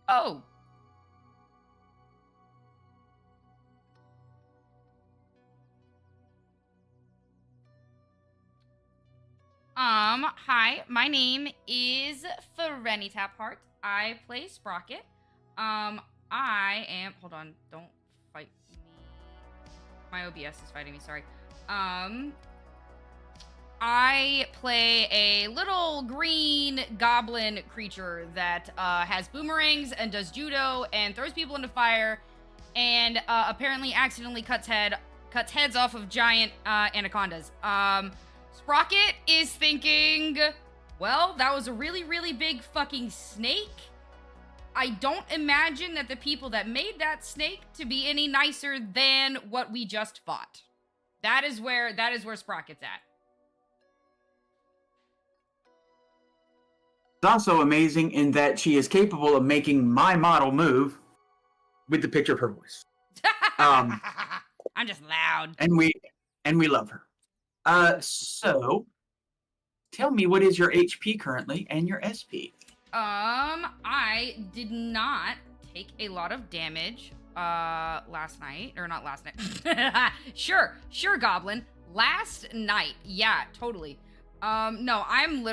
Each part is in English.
Oh. Hi, my name is Ferenny Tapheart. I play Sprocket. Hold on, don't fight me. My OBS is fighting me, sorry. I play a little green goblin creature that has boomerangs and does judo and throws people into fire and apparently accidentally cuts heads off of giant anacondas. Sprocket is thinking, well, that was a really, really big fucking snake. I don't imagine that the people that made that snake to be any nicer than what we just fought. That is where Sprocket's at. It's also amazing in that she is capable of making my model move with the picture of her voice. I'm just loud. And we love her. So tell me, what is your HP currently and your SP? I did not take a lot of damage last night, or not last night. Sure, Goblin. Last night. Yeah, totally. No, I'm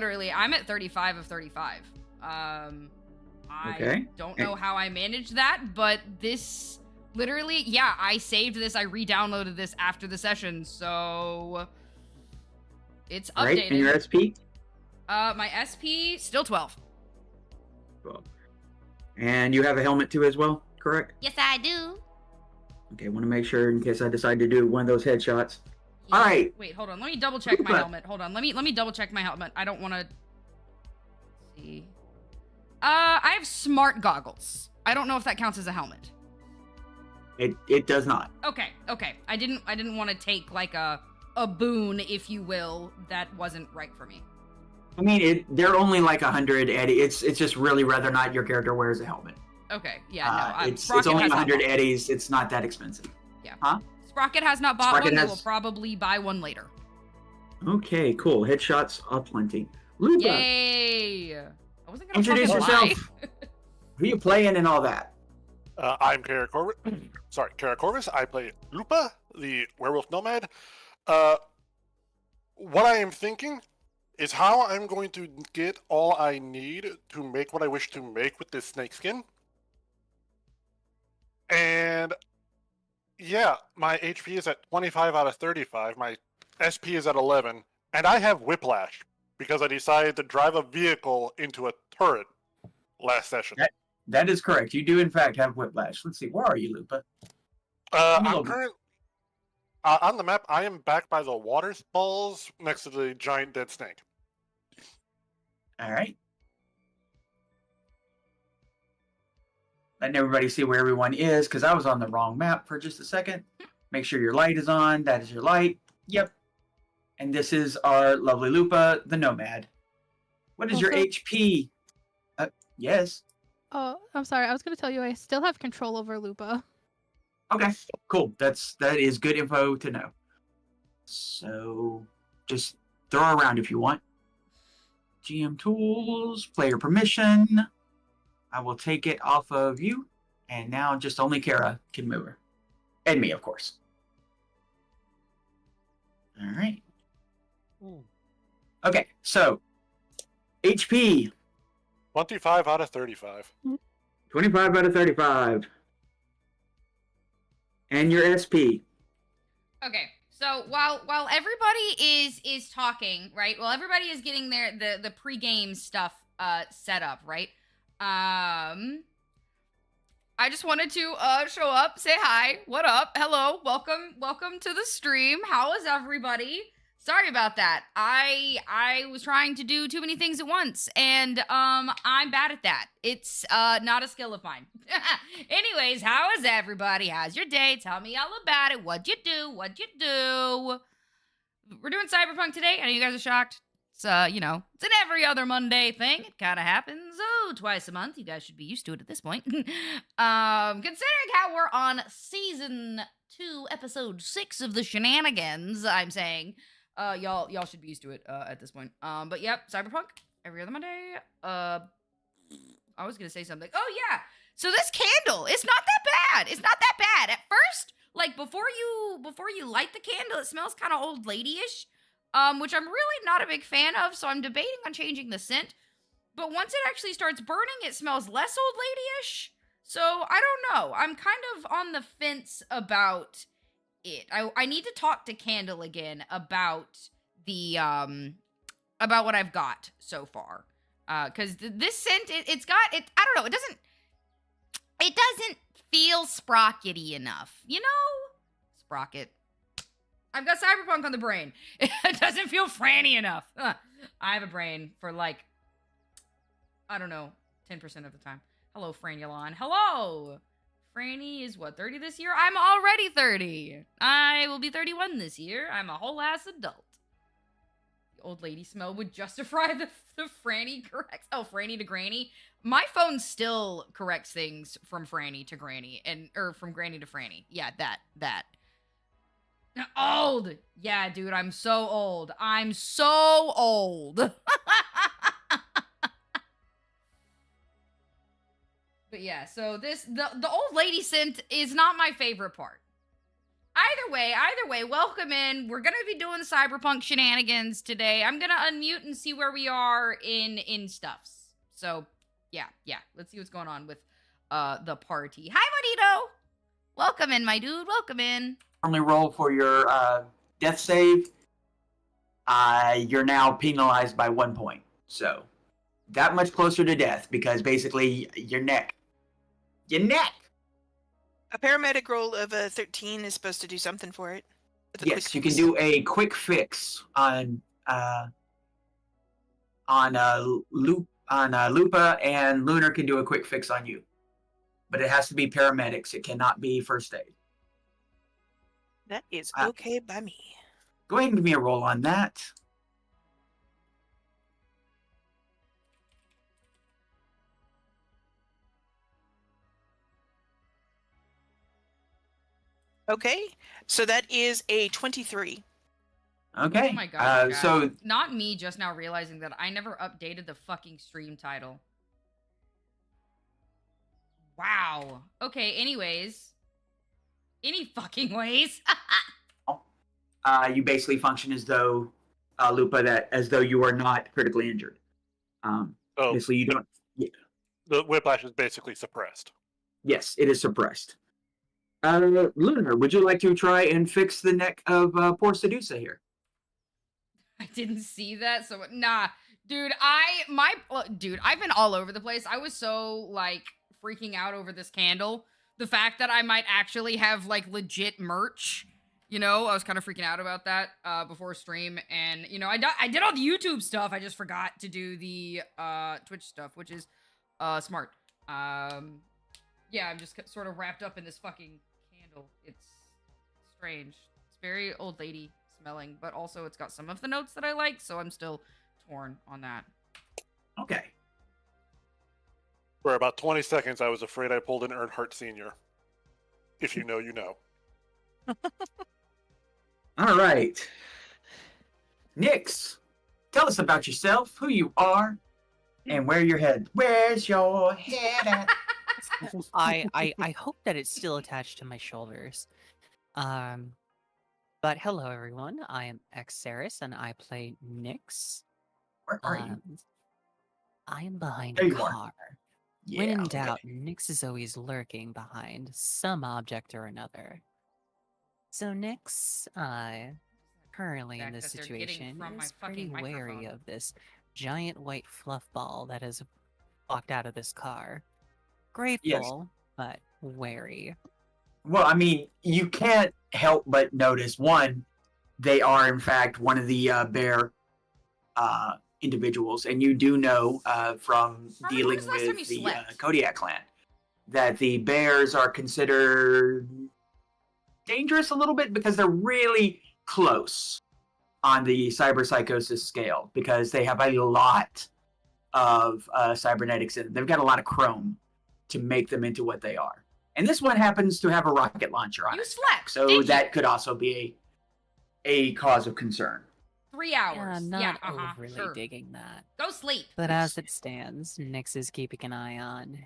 at 35 of 35. I don't know how I managed that, but this literally, yeah, I saved this, I re-downloaded this after the session, so it's updated. Right, and your SP? My SP, still 12. 12. And you have a helmet too as well, correct? Yes, I do. Okay, I want to make sure in case I decide to do one of those headshots. Yeah. All right. Wait, hold on. Let me double check my helmet. Hold on. Let me double check my helmet. I don't want to see. I have smart goggles. I don't know if that counts as a helmet. It does not. Okay. I didn't want to take like a boon, if you will, that wasn't right for me. I mean, they're only like 100, Eddie. It's just really whether or not your character wears a helmet. Okay. Yeah. No. It's only 100 eddies. It's not that expensive. Yeah. Huh? Sprocket has not bought one. They will probably buy one later. Okay, cool. Headshots aplenty. Lupa. Yay! I wasn't gonna Introduce yourself. Lie. Who you playing and all that? I'm Kara Corvus. I play Lupa, the werewolf nomad. What I am thinking is how I'm going to get all I need to make what I wish to make with this snake skin. And yeah, my HP is at 25 out of 35. My SP is at 11. And I have whiplash because I decided to drive a vehicle into a turret last session. That is correct. You do, in fact, have whiplash. Let's see. Where are you, Lupa? I'm currently... on the map, I am back by the water balls next to the giant dead snake. All right. Letting everybody see where everyone is, because I was on the wrong map for just a second. Make sure your light is on. That is your light. Yep. And this is our lovely Lupa, the Nomad. What is your HP? Yes. Oh, I'm sorry. I was going to tell you I still have control over Lupa. Okay, cool. That is good info to know. So just throw around if you want. GM tools, player permission. I will take it off of you. And now just only Kara can move her. And me, of course. All right. Okay, so HP. 25 out of 35. 25 out of 35. And your SP. Okay, so while everybody is talking, right? While everybody is getting the pregame stuff set up, right? I just wanted to show up, say hi, what up, hello, welcome to the stream. How is everybody? Sorry about that. I was trying to do too many things at once, and I'm bad at that. It's not a skill of mine. Anyways, how is everybody? How's your day? Tell me all about it. What'd you do? We're doing Cyberpunk today. I know you guys are shocked. It's it's an every other Monday thing. It kind of happens twice a month. You guys should be used to it at this point. Considering how we're on season 2, episode 6 of the shenanigans, I'm saying. Y'all should be used to it at this point. But yep, Cyberpunk every other Monday. I was gonna say something. Oh yeah, So this candle, it's not that bad. It's not that bad. At first, like before you light the candle, it smells kind of old lady-ish, which I'm really not a big fan of. So I'm debating on changing the scent. But once it actually starts burning, it smells less old lady-ish. So I don't know. I'm kind of on the fence about it. I need to talk to Candle again about the about what I've got so far. Because this scent, it's got it. I don't know. It doesn't feel sprockety enough. You know, sprocket. I've got Cyberpunk on the brain. It doesn't feel Franny enough. I have a brain for like, I don't know, 10% of the time. Hello, Franulon. Hello. Franny is what, 30 this year? I'm already 30. I will be 31 this year. I'm a whole ass adult. The old lady smell would justify the Franny corrects. Oh, Franny to Granny. My phone still corrects things from Franny to Granny or from Granny to Franny. Yeah, that. Old. Yeah, dude, I'm so old. I'm so old. But yeah, so the old lady scent is not my favorite part. Either way, welcome in. We're gonna be doing Cyberpunk shenanigans today. I'm gonna unmute and see where we are in stuffs. So yeah, let's see what's going on with the party. Hi, Bonito. Welcome in, my dude. Welcome in. Only roll for your death save. You're now penalized by 1 point. So that much closer to death because basically your neck. A paramedic roll of a 13 is supposed to do something for it. Yes, you can do a quick fix on Lupa, and Lunar can do a quick fix on you. But it has to be paramedics. It cannot be first aid. That is okay by me. Go ahead and give me a roll on that. Okay, so that is a 23. Okay. Oh my god. So not me just now realizing that I never updated the fucking stream title. Wow. Okay, anyways. Any fucking ways. you basically function as though Lupa, as though you are not critically injured. Basically you don't. Yeah. The whiplash is basically suppressed. Yes, it is suppressed. Lunar, would you like to try and fix the neck of poor Sedusa here? I didn't see that, so nah. Dude, I've been all over the place. I was so, like, freaking out over this candle. The fact that I might actually have, like, legit merch. You know, I was kind of freaking out about that before stream. And, you know, I did all the YouTube stuff. I just forgot to do the Twitch stuff, which is smart. Yeah, I'm just sort of wrapped up in this fucking candle. It's strange. It's very old lady smelling, but also it's got some of the notes that I like, so I'm still torn on that. Okay. For about 20 seconds, I was afraid I pulled an Earnhardt Sr. If you know, you know. All right. Nyx, tell us about yourself, who you are, and where your head. Where's your head at? I hope that it's still attached to my shoulders. But hello everyone, I am Xeris and I play Nyx. Where are you? I am behind There a you are. car. Yeah, When in okay. doubt, Nyx is always lurking behind some object or another. So Nyx, currently in Fact this that they're getting situation, from my is pretty fucking wary microphone. of this giant white fluff ball that has walked out of this car. Grateful, but wary. Well, I mean, you can't help but notice, one, they are, in fact, one of the bear individuals. And you do know from Harmon, dealing when was the last time with you the slept? Kodiak clan that the bears are considered dangerous a little bit because they're really close on the cyberpsychosis scale because they have a lot of cybernetics in them. They've got a lot of chrome to make them into what they are. And this one happens to have a rocket launcher on You it. slept. So did that you? could also be a cause of concern. 3 hours. Yeah, I'm not yeah, overly sure. digging that. Go sleep. But as it stands, Nyx is keeping an eye on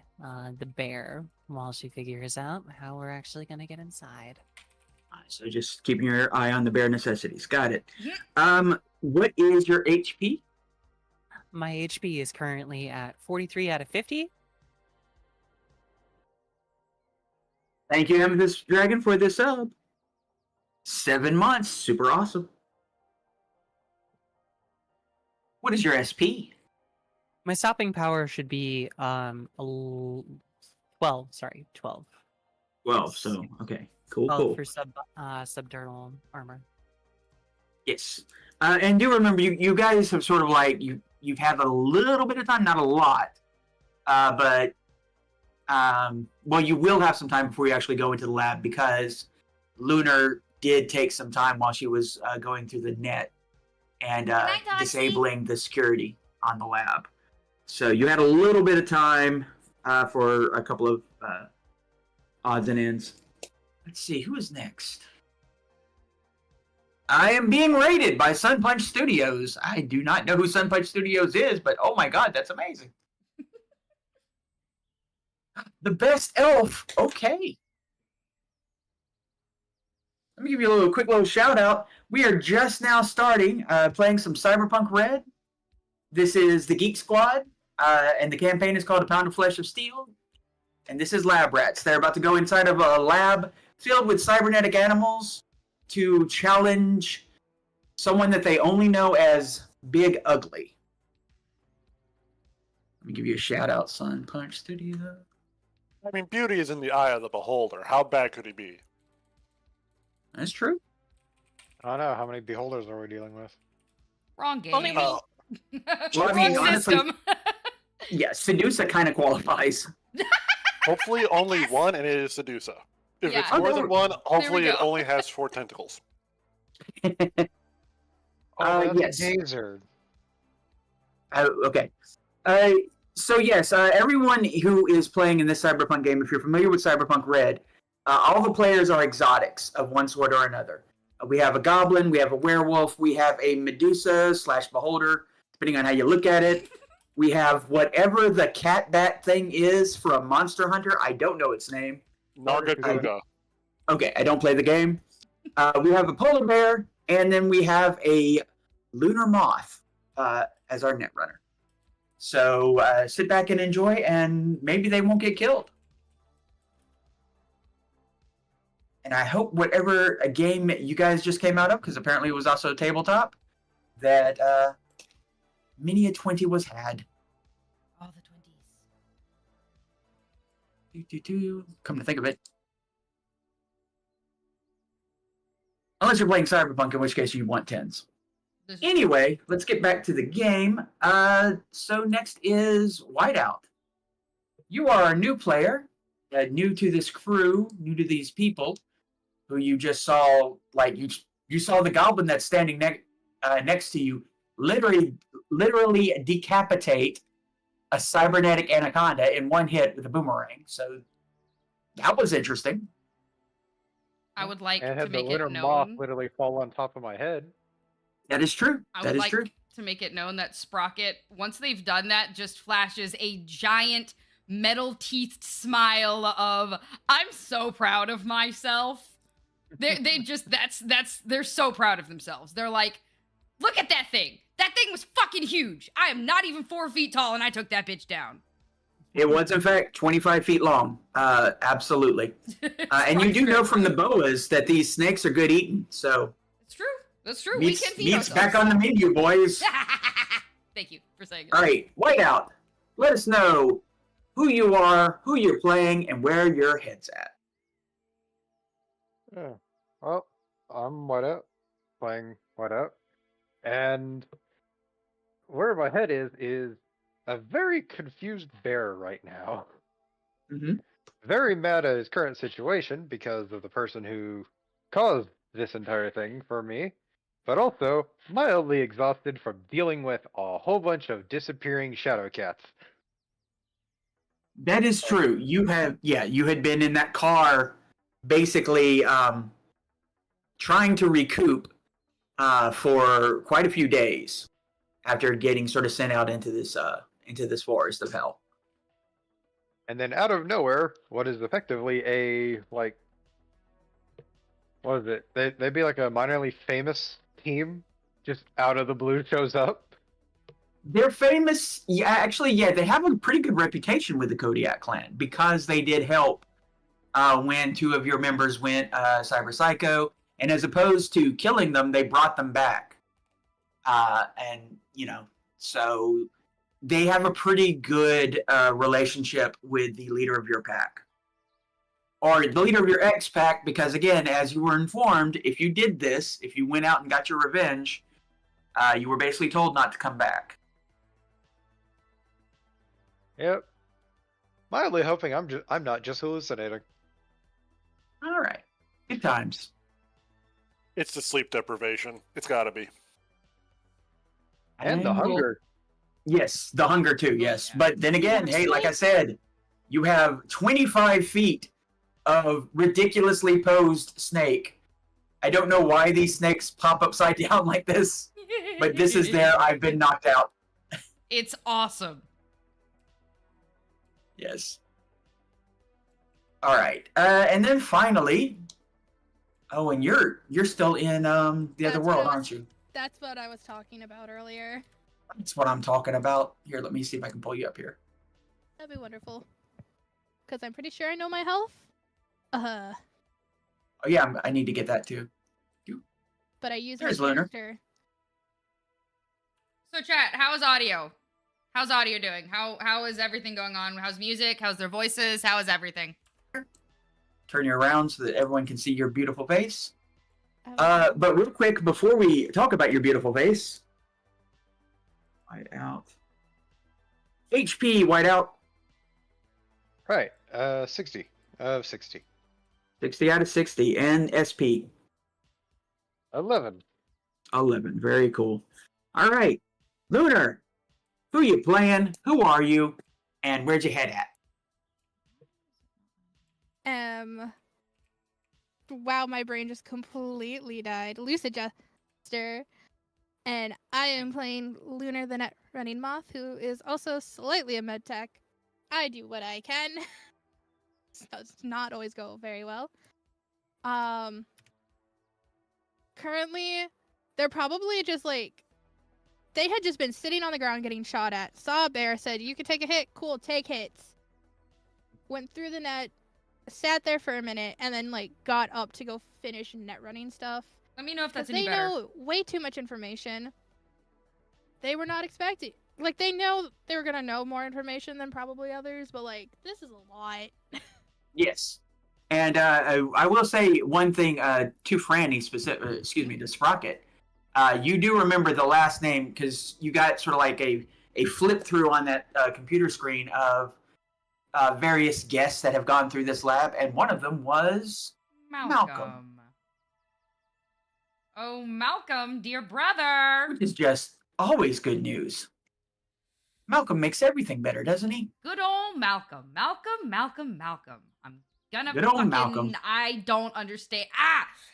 the bear while she figures out how we're actually going to get inside. So just keeping your eye on the bare necessities. Got it. Mhm. What is your HP? My HP is currently at 43 out of 50. Thank you, Amethyst Dragon, for this sub. 7 months. Super awesome. What is your SP? My stopping power should be 12. Sorry, 12. 12. So, okay. Cool, 12 cool. for subdermal armor. Yes. And do remember, you guys have sort of like, you've had a little bit of time, not a lot. But, well, you will have some time before you actually go into the lab because Lunar did take some time while she was going through the net and disabling the security on the lab. So you had a little bit of time for a couple of odds and ends. Let's see, who is next? I am being rated by Sun Punch Studios. I do not know who Sun Punch Studios is, but oh my god, that's amazing. The best elf. Okay. Let me give you a quick little shout out. We are just now starting playing some CyberPunkRED. This is the Geek Squad, and the campaign is called A Pound of Flesh of Steel. And this is Lab Rats. They're about to go inside of a lab filled with cybernetic animals to challenge someone that they only know as Big Ugly. Let me give you a shout out, Sun Punch Studio. I mean, beauty is in the eye of the beholder. How bad could he be? That's true. I don't know. How many beholders are we dealing with? Wrong game. Only me. Well, I Wrong mean, honestly, system. yeah, Sedusa kind of qualifies. Hopefully only one, and it is Sedusa. If Yeah. it's more than one, hopefully it go. only has 4 tentacles. Oh, that's yes. a gazer. Okay. So yes, everyone who is playing in this Cyberpunk game, if you're familiar with CyberPunkRED, all the players are exotics of one sort or another. We have a goblin, we have a werewolf, we have a Medusa/beholder, depending on how you look at it. We have whatever the cat bat thing is for a monster hunter. I don't know its name. Nargacuga. Okay, I don't play the game. We have a polar bear, and then we have a lunar moth as our net runner. So sit back and enjoy, and maybe they won't get killed. And I hope whatever a game you guys just came out of, because apparently it was also tabletop, that many a 20 was had. All the 20s. Come to think of it. Unless you're playing Cyberpunk, in which case you want 10s. Anyway, let's get back to the game. So next is Whiteout. You are a new player, new to this crew, new to these people, who you just saw, like, you saw the goblin that's standing next to you literally decapitate a cybernetic anaconda in one hit with a boomerang. So that was interesting. I would like And to had the make lunar it moth known. literally fall on top of my head. That is true. I That would is like true. to make it known that Sprocket, once they've done that, just flashes a giant metal-teethed smile of "I'm so proud of myself." They're so proud of themselves. They're like, "Look at that thing. That thing was fucking huge. I am not even 4 feet tall, and I took that bitch down." It was, in fact, 25 feet long. Absolutely. And you do know from the boas that these snakes are good eating. So It's true. That's true. meat's, We can feed meat's ourselves. back on the menu, boys. Thank you for saying it. All right, Whiteout. Let us know who you are, who you're playing, and where your head's at. Yeah. Well, I'm Whiteout, playing Whiteout, and where my head is a very confused bear right now. Mm-hmm. Very mad at his current situation because of the person who caused this entire thing for me, but also mildly exhausted from dealing with a whole bunch of disappearing shadow cats. That is true. You had been in that car basically trying to recoup for quite a few days after getting sort of sent out into this forest of hell. And then out of nowhere, what is effectively a like, what is it? They'd be like a minorly famous team, just out of the blue shows up. They're famous. Yeah, actually, yeah, they have a pretty good reputation with the Kodiak clan because they did help when two of your members went cyber psycho, and as opposed to killing them, they brought them back. And so they have a pretty good relationship with the leader of your pack. Or the leader of your X pack, because again, as you were informed, if you did this, if you went out and got your revenge, you were basically told not to come back. Yep. Mildly hoping I'm not just hallucinating. All right. Good times. It's the sleep deprivation. It's got to be. And the And hunger. Yes, the hunger too, yes. Yeah. But then again, hey, like I said, you have 25 feet of ridiculously posed snake. I don't know why these snakes pop upside down like this, but this is there. I've been knocked out. It's awesome. Yes. All right. And then finally, oh, and you're still in the other That's world, what I aren't you? That's what I was talking about earlier. That's what I'm talking about. Here, let me see if I can pull you up here. That'd be wonderful. Because I'm pretty sure I know my health. Oh yeah, I need to get that too. But I use There's my Lunar. character. So chat, how is audio? How's audio doing? How is everything going on? How's music? How's their voices? How is everything? Turn you around so that everyone can see your beautiful face. Oh, But real quick, before we talk about your beautiful face, whiteout. HP whiteout, Right. 60 of 60. 60 out of 60, and SP 11. 11. Very cool. All right, Lunar, who you playing? Who are you? And where'd you head at? wow, my brain just completely died. Lucid Jester. And I am playing Lunar the Net Running Moth, who is also slightly a med tech. I do what I can. Does not always go very well. Currently, they're probably just like, they had just been sitting on the ground getting shot at. Saw a bear, said, "You can take a hit. Cool, take hits." Went through the net, sat there for a minute, and then like got up to go finish net running stuff. Let me know if that's Because any they better. know way too much information. They were not expecting. Like, they know they were gonna know more information than probably others, but like, this is a lot. Yes. And I will say one thing to Franny, to Sprocket. You do remember the last name because you got sort of like a flip through on that computer screen of various guests that have gone through this lab, and one of them was Malcolm. Oh, Malcolm, dear brother. which is just always good news. Malcolm makes everything better, doesn't he? Good old Malcolm. Malcolm. I'm gonna Good old fucking, Malcolm. I don't understand.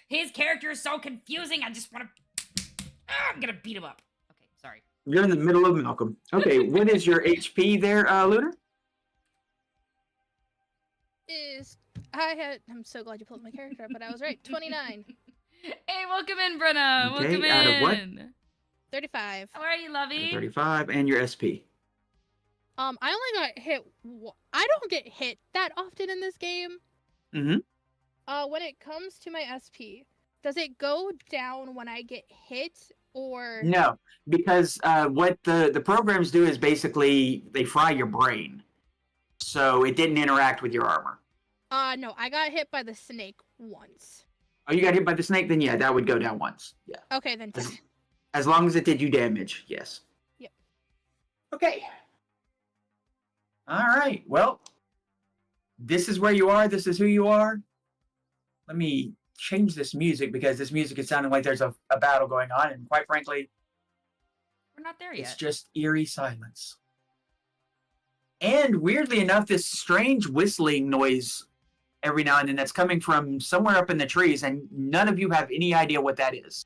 His character is so confusing. I just want to. I'm gonna beat him up. Okay, sorry. You're in the middle of Malcolm. Okay, what is your HP there, Lunar? I'm so glad you pulled my character up, but I was right. 29. Hey, welcome in, Brenna. Okay, Welcome out of what? in. 35. How are you, lovey? 35, and your SP. I only got hit. I don't get hit that often in this game. Mm-hmm. When it comes to my SP, does it go down when I get hit, or No, because what the programs do is basically they fry your brain, so it didn't interact with your armor. No, I got hit by the snake once. Oh, you got hit by the snake? Then yeah, that would go down once. Yeah, Okay, then. as long as it did you damage. Yes. Yep. Okay. All right. Well, this is where you are. This is who you are. Let me change this music because this music is sounding like there's a battle going on, and quite frankly, We're not there it's yet. just eerie silence. And weirdly enough, this strange whistling noise every now and then that's coming from somewhere up in the trees, and none of you have any idea what that is.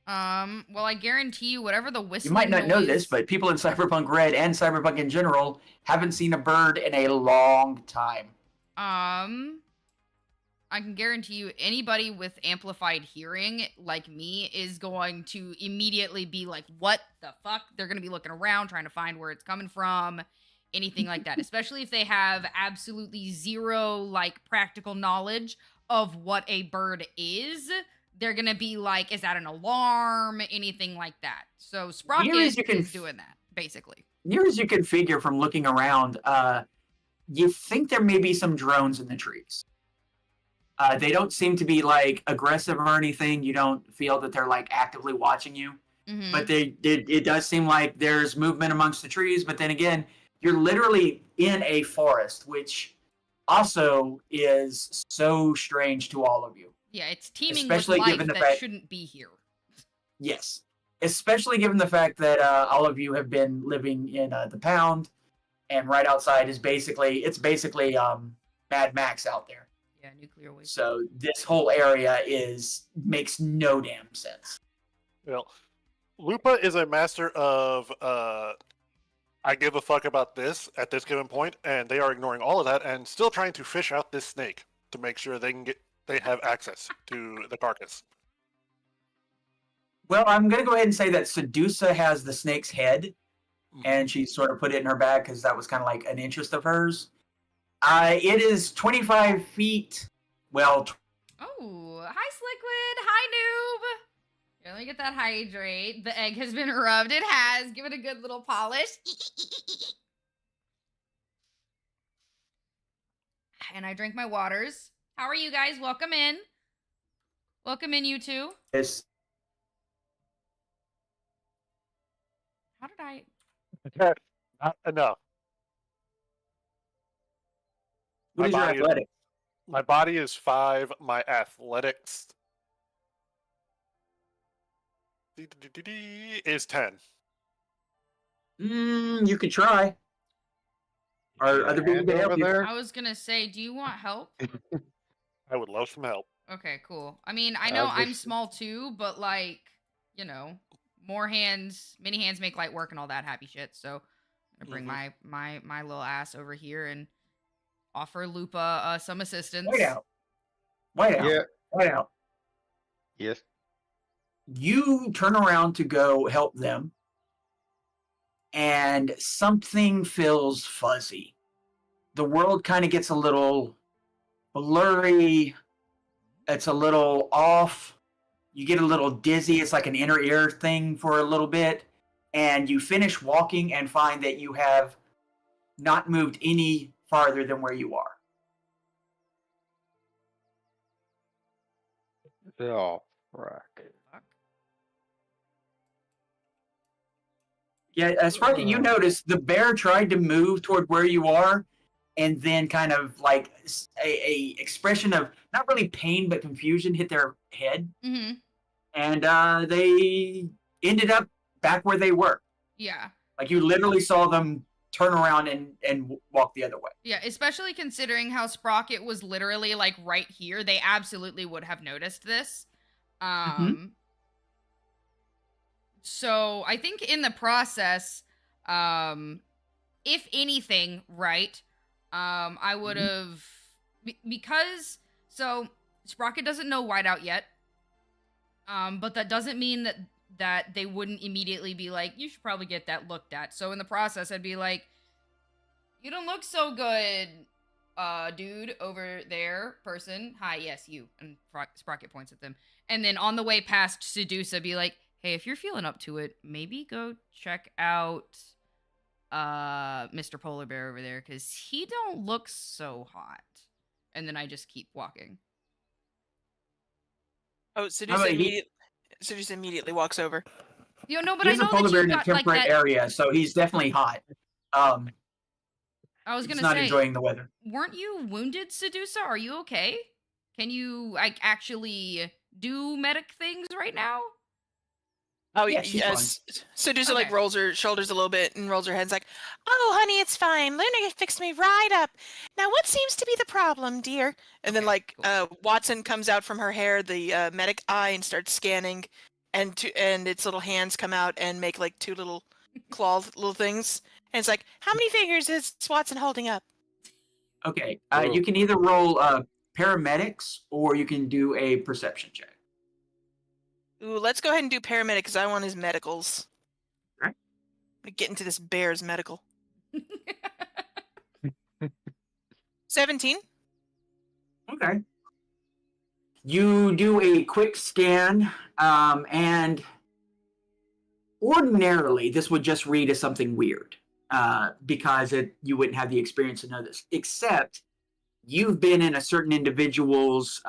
Well, I guarantee you, whatever the You whistling might not know this, noise- but people in Cyberpunk Red and Cyberpunk in general haven't seen a bird in a long time. I can guarantee you, anybody with amplified hearing, like me, is going to immediately be like, "What the fuck?" They're going to be looking around, trying to find where it's coming from, anything like that. Especially if they have absolutely zero like practical knowledge of what a bird is. They're gonna be like, "Is that an alarm?" Anything like that. So Sprocket is doing that, basically. Near as you can figure from looking around, you think there may be some drones in the trees. They don't seem to be like aggressive or anything. You don't feel that they're like actively watching you. Mhm. But it does seem like there's movement amongst the trees. But then again, you're literally in a forest, which also is so strange to all of you. Yeah, it's teeming Especially with given life the that fact- shouldn't be here. Yes, especially given the fact that all of you have been living in the pound, and right outside is basically Mad Max out there. Yeah, nuclear waste. So this whole area makes no damn sense. Well, Lupa is a master of I give a fuck about this at this given point, and they are ignoring all of that and still trying to fish out this snake to make sure they have access to the carcass. Well, I'm gonna go ahead and say that Sedusa has the snake's head, and she sort of put it in her bag because that was kind of like an interest of hers. It is 25 feet. Well, Oh, hi, Sliquid. Hi, Noob. Here, let me get that hydrate. The egg has been rubbed. It has. Give it a good little polish. And I drank my waters. How are you guys? Welcome in. Welcome in, you two. it's How did I... Not enough. what is your body is- athletic? My body is 5. My athletics is 10. You could try. Are other people Hand gonna help over you? there? I was gonna say, do you want help? I would love some help. Okay, cool. I mean, I know I'm just- small too, but like, you know, more hands, many hands make light work and all that happy shit. So I'm gonna bring my little ass over here and offer Lupa some assistance. White out. White out. Yeah. White out. Yes. You turn around to go help them, and something feels fuzzy. The world kind of gets a little blurry. It's a little off. You get a little dizzy. It's like an inner ear thing for a little bit. And you finish walking and find that you have not moved any farther than where you are. Oh, frack. Yeah, Sparky, you notice the bear tried to move toward where you are, and then kind of like a expression of not really pain but confusion hit their head, Mm-hmm. and they ended up back where they were. Yeah. Like you literally saw them turn around and walk the other way. Yeah, especially considering how Sprocket was literally like right here, they absolutely would have noticed this. So I think in the process, if anything, right, I would have because so Sprocket doesn't know Whiteout yet. But that doesn't mean that they wouldn't immediately be like, you should probably get that looked at. So in the process, I'd be like, you don't look so good, dude, over there, person. Hi, yes, you. And Sprocket points at them. And then on the way past Sedusa, be like, hey, if you're feeling up to it, maybe go check out Mr. Polar Bear over there, because he don't look so hot. And then I just keep walking. Oh, Sedusa immediately walks over. You know, but He's I a know polar that bear you've in a got like temperate that. area, so he's definitely hot. I was He's gonna not say, enjoying the weather. weren't you wounded, Sedusa? Are you okay? Can you like actually do medic things right now? Oh, Yeah, she's yes. Sedusa like Okay. rolls her shoulders a little bit and rolls her head. Like, "Oh, honey, it's fine. Luna fixed me right up. Now, what seems to be the problem, dear?" And then Okay, like cool. Watson comes out from her hair, the medic eye, and starts scanning. and its little hands come out and make like two little claw little things. And it's like, how many fingers is Watson holding up? Okay, Ooh. you can either roll paramedics or you can do a perception check. Ooh, let's go ahead and do paramedic because I want his medicals. Right. I'm gonna get into this bear's medical. 17. Okay. You do a quick scan, and ordinarily this would just read as something weird, because you wouldn't have the experience to know this. Except you've been in a certain individual's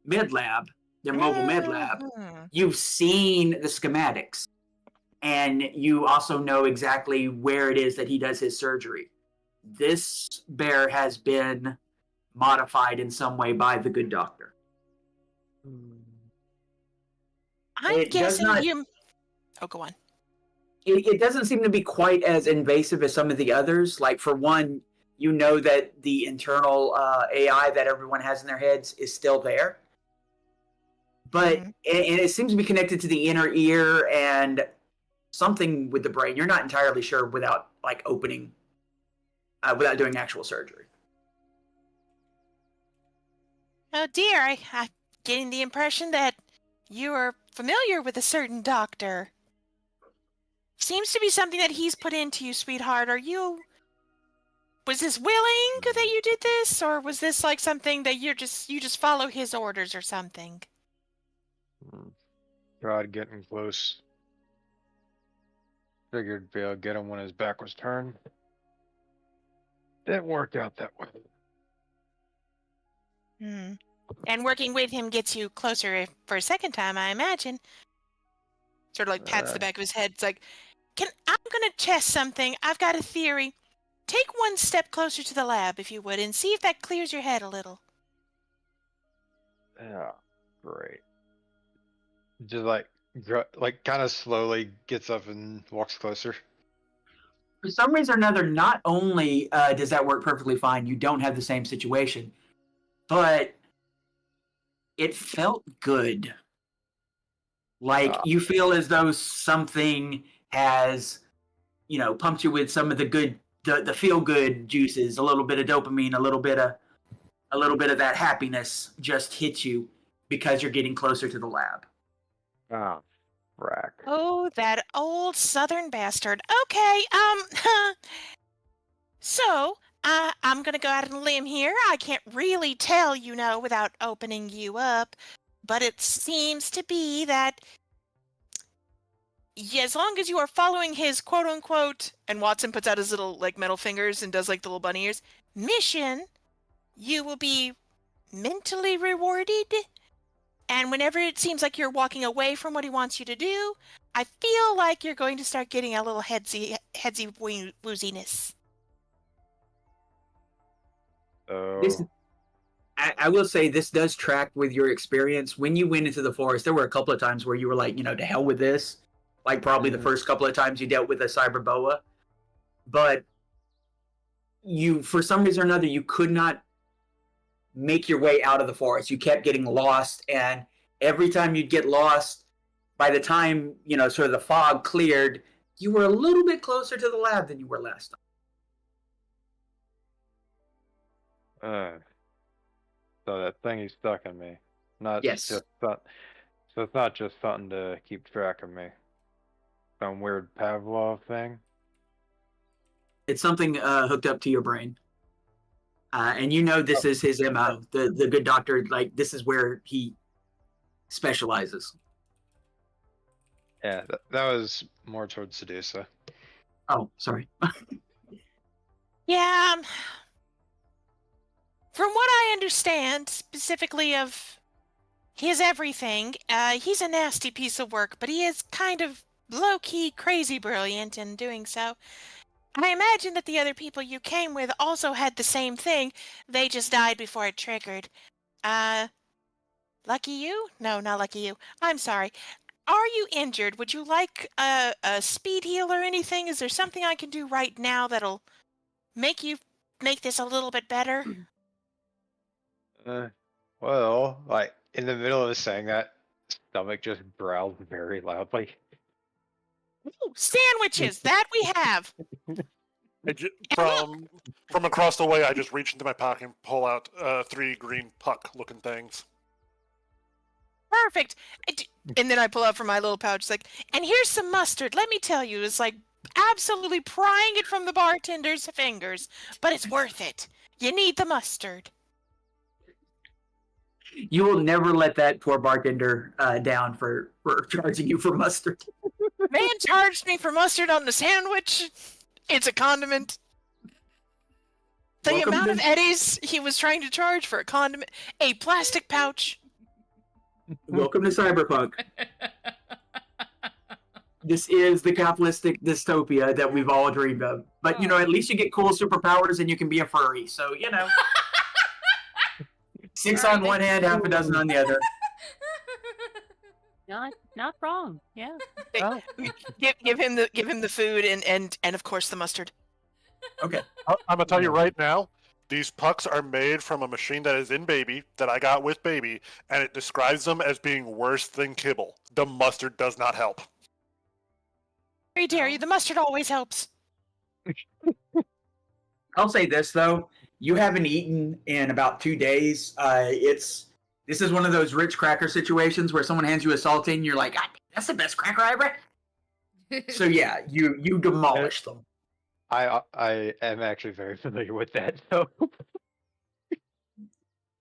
med lab, their mobile med lab. Mhm. You've seen the schematics, and you also know exactly where it is that he does his surgery. This bear has been modified in some way by the good doctor. I'm It does guessing not- you. Oh, go on. It doesn't seem to be quite as invasive as some of the others. Like, for one, you know that the internal AI that everyone has in their heads is still there. But Mhm. and it seems to be connected to the inner ear and something with the brain. You're not entirely sure without like opening, without doing actual surgery. Oh dear, I'm getting the impression that you are familiar with a certain doctor. Seems to be something that he's put into you, sweetheart. Was this willing that you did this, or was this like something that you just follow his orders or something? Tried getting close. Figured be able to get him when his back was turned. Didn't work out that way. And working with him gets you closer for a second time, I imagine. Sort of like pats the back of his head. It's like, I'm gonna test something. I've got a theory. Take one step closer to the lab, if you would, and see if that clears your head a little. Yeah, great. Just like kind of slowly gets up and walks closer. For some reason or another, not only does that work perfectly fine, you don't have the same situation, but it felt good. Like, you feel as though something has, pumped you with some of the good, the feel good juices, a little bit of dopamine, a little bit of that happiness just hits you because you're getting closer to the lab. Ah, frack. Oh, that old southern bastard. Okay, so, I'm gonna go out on a limb here. I can't really tell, without opening you up, but it seems to be that as long as you are following his quote-unquote, and Watson puts out his little, like, metal fingers and does, like, the little bunny ears, mission, you will be mentally rewarded. And whenever it seems like you're walking away from what he wants you to do, I feel like you're going to start getting a little headsy wooziness. This, So I will say, this does track with your experience. When you went into the forest, there were a couple of times where you were like, to hell with this. Like, probably the first couple of times you dealt with a cyber boa. But you, for some reason or another, you could not make your way out of the forest. You kept getting lost, and every time you'd get lost, by the time, sort of the fog cleared, you were a little bit closer to the lab than you were last time. so that thing he stuck in me. Not Yes. just so it's not just something to keep track of me. Some weird Pavlov thing. It's something hooked up to your brain. And this is his MO. The good doctor, like, this is where he specializes. Yeah, that was more towards Sedusa. Oh, sorry. Yeah, from what I understand, specifically of his everything, he's a nasty piece of work, but he is kind of low-key crazy brilliant in doing so. I imagine that the other people you came with also had the same thing. They just died before it triggered. Lucky you? No, not lucky you. I'm sorry. Are you injured? Would you like a speed heal or anything? Is there something I can do right now that'll make this a little bit better? Well, like in the middle of saying that, stomach just growls very loudly. Ooh, sandwiches, that we have. From across the way, I just reach into my pocket and pull out 3 green puck-looking things. Perfect. And then I pull out from my little pouch, it's like, and here's some mustard. Let me tell you, it's like absolutely prying it from the bartender's fingers, but it's worth it. You need the mustard. You will never let that poor bartender down for charging you for mustard. Man charged me for mustard on the sandwich. It's a condiment. The Welcome amount to- of eddies he was trying to charge for a condiment, a plastic pouch. Welcome to Cyberpunk. This is the capitalistic dystopia that we've all dreamed of. But, you know, at least you get cool superpowers and you can be a furry. So, you know. 6 on one hand, half a dozen on the other. Not wrong. Yeah. Oh, Give him the food and of course the mustard. Okay. I'm gonna tell you right now, these pucks are made from a machine that is in Baby, that I got with Baby, and it describes them as being worse than kibble. The mustard does not help. Very dare you, the mustard always helps. I'll say this, though. You haven't eaten in about 2 days. This is one of those rich cracker situations where someone hands you a saltine and you're like, that's the best cracker I ever had. So, yeah, you demolish them. I am actually very familiar with that. So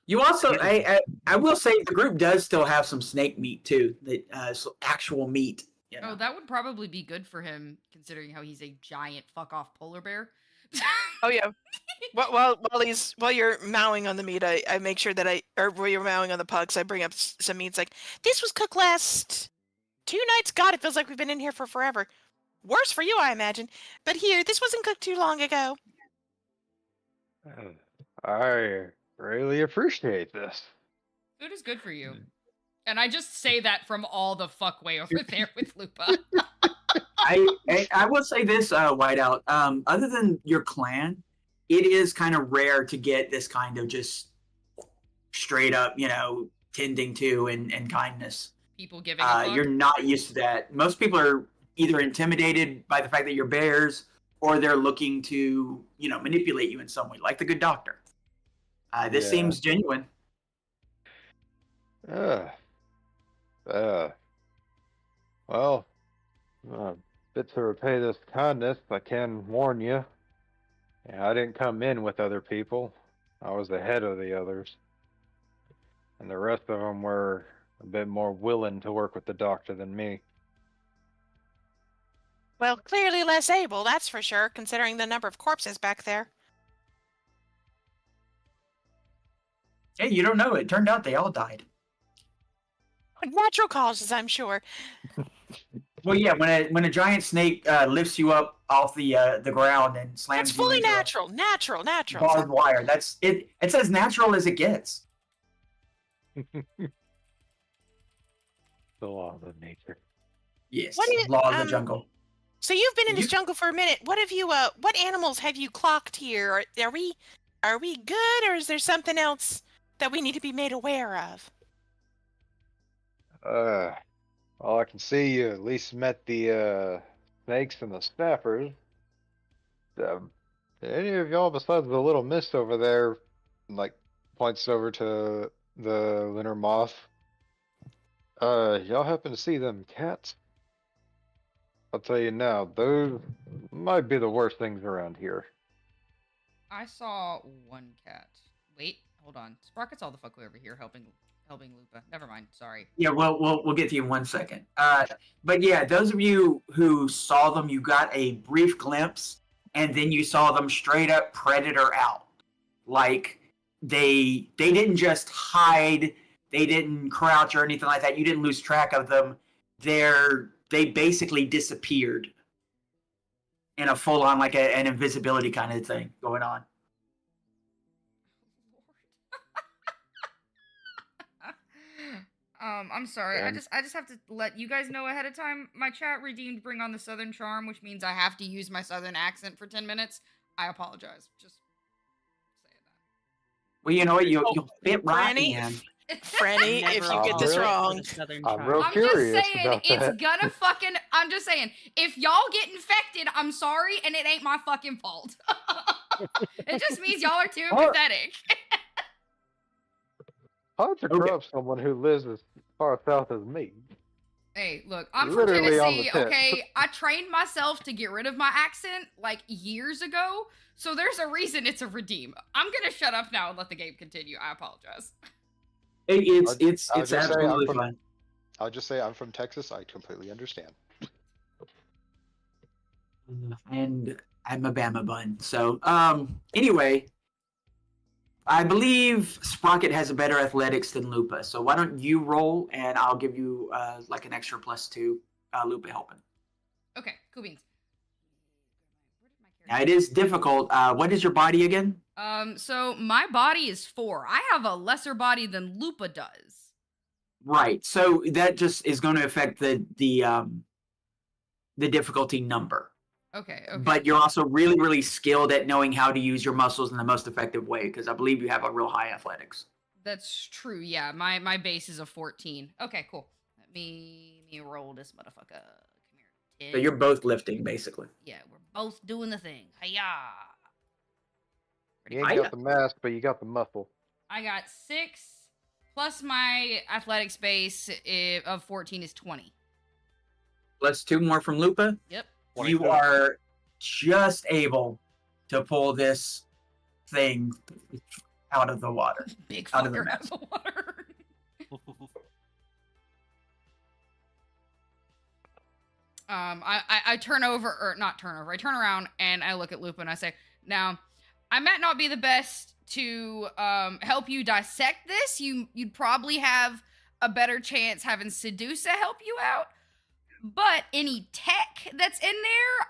You also, I will say, the group does still have some snake meat too. Actual meat. You know? Oh, that would probably be good for him, considering how he's a giant fuck off polar bear. Oh yeah. While you're mowing on the meat, I make sure that while you're mowing on the pugs, I bring up some meats like, this was cooked last 2 nights. God, it feels like we've been in here for forever. Worse for you, I imagine. But here, this wasn't cooked too long ago. I really appreciate this. Food is good for you. And I just say that from all the fuck way over there with Lupa. I will say this, Whiteout. Other than your clan, it is kind of rare to get this kind of just straight up, you know, tending to and kindness. People giving a fuck. You're not used to that. Most people are either intimidated by the fact that you're bears, or they're looking to, you know, manipulate you in some way, like the good doctor. This seems genuine. Well, bit to repay this kindness, I can warn you. Yeah, I didn't come in with other people. I was ahead of the others. And the rest of them were a bit more willing to work with the doctor than me. Well, clearly less able, that's for sure, considering the number of corpses back there. Hey, you don't know. It turned out they all died. Natural causes, I'm sure. Well, yeah, when a giant snake lifts you up off the ground and slams That's you fully into natural. barbed wire. That's it. It's as natural as it gets. The law of nature. Yes, What is- law of the jungle. So you've been in this jungle for a minute. What have you? What animals have you clocked here? Are we good, or is there something else that we need to be made aware of? Well, I can see you at least met the snakes and the snappers. Any of y'all besides the little mist over there, like points over to the lunar moth. Y'all happen to see them cats? I'll tell you now, those might be the worst things around here. I saw one cat. Wait, hold on. Sprocket's all the fuck way over here helping Lupa. Never mind. Sorry. Yeah, we'll get to you in 1 second. But yeah, those of you who saw them, you got a brief glimpse, and then you saw them straight up predator out. Like they didn't just hide, they didn't crouch or anything like that. You didn't lose track of them. They basically disappeared in a full on like an invisibility kind of thing going on. I'm sorry. And- I just have to let you guys know ahead of time. My chat redeemed Bring on the Southern Charm, which means I have to use my Southern accent for 10 minutes. I apologize. Just saying that. Well, you know what? You'll fit right Franny, in. Franny, if Never you get all this fit for wrong, the Southern I'm Charm. real I'm just curious saying, about it's that. gonna fucking. I'm just saying, if y'all get infected, I'm sorry, and it ain't my fucking fault. It just means y'all are too What? empathetic. Hard to Okay. corrupt someone who lives as far south as me. Hey, look, I'm Literally from on the Tennessee, tip. okay? I trained myself to get rid of my accent like years ago, so there's a reason it's a redeem. I'm gonna shut up now and let the game continue. I apologize. It's I'll just say I'm absolutely from- fine. I'll just say I'm from Texas. I completely understand. And I'm a Bama bun. So, anyway, I believe Sprocket has a better athletics than Lupa. So why don't you roll, and I'll give you like an extra +2. Lupa helping. Okay, cool beans. Now it is difficult. What is your body again? So my body is 4. I have a lesser body than Lupa does. Right. So that just is going to affect the difficulty number. Okay. But you're also really, really skilled at knowing how to use your muscles in the most effective way, because I believe you have a real high athletics. That's true. Yeah, my base is a 14. Okay, cool. Let me roll this motherfucker. Come here. So you're both lifting, basically. Yeah, we're both doing the thing. Hiya. You ain't I- got the mask, but you got the muscle. I got 6 plus my athletics base of 14 is 20. +2 more from Lupa. Yep. You 22. are just able to pull this thing out of the water. Big Out of the fucker out mess. of the water. I turn over, or not turn over, I turn around and I look at Lupa and I say, now, I might not be the best to help you dissect this. You'd probably have a better chance having Sedusa help you out. But any tech that's in there,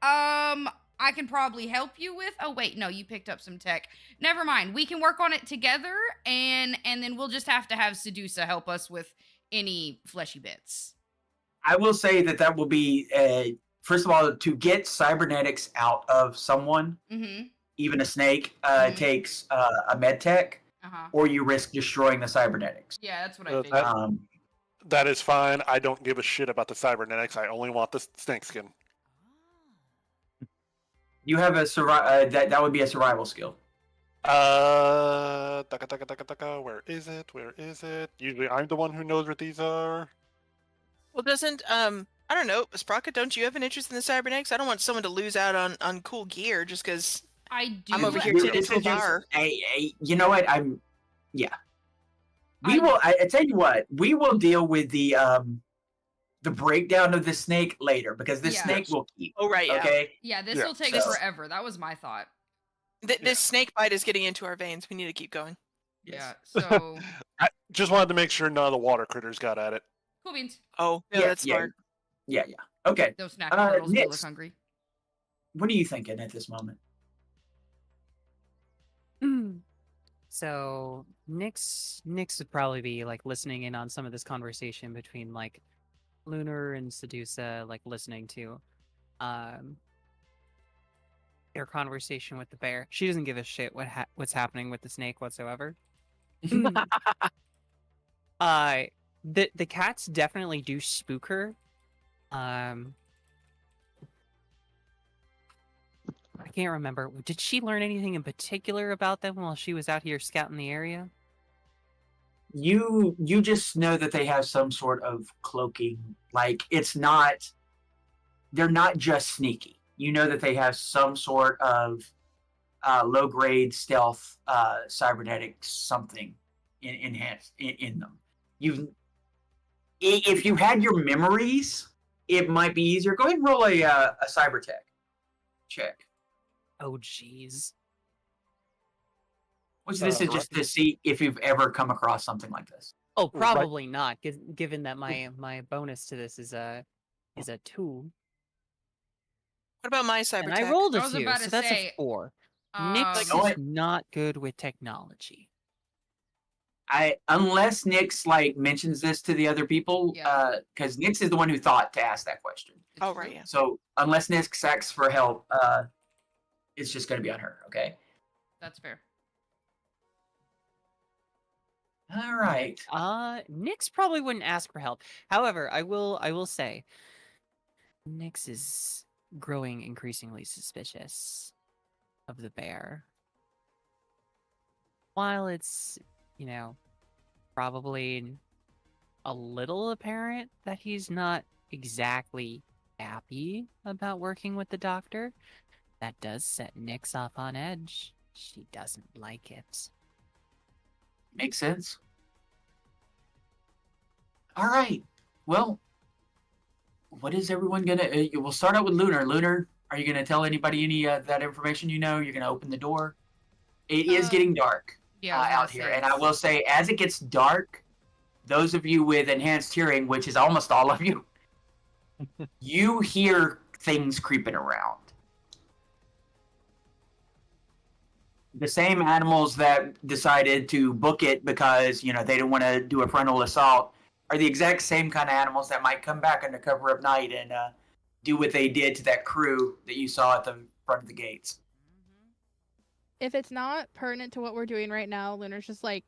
I can probably help you with. Oh wait, no, you picked up some tech. Never mind. We can work on it together, and then we'll just have to have Sedusa help us with any fleshy bits. I will say that will be, first of all, to get cybernetics out of someone, Mm-hmm. even a snake, Mhm. takes a med tech, Uh-huh. or you risk destroying the cybernetics. Yeah, that's what I Uh, figured. that- That is fine. I don't give a shit about the cybernetics. I only want the snake skin. You have a that would be a survival skill. Where is it? Where is it? Usually I'm the one who knows where these are. well, doesn't I don't know, Sprocket, don't you have an interest in the cybernetics? I don't want someone to lose out on cool gear just because. I do. I'm over here This tending is to a just- bar. you know what? We I- will. I tell you what. We will deal with the breakdown of the snake later, because the Yeah. snake will keep. Oh right, yeah. Okay. Yeah, this Yeah, will take so- forever. That was my thought. This snake bite is getting into our veins. We need to keep going. Yeah, so I just wanted to make sure none of the water critters got at it. cool beans. Oh, no, Yeah, that's yeah. smart. Yeah. Okay. Those snack Uh, turtles do look next. hungry. What are you thinking at this moment? So Nyx would probably be like listening in on some of this conversation between like Lunar and Sedusa, like listening to their conversation with the bear. She doesn't give a shit what's happening with the snake whatsoever. The cats definitely do spook her. I can't remember. Did she learn anything in particular about them while she was out here scouting the area? You just know that they have some sort of cloaking. Like, they're not just sneaky. You know that they have some sort of low grade stealth cybernetics something enhanced in them. If you had your memories, it might be easier. Go ahead and roll a cyber tech check. Oh, jeez. Which this is just to see if you've ever come across something like this. Oh, Right. probably not, given that my bonus to this is a 2. What about my cyber And tech? I rolled I a was 2, about so to that's say, a 4. Um, Nyx is not good with technology. Unless Nyx like mentions this to the other people, Yeah. because Nyx is the one who thought to ask that question. it's Oh true. right, yeah. So unless Nyx asks for help, it's just going to be on her. Okay. That's fair. All right. Nyx probably wouldn't ask for help. However, I will say, Nyx is growing increasingly suspicious of the bear. While it's, probably a little apparent that he's not exactly happy about working with the doctor, that does set Nyx off on edge. She doesn't like it. Makes sense. All right. Well, what is everyone gonna? We'll start out with Lunar. Lunar, are you gonna tell anybody any that information you know? You're gonna open the door. It is getting dark Yeah, I was gonna out here, say and I it's- will say, as it gets dark, those of you with enhanced hearing, which is almost all of you, you hear things creeping around. The same animals that decided to book it because they didn't want to do a frontal assault are the exact same kind of animals that might come back under cover of night and do what they did to that crew that you saw at the front of the gates. If it's not pertinent to what we're doing right now, Lunar's just like,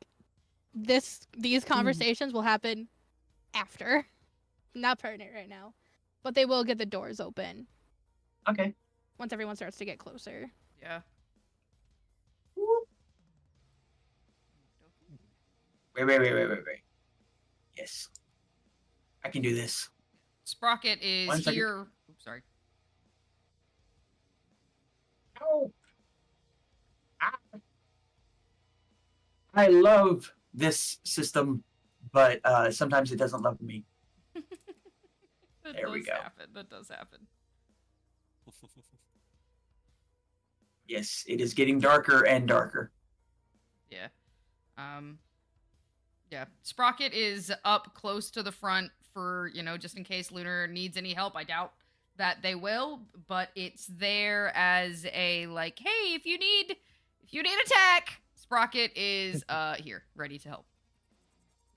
these conversations will happen after. Not pertinent right now. But they will get the doors open Okay. once everyone starts to get closer. Yeah. Wait. Yes. I can do this. Sprocket is 1 second. here. Oops, sorry. Ow. I love this system, but sometimes it doesn't love me. There we go. That does happen. Yes, it is getting darker and darker. Yeah. Yeah. Sprocket is up close to the front for, just in case Lunar needs any help. I doubt that they will, but it's there as a like, hey, if you need attack, Sprocket is here, ready to help.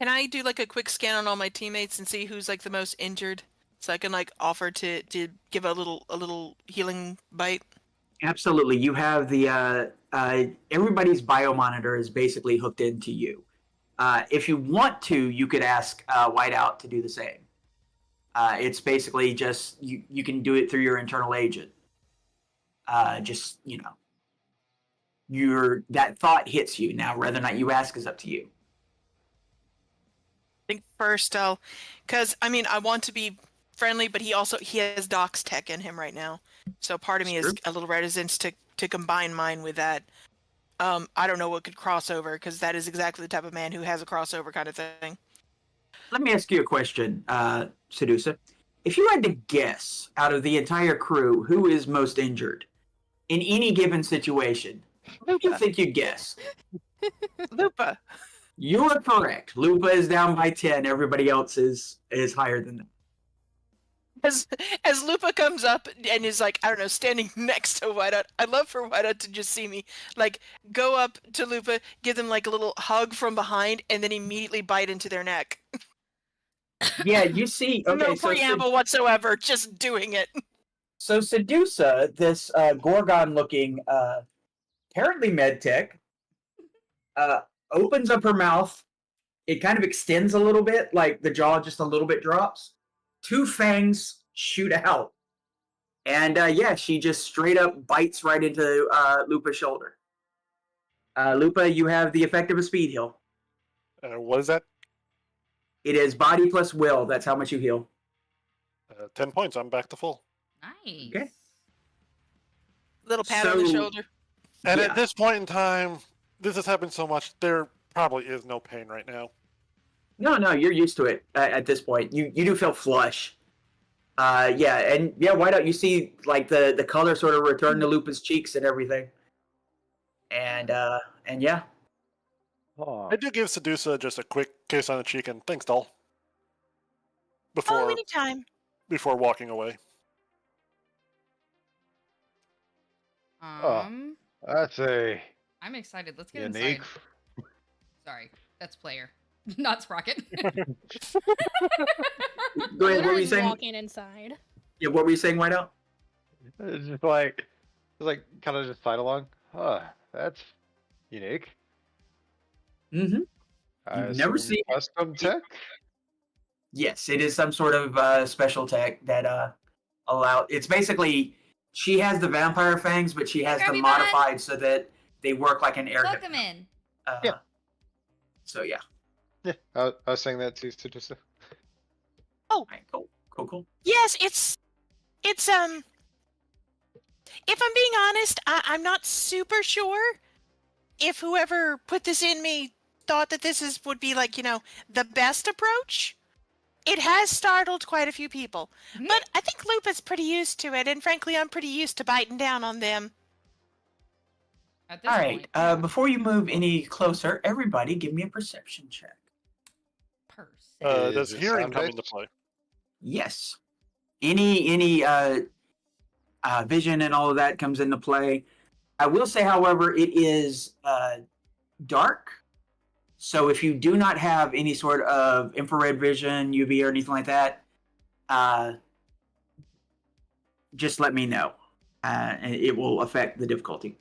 Can I do like a quick scan on all my teammates and see who's like the most injured, so I can like offer to give a little healing bite? Absolutely. You have the everybody's biomonitor is basically hooked into you. If you want to, you could ask Whiteout to do the same. It's basically just you can do it through your internal agent. Just that thought hits you. Now, whether or not you ask is up to you. I think first because I want to be friendly, but he has Doc's tech in him right now, so part of me is a little reticent to combine mine with that. I don't know what could cross over, because that is exactly the type of man who has a crossover kind of thing. Let me ask you a question, Sedusa. If you had to guess out of the entire crew who is most injured in any given situation, who do you think you'd guess? Lupa. You are correct. Lupa is down by 10. Everybody else is higher than that. As Lupa comes up and is like, I don't know, standing next to Whiteout, I'd love for Whiteout to just see me, like, go up to Lupa, give them like a little hug from behind, and then immediately bite into their neck. Yeah, you see. Okay, No preamble whatsoever, just doing it. So Sedusa, this Gorgon-looking, apparently medtech, opens up her mouth. It kind of extends a little bit, like the jaw just a little bit drops. 2 fangs shoot out. And she just straight up bites right into Lupa's shoulder. Lupa, you have the effect of a speed heal. What is that? It is body plus will. That's how much you heal. 10 points. I'm back to full. Nice. Okay. Little pat on the So- shoulder. And Yeah. at this point in time, this has happened so much, there probably is no pain right now. No, you're used to it at this point. You do feel flush. Whiteout, you see like the color sort of return to Lupa's cheeks and everything. And yeah. Aw. I do give Sedusa just a quick kiss on the cheek and thanks, doll. Oh, anytime. Before walking away. That's a I'm excited. Let's get unique. inside. Sorry, that's player, not Sprocket. Go ahead. What Lunar were you is saying? walking inside. Yeah, what were you saying, Whiteout? It's just like kind of just side along. Huh, that's unique. Mm-hmm. I You've never assume seen it. custom tech? Yes, it is some sort of special tech that it's basically she has the vampire fangs, but she has them Grubby Bun. modified so that they work like an air Plug gun. them in. Yeah. So yeah. Yeah, I was saying that too, Sedusa. All right, cool. Yes, it's if I'm being honest, I'm not super sure if whoever put this in me thought that would be like, the best approach. It has startled quite a few people. Mhm. But I think Lupa's pretty used to it, and frankly, I'm pretty used to biting down on them. At this All point, right. yeah. Before you move any closer, everybody, give me a perception check. Does Is it hearing come sound-based? into play? Yes. Any vision and all of that comes into play. I will say, however, it is dark. So if you do not have any sort of infrared vision, UV, or anything like that, just let me know. And it will affect the difficulty.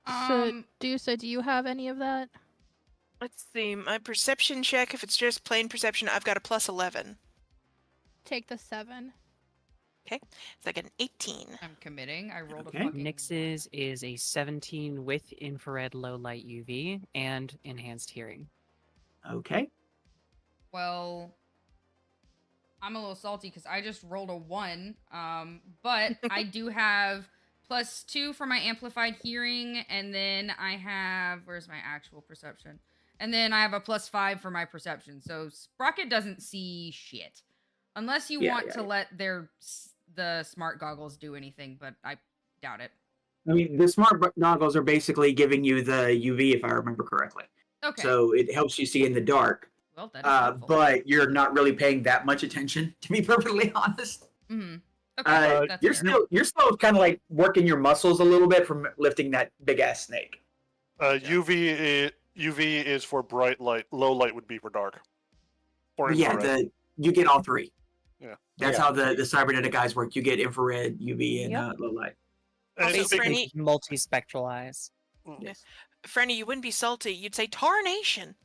Sedusa, do you have any of that? Let's see, my perception check, if it's just plain perception, I've got a plus 11. Take the 7. Okay, so I get an 18. I'm committing. I rolled Okay. a fucking. Nix's is a 17 with infrared low light UV and enhanced hearing. Okay. Well, I'm a little salty because I just rolled a 1. But I do have +2 for my amplified hearing, and then I have where's my actual perception? And then I have a +5 for my perception. So Sprocket doesn't see shit. Unless you want to let the smart goggles do anything, but I doubt it. I mean, the smart goggles are basically giving you the UV, if I remember correctly. Okay. So it helps you see in the dark. Well, that is helpful. But you're not really paying that much attention, to be perfectly honest. Mm-hmm. Okay, that's fair. You're still kind of like working your muscles a little bit from lifting that big ass snake. UV is for bright light. Low light would be for dark. Or Yeah, infrared. you get all three. Yeah. That's how the cybernetic eyes work. You get infrared, UV, and Yep. low light. And Okay, speaking- Franny, Multi-spectral eyes. Yes. Franny, you wouldn't be salty. You'd say tarnation.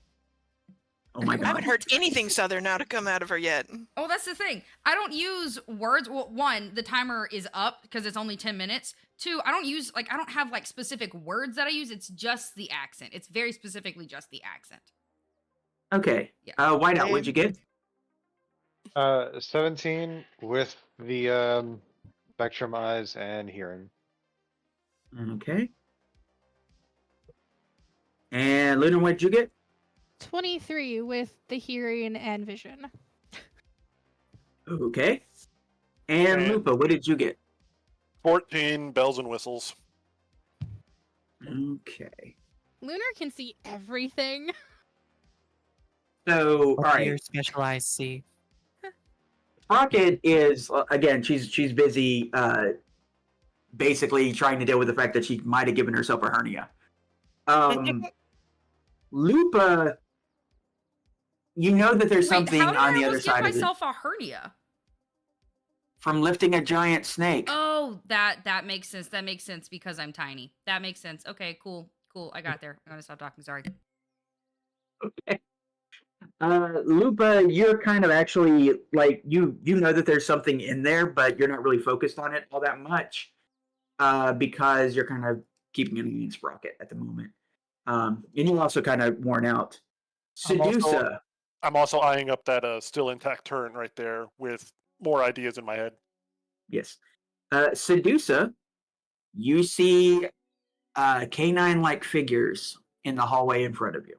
Oh my I god. haven't heard anything southern now to come out of her yet. Oh, that's the thing. I don't use words. Well, 1, the timer is up because it's only 10 minutes. 2, I don't have like specific words that I use. It's just the accent. It's very specifically just the accent. Okay. Yeah. Whiteout, what'd you get? 17 with the spectrum eyes and hearing. Okay. And Luna, what'd you get? 23 with the hearing and vision. Okay. And And- Lupa, what did you get? 14 bells and whistles. Okay. Lunar can see everything. So, all What do right. your specialized see? Rocket is again. She's busy, basically trying to deal with the fact that she might have given herself a hernia. Lupa, you know that there's something Wait, how did on I the other almost give side of it myself a hernia? from lifting a giant snake. Oh, that makes sense. That makes sense because I'm tiny. That makes sense. Okay, cool. I got there. I'm gonna stop talking. Sorry. Okay. Lupa, you're kind of actually like you know that there's something in there, but you're not really focused on it all that much, because you're kind of keeping an eye on Sprocket at the moment. And you're also kind of worn out. Sedusa, I'm also eyeing up that still intact turret right there with more ideas in my head. yes. Sedusa, you see canine-like figures in the hallway in front of you.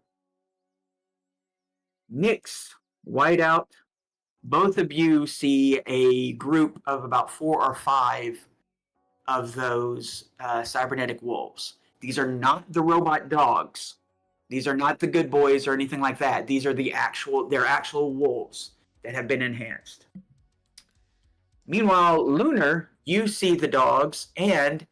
Nyx, Whiteout, both of you see a group of about 4 or 5 of those cybernetic wolves. These are not the robot dogs. These are not the good boys or anything like that. These are they're actual wolves that have been enhanced. Meanwhile, Lunar, you see the dogs and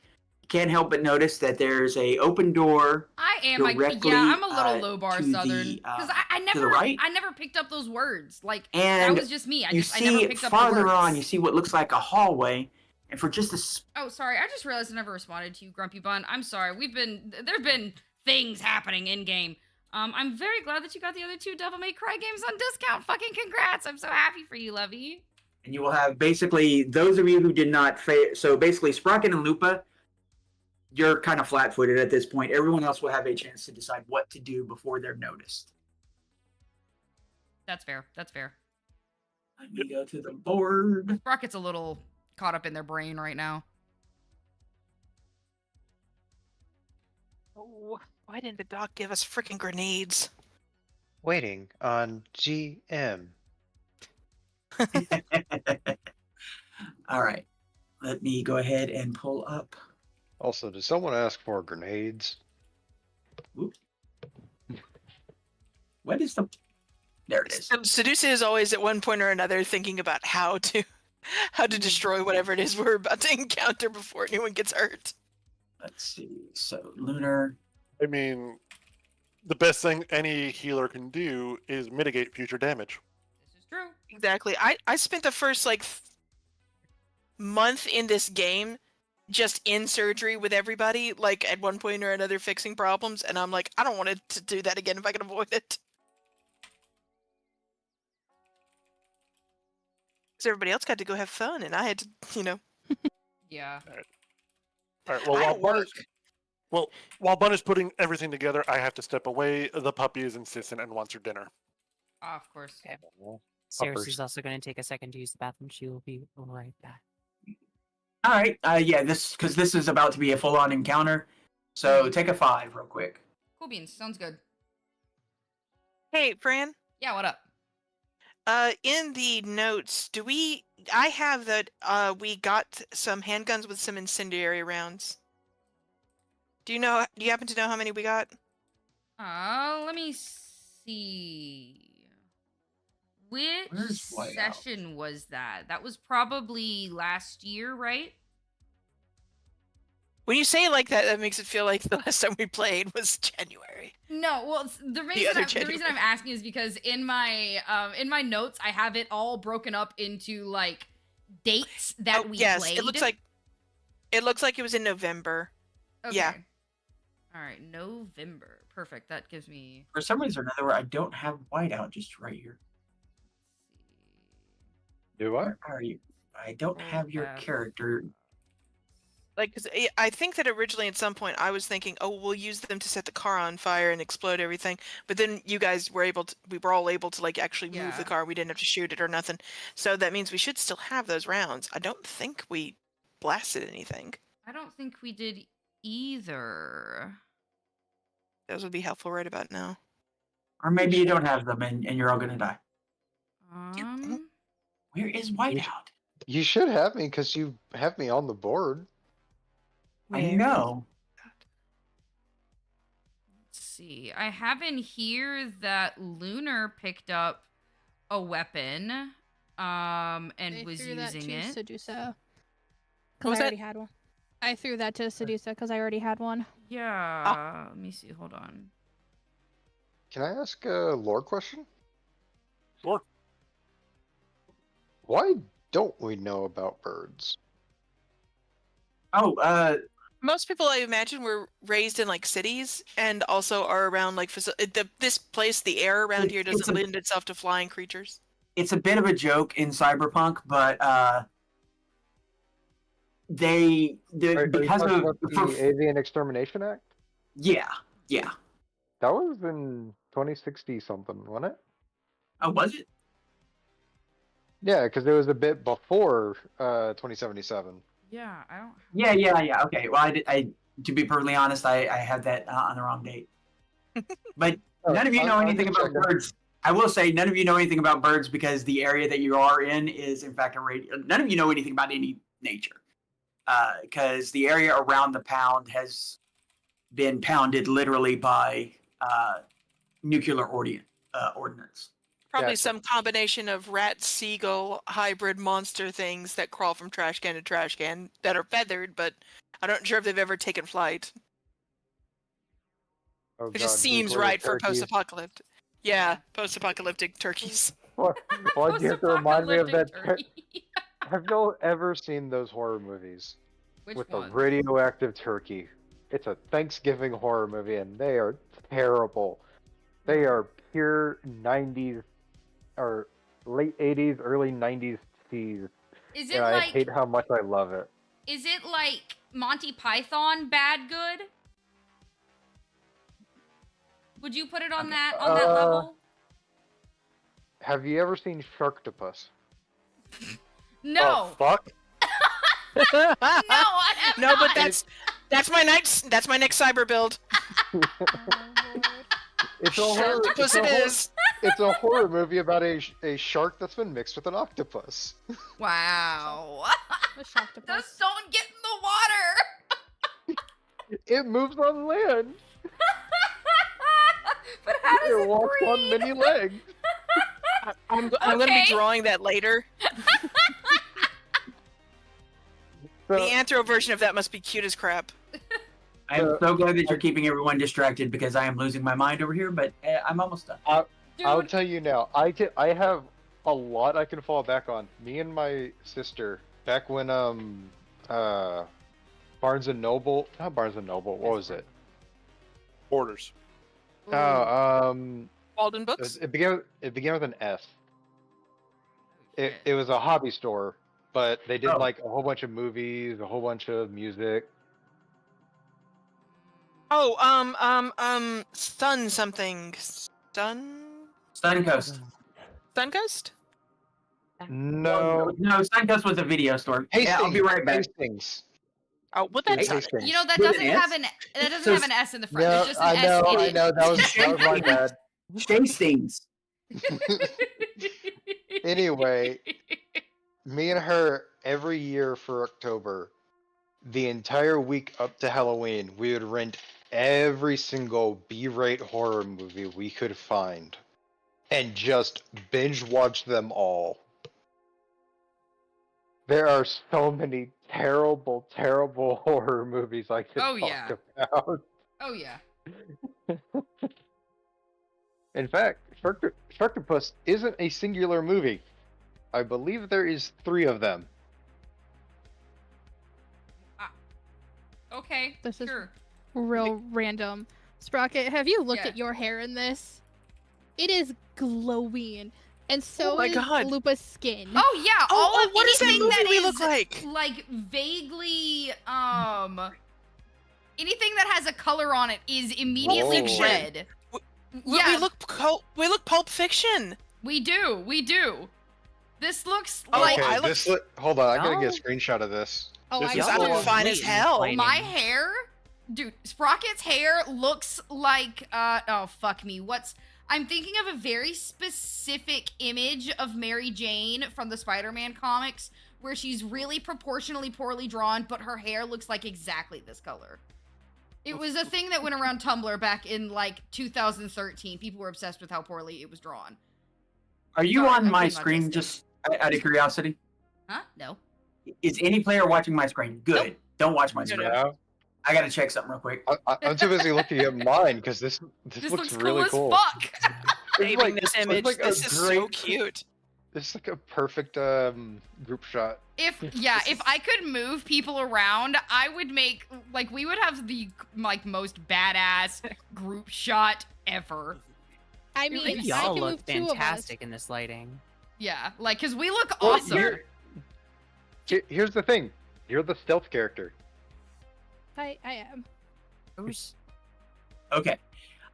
can't help but notice that there's a open door. I am like, Directly, yeah, I'm a little low bar to the, southern because I the never right. I never picked up those words. Like And that was just me. I you never see picked up the farther words. on, you see what looks like a hallway, and for just a Oh, sorry. I just realized I never responded to you, Grumpy Bun. I'm sorry. There've been things happening in game. I'm very glad that you got the other 2 Devil May Cry games on discount. Fucking congrats! I'm so happy for you, Lovey. And you will have basically those of you who did not so basically Sprocket and Lupa, you're kind of flat-footed at this point. Everyone else will have a chance to decide what to do before they're noticed. That's fair. That's fair. Let me go to the board. Sprocket's a little caught up in their brain right now. Oh, why didn't the doc give us freaking grenades? Waiting on GM. All right. Let me go ahead and pull up. Also, did someone ask for grenades? Oops. What is the... There it is. Sedusa is always at one point or another thinking about how to destroy whatever it is we're about to encounter before anyone gets hurt. Let's see. So, Lunar. I mean, the best thing any healer can do is mitigate future damage. This is true. Exactly. I spent the first month in this game just in surgery with everybody, like at one point or another fixing problems, and I'm like, I don't want to do that again if I can avoid it. Because everybody else got to go have fun, and I had to, Yeah. All right. Well, I while don't Bun work. is, while Bun is putting everything together, I have to step away. The puppy is insistent and wants her dinner. Ah, of course. Okay. Well, Ceres uppers. is also going to take a second to use the bathroom. She will be right back. All right. Yeah, because this is about to be a full-on encounter. So, take a 5 real quick. Cool beans. Sounds good. Hey, Fran. Yeah, what up? In the notes, I have that we got some handguns with some incendiary rounds. Do you happen to know how many we got? Let me see. Which Where's Whiteout? session was that? That was probably last year, right? When you say it like that, that makes it feel like the last time we played was January. No, well, the other reason I'm January. asking is because in my notes I have it all broken up into like dates that we yes, played. it looks like it was in November. Okay. yeah. All right, November. Perfect. That gives me. For some reason or another, I don't have Whiteout just right here. Do I? Where are you? I don't have your character. Because I think that originally at some point I was thinking, oh, we'll use them to set the car on fire and explode everything. But then you guys were we were all able to like actually move the Yeah. car. We didn't have to shoot it or nothing. So that means we should still have those rounds. I don't think we blasted anything. I don't think we did either. Those would be helpful right about now. Or maybe you don't have them and you're all going to die. Um, Where is Whiteout? You should have me because you have me on the board. I Where know. let's see. I have in here that Lunar picked up a weapon, and I was threw that using to it. Sedusa. What Because was I that? already had one. I threw that to Sedusa because I already had one. Yeah. Let me see. Hold on. Can I ask a lore question? Sure. Why don't we know about birds? Oh, Most people, I imagine, were raised in like cities and also are around like this place. The air around here It's doesn't a- lend itself to flying creatures. it's a bit of a joke in Cyberpunk, but they Are you because talking of about the Avian Extermination Act? yeah. That was in 2060 something, wasn't it? Oh, was it? Yeah, because it was a bit before 2077. Yeah, I don't. Yeah. Okay. Well, I to be perfectly honest, I had that on the wrong date. But none of you know I'm anything just about checking. birds. I will say none of you know anything about birds because the area that you are in is in fact a radio. None of you know anything about any nature because the area around the pound has been pounded literally by nuclear ordnance. Probably Gotcha. some combination of rat seagull hybrid monster things that crawl from trash can to trash can that are feathered, but I'm not sure if they've ever taken flight. Oh, It just God, seems nuclear right for turkeys. post-apocalyptic. Yeah, post-apocalyptic turkeys. Why'd you have to remind me of that? Post-apocalyptic turkey. Have you ever seen those horror movies Which with one? the radioactive turkey? It's a Thanksgiving horror movie, and they are terrible. They are pure 90s or late 80s, early 90s cheese. Is it And I like hate how much I love it. is it like Monty Python bad good? Would you put it on that level? Have you ever seen Sharktopus? No. Oh, fuck. No, I have No, not. but that's my next cyber build. Oh, Lord. It's a horror. Octopus it is. It's a horror movie about a shark that's been mixed with an octopus. Wow. The Sharktopus. Those don't get in the water. It moves on land. But how does It it walks on breathe? many legs. I'm going to be Okay. drawing that later. So, The anthro version of that must be cute as crap. I'm so glad that you're keeping everyone distracted because I am losing my mind over here, but I'm almost done. I'll Dude, tell you now. I have a lot I can fall back on. Me and my sister back when Barnes and Noble, not Barnes and Noble. What was it? Borders. Oh, Walden Books? it began with an S. It was a hobby store, but they did Oh. like a whole bunch of movies, a whole bunch of music. Oh, Sun something. Suncoast. Suncoast? No, No, Suncoast was a video store. Yeah, I'll be right back. Hastings. Oh, well, It was that's not it. Hastings. you know that With doesn't an have S? an that doesn't So have an S in the front. Yeah, There's just an I know, S in I it. know. That was my bad. Hastings. Anyway, me and her every year for October, the entire week up to Halloween, we would rent every single B-rate horror movie we could find and just binge watch them all. There are so many terrible, terrible horror movies I could Oh, talk yeah. about. Oh yeah. In fact, Sharktopus isn't a singular movie. I believe there is 3 of them. Okay. This is- sure. Real random. Sprocket, have you looked Yeah. at your hair in this? It is glowing. And so Oh my is God. Lupa's skin. Oh yeah. All of what does that anything movie that look is like? like vaguely anything that has a color on it is immediately Whoa. red. We Yeah. look Pulp Fiction. We do. This looks Oh, like I look- Hold on, I gotta No. get a screenshot of this. Oh, This I is I full look on fine as hell. Complaining. my hair. Dude, Sprocket's hair looks like oh fuck me. I'm thinking of a very specific image of Mary Jane from the Spider-Man comics where she's really proportionally poorly drawn, but her hair looks like exactly this color. It was a thing that went around Tumblr back in like 2013. People were obsessed with how poorly it was drawn. Are you Sorry, on I'm my being screen autistic. just out of curiosity? Huh? No. Is any player watching my screen? Good. Nope. Don't watch my No, screen. Yeah. I gotta check something real quick. I'm too busy looking at mine because this This looks looks really cool cool. as fuck. Saving this it's image. like a This is so great- cute. This is like a perfect group shot. If I could move people around, I would make like we would have the like most badass group shot ever. I I mean, think I y'all can look move 2 of us. fantastic in this lighting. Yeah, like cuz we look Well, awesome. Here's the thing. You're the stealth character. I am. Who's Okay.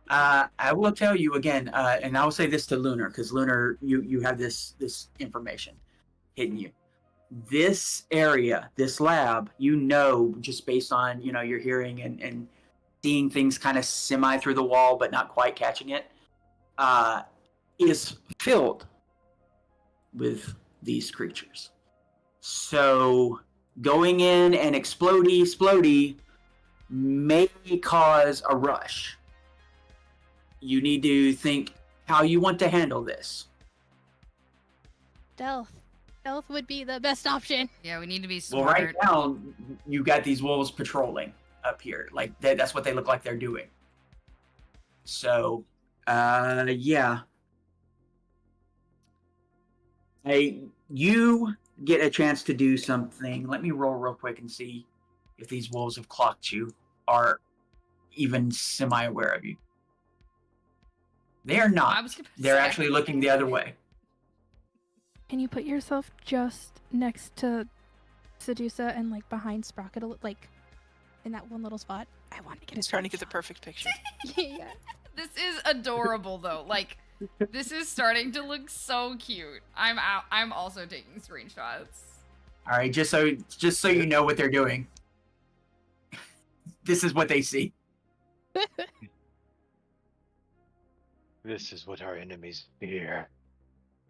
I will tell you again, and I will say this to Lunar, because Lunar, you have this information hitting you. This area, this lab, just based on your hearing and seeing things kind of semi through the wall, but not quite catching it, is filled with these creatures. So going in and explodey may cause a rush. You need to think how you want to handle this. Stealth. Stealth would be the best option. Yeah, we need to be Well, smart. right now you got these wolves patrolling up here. Like that's what they look like they're doing. So, yeah. Hey, you get a chance to do something. Let me roll real quick and see if these wolves have clocked you or even semi-aware of you. They are not. I was gonna They're say. actually looking the other way. Can you put yourself just next to Sedusa and like behind Sprocket, like in that one little spot? I want to get He's a trying to get the screenshot. perfect picture. Yeah. This is adorable though. Like, this is starting to look so cute. I'm also taking screenshots. All right, just so you know what they're doing. This is what they see. This is what our enemies fear.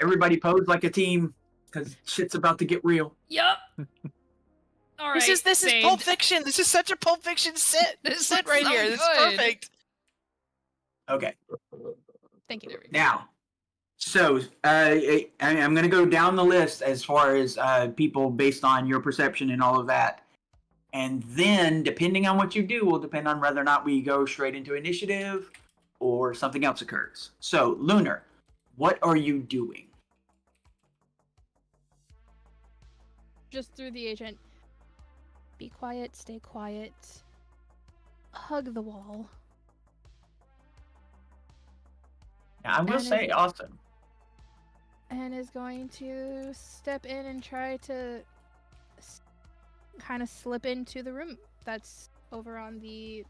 Everybody pose like a team, because shit's about to get real. Yup. All right. This is saved. Pulp Fiction. This is such a Pulp Fiction sit This sit looks right so here. This is good. perfect. Okay. Thank you. There we go. Now, so I'm going to go down the list as far as people based on your perception and all of that. And then, depending on what you do, will depend on whether or not we go straight into initiative or something else occurs. So, Lunar, what are you doing? Just through the agent. Be quiet, stay quiet. Hug the wall. Now, I will And say, is- awesome. And is going to step in and try to kind of slip into the room that's over on the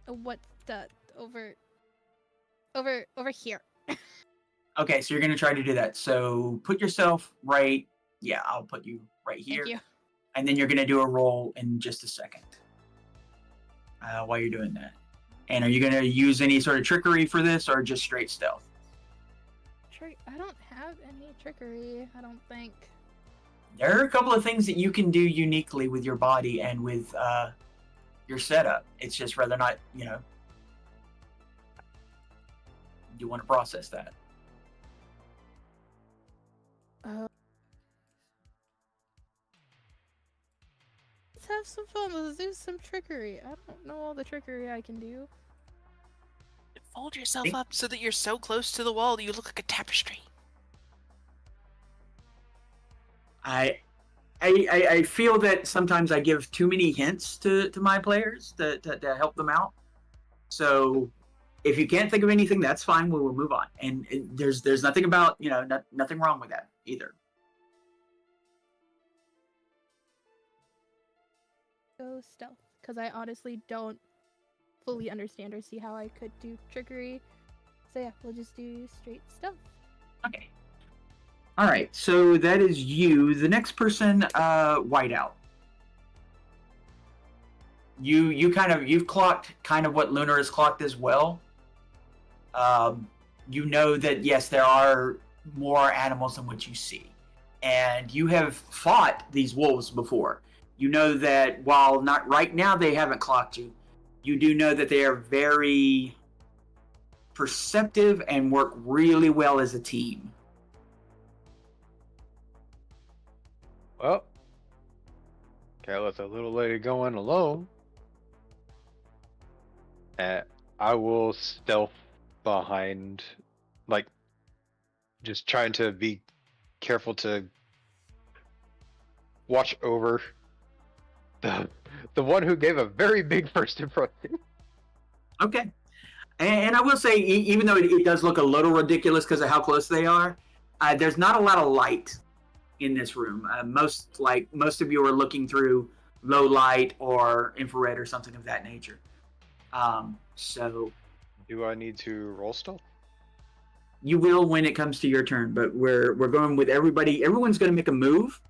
over here. Okay, so you're going to try to do that. So, put yourself right. Yeah, I'll put you right here. Thank you. And then you're going to do a roll in just a second while you're doing that. And are you going to use any sort of trickery for this or just straight stealth? I don't have any trickery, I don't think. There are a couple of things that you can do uniquely with your body and with your setup. It's just whether or not, you want to process that. Let's have some fun. Let's do some trickery. I don't know all the trickery I can do. Fold yourself up so that you're so close to the wall you look like a tapestry. I feel that sometimes I give too many hints to my players to help them out. So if you can't think of anything, that's fine. We will move on. And there's nothing about, nothing wrong with that either. Go stealth, because I honestly don't fully understand or see how I could do trickery. So yeah, we'll just do straight stealth. Okay. All right. So that is you. The next person, Whiteout. You've clocked kind of what Lunar has clocked as well. You know that yes, there are more animals than what you see, and you have fought these wolves before. You know that while not right now they haven't clocked you, you do know that they are very perceptive and work really well as a team. Well, can't let the little lady go in alone. And I will stealth behind, like, just trying to be careful to watch over the one who gave a very big first impression. Okay. And I will say, even though it does look a little ridiculous because of how close they are, there's not a lot of light in this room. Most of you are looking through low light or infrared or something of that nature. So Do I need to roll stealth? you will when it comes to your turn, but we're going with everybody. Everyone's going to make a move,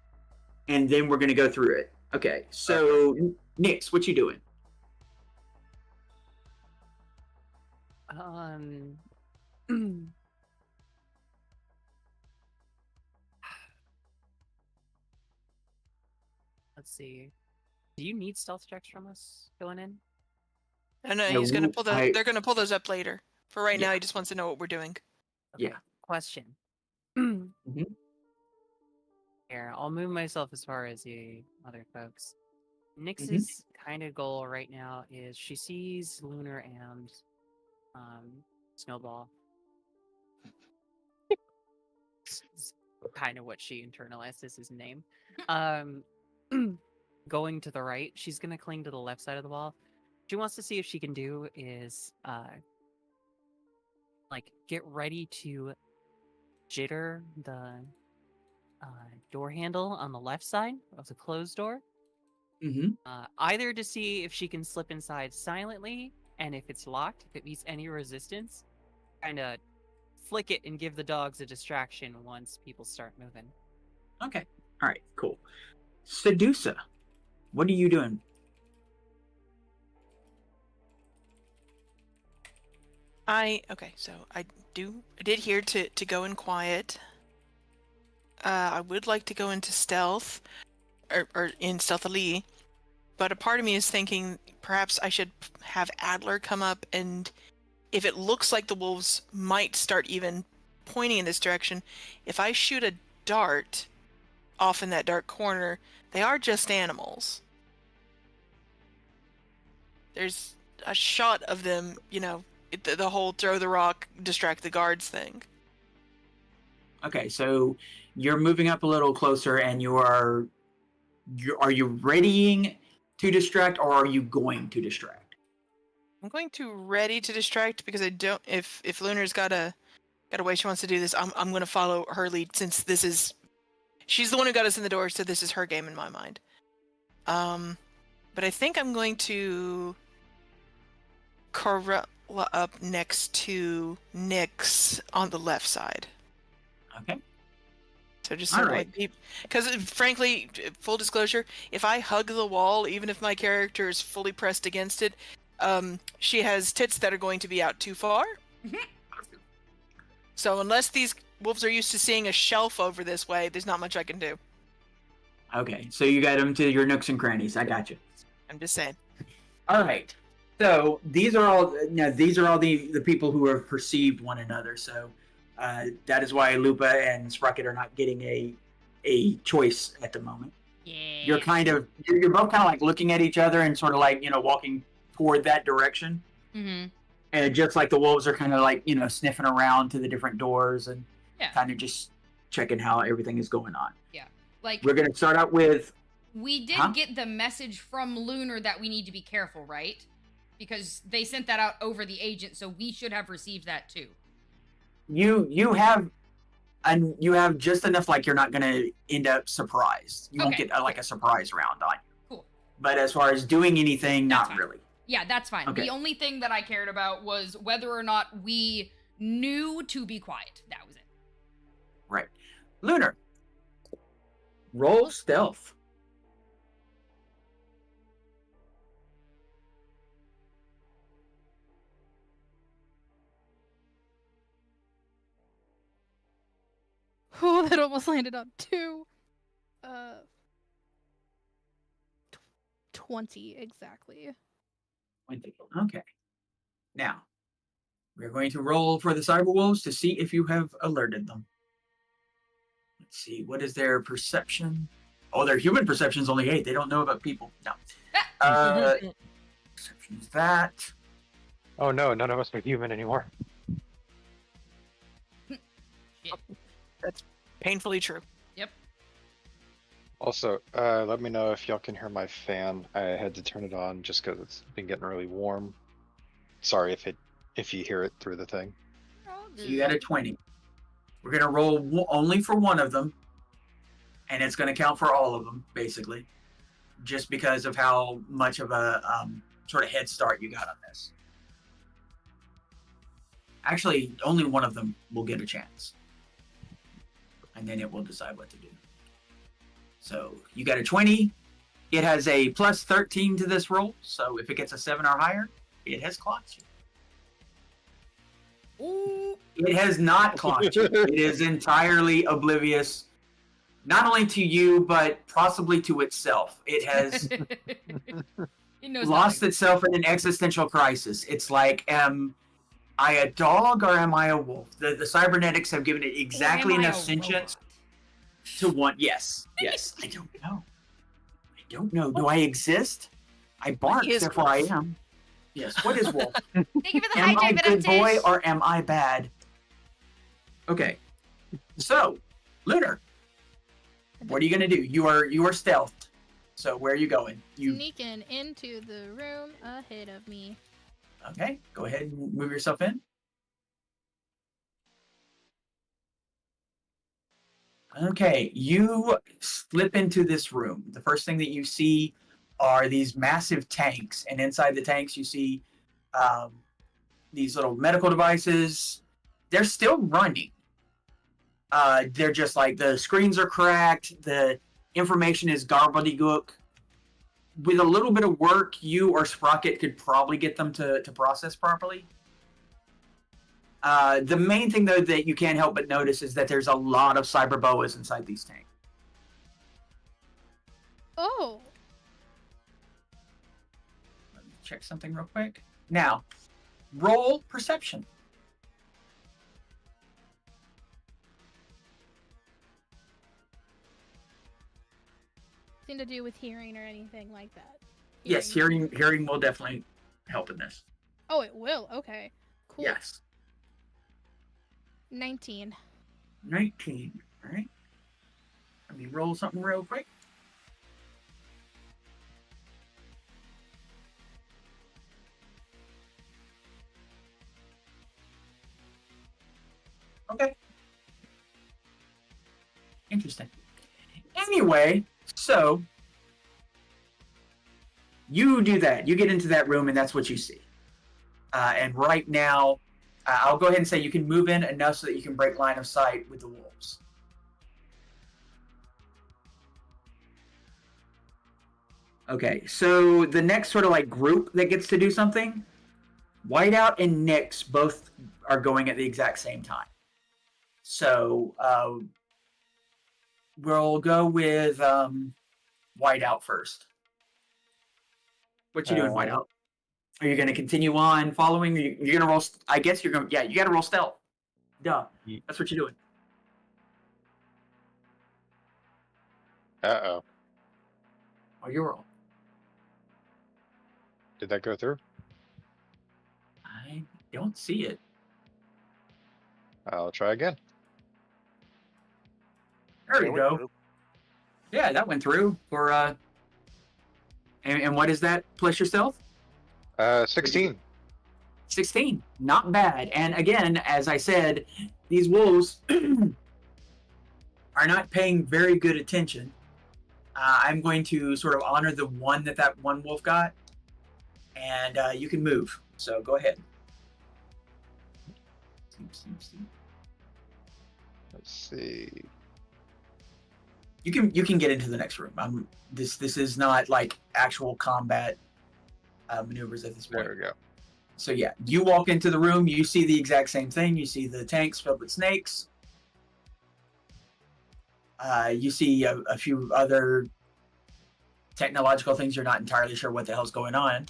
and then we're going to go through it. Okay. So Nix, what you doing? Let's see. Do you need stealth checks from us going in? No, Yeah, he's gonna pull I- they're gonna pull those up later. For right now, Yeah. he just wants to know what we're doing. Yeah. Question. Mm-hmm. Here, I'll move myself as far as the other folks. Nix's kind of goal right now is she sees Lunar and Snowball. Kind of what she internalized as his name. Going to the right, she's gonna cling to the left side of the wall. She wants to see if she can do is get ready to jitter the door handle on the left side of the closed door. Mm-hmm. Either to see if she can slip inside silently, and if it's locked, if it meets any resistance, kind of flick it and give the dogs a distraction once people start moving. Okay. All right. Cool. Sedusa, what are you doing? So I did hear to go in quiet. I would like to go into stealth, or in stealthily, but a part of me is thinking perhaps I should have Adler come up, and if it looks like the wolves might start even pointing in this direction, if I shoot a dart off in that dark corner, they are just animals. There's a shot of them, the whole throw the rock, distract the guards thing. Okay, so you're moving up a little closer, and are you readying to distract, or are you going to distract? I'm going to ready to distract because I don't. If Lunar's got a way she wants to do this, I'm going to follow her lead since she's the one who got us in the door, so this is her game in my mind. But I think I'm going to curl up next to Nyx on the left side. Okay. So just sort of like, because frankly, full disclosure, if I hug the wall, even if my character is fully pressed against it, she has tits that are going to be out too far. So unless these wolves are used to seeing a shelf over this way, there's not much I can do. Okay, so you got them to your nooks and crannies. I got you. I'm just saying. All right. So these are all the people who have perceived one another. So that is why Lupa and Sprocket are not getting a choice at the moment. Yeah. You're both kind of like looking at each other and sort of like walking toward that direction. Mm-hmm. And just like the wolves are kind of like sniffing around to the different doors and kind of just checking how everything is going on. Yeah. Like we're gonna start out with. We did get the message from Lunar that we need to be careful, right? Because they sent that out over the agent, so we should have received that too. You have just enough like you're not gonna end up surprised. You won't get a surprise round on you. Cool. But as far as doing anything, That's not fine. really. Yeah, that's fine. Okay. The only thing that I cared about was whether or not we knew to be quiet. That was it. Right. Lunar. Roll stealth. Oh, that almost landed on 2. 20 exactly. 20. Okay. Now, we're going to roll for the Cyberwolves to see if you have alerted them. Let's see. What is their perception? Oh, their human perception is only 8. They don't know about people. No. Perception is that. Oh no, none of us are human anymore. That's painfully true. Yep. Also, let me know if y'all can hear my fan. I had to turn it on just because it's been getting really warm. Sorry if you hear it through the thing. So you got a 20. We're going to roll only for one of them, and it's going to count for all of them, basically, just because of how much of a sort of head start you got on this. Actually, only one of them will get a chance, and then it will decide what to do. So you got a 20. It has a plus 13 to this roll, so if it gets a 7 or higher, it has clocked you. Ooh. It has not clocked you. It is entirely oblivious, not only to you, but possibly to itself. It has It knows lost nothing. itself in an existential crisis. It's like, am I a dog or am I a wolf? The cybernetics have given it exactly Or am I enough a sentience robot? to want. Yes. I don't know. Do I exist? I bark, is therefore wolf? I am. Yes. What is wolf? Thank you for the Am I hijack, good boy Tish. or am I bad? Okay. So, Lunar, what are you gonna do? You are stealthed. So where are you going? You Sneaking into the room ahead of me. okay? Go ahead and move yourself in. Okay, you slip into this room. The first thing that you see are these massive tanks, and inside the tanks you see these little medical devices. They're still running. They're just like the screens are cracked, the information is gobbledygook. With a little bit of work, you or Sprocket could probably get them to process properly. The main thing, though, that you can't help but notice is that there's a lot of cyber boas inside these tanks. Oh. Let me check something real quick. Now, roll perception. Nothing to do with hearing or anything like that. Yes, hearing will definitely help in this. Oh, it will. Okay. Cool. Yes. 19. 19. All right. Let me roll something real quick. Okay. Interesting. Anyway, so you do that. You get into that room, and that's what you see. And right now, I'll go ahead and say you can move in enough so that you can break line of sight with the wolves. Okay, so the next sort of like group that gets to do something, Whiteout and Nyx both are going at the exact same time. So we'll go with Whiteout first. What you doing, Whiteout? Are you going to continue on following? You're going to roll. I guess you're going to. Yeah, you got to roll stealth. Duh. That's what you're doing. Uh-oh. Oh, you roll. Did that go through? I don't see it. I'll try again. There Yeah, you we go. do. Yeah, that went through for and what is that plus your stealth? 16. 16. Not bad. And again, as I said, these wolves are not paying very good attention. I'm going to sort of honor the one that one wolf got, and you can move. So go ahead. Let's see. You can get into the next room. This is not like actual combat maneuvers at this point. There we go. So yeah, you walk into the room, you see the exact same thing. You see the tanks filled with snakes. You see a few other technological things. You're not entirely sure what the hell's going on.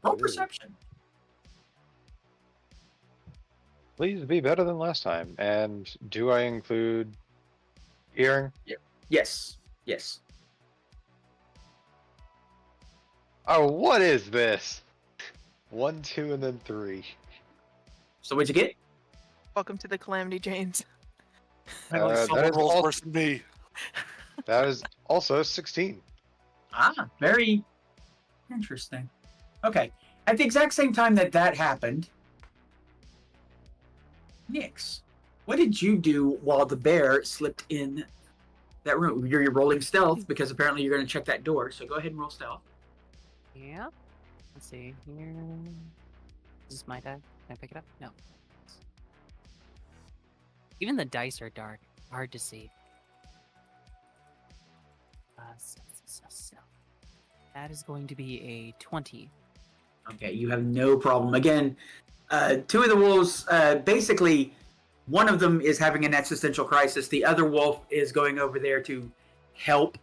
Roll perception. Please be better than last time. And do I include hearing? Yes. Yes. Oh, what is this? 1, 2, and then 3. So what'd you get? Welcome to the Calamity Janes. Apparently that someone is rolls all- worse than me. That is also 16. Ah, very interesting. Okay. At the exact same time that happened, Nyx, what did you do while the bear slipped in that room? You're rolling stealth because apparently you're going to check that door. So go ahead and roll stealth. Yeah. Let's see here. Is this my die? Can I pick it up? No. Even the dice are dark. Hard to see. Stealth. That is going to be a 20. Okay, you have no problem. Again, two of the wolves, basically, one of them is having an existential crisis. The other wolf is going over there to help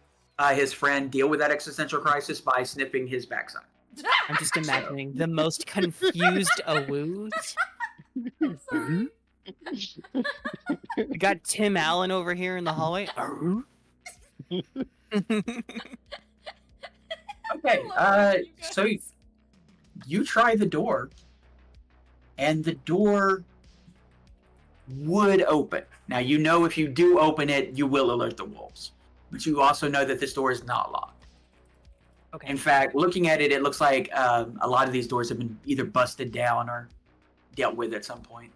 his friend deal with that existential crisis by snipping his backside. I'm just imagining the most confused awoos. We got Tim Allen over here in the hallway. Okay, so you try the door, and the door would open. Now, you know if you do open it, you will alert the wolves. But you also know that this door is not locked. Okay. In fact, looking at it, it looks like a lot of these doors have been either busted down or dealt with at some point.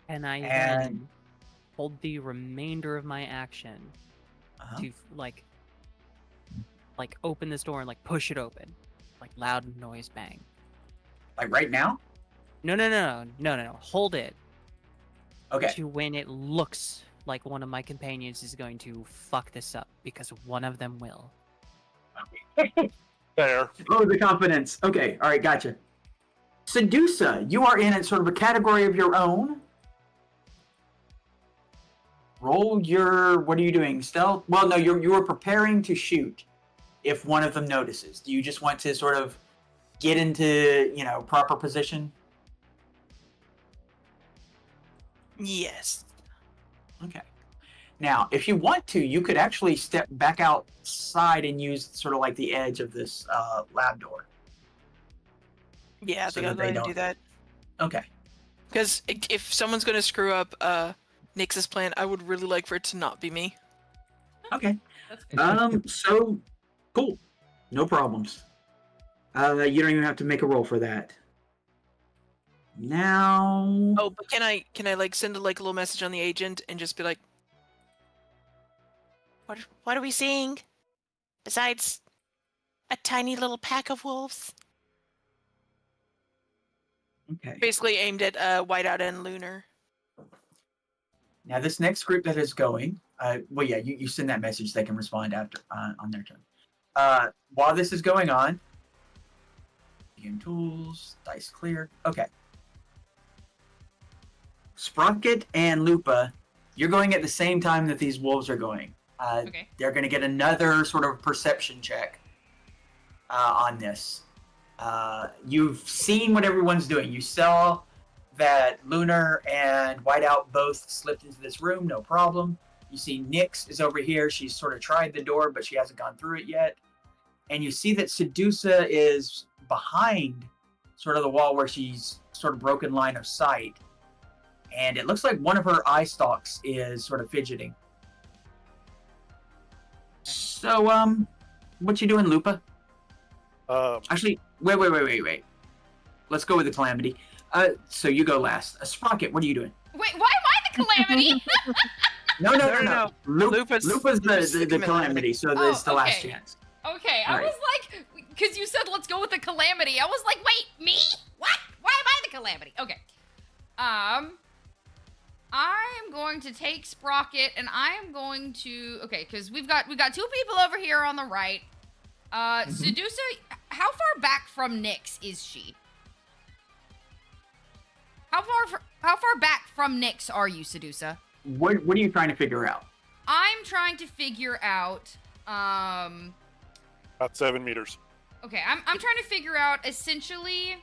Can I And- then hold the remainder of my action Uh-huh. to like open this door and like push it open, like loud noise bang? Like right now? No. Hold it Okay. to when it looks like one of my companions is going to fuck this up, because one of them will. There. Oh, the confidence. Okay, all right, gotcha. Sedusa, you are in a sort of a category of your own. Roll your. What are you doing? Stealth? Well, no, you are preparing to shoot if one of them notices. Do you just want to sort of get into proper position? Yes. Okay. Now, if you want to, you could actually step back outside and use sort of like the edge of this lab door. Yeah, I So think I'll that go they ahead and don't- do that. Okay. Because if someone's going to screw up Nix's plan, I would really like for it to not be me. Okay. That's So cool. No problems. You don't even have to make a roll for that. Now. Oh, but can I like send a little message on the agent and just be like, what are we seeing? Besides a tiny little pack of wolves? Okay. Basically aimed at Whiteout and Lunar. Now this next group that is going. Well, yeah, you send that message. They can respond after on their turn. While this is going on. Game tools, dice clear. Okay. Sprocket and Lupa, you're going at the same time that these wolves are going. okay. They're going to get another sort of perception check on this. You've seen what everyone's doing. You saw that Lunar and Whiteout both slipped into this room, no problem. You see Nyx is over here. She's sort of tried the door, but she hasn't gone through it yet. And you see that Sedusa is behind sort of the wall where she's sort of broken line of sight. And it looks like one of her eye stalks is sort of fidgeting. So, what you doing, Lupa? Actually, wait. Let's go with the Calamity. So you go last. Sprocket, what are you doing? Wait, why am I the Calamity? No. Lupa's the Calamity, so it's the last okay. chance. Okay, All I right. was like, because you said let's go with the Calamity. I was like, wait, me? What? Why am I the Calamity? Okay. I am going to take Sprocket, and I am going to because we got two people over here on the right. Sedusa, how far back from Nyx is she? How far back from Nyx are you, Sedusa? What are you trying to figure out? I'm trying to figure out About 7 meters. okay, I'm trying to figure out essentially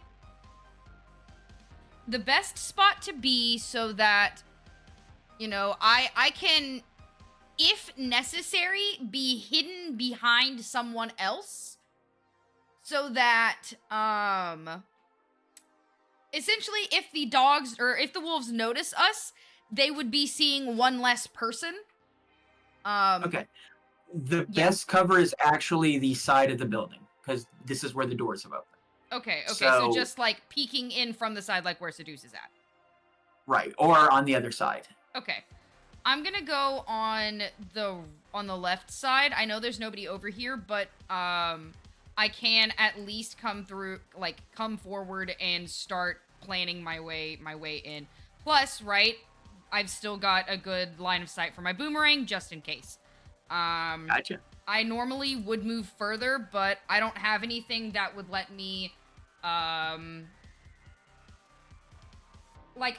the best spot to be so that I can, if necessary, be hidden behind someone else so that essentially if the dogs or if the wolves notice us, they would be seeing one less person. Okay. The best cover is actually the side of the building, because this is where the doors have opened. Okay, so So- just like peeking in from the side like where Seduce is at. Right, or on the other side. Okay. I'm gonna go on the left side. I know there's nobody over here, but I can at least come forward and start planning my way in. Plus, right, I've still got a good line of sight for my boomerang just in case. Gotcha. I normally would move further, but I don't have anything that would let me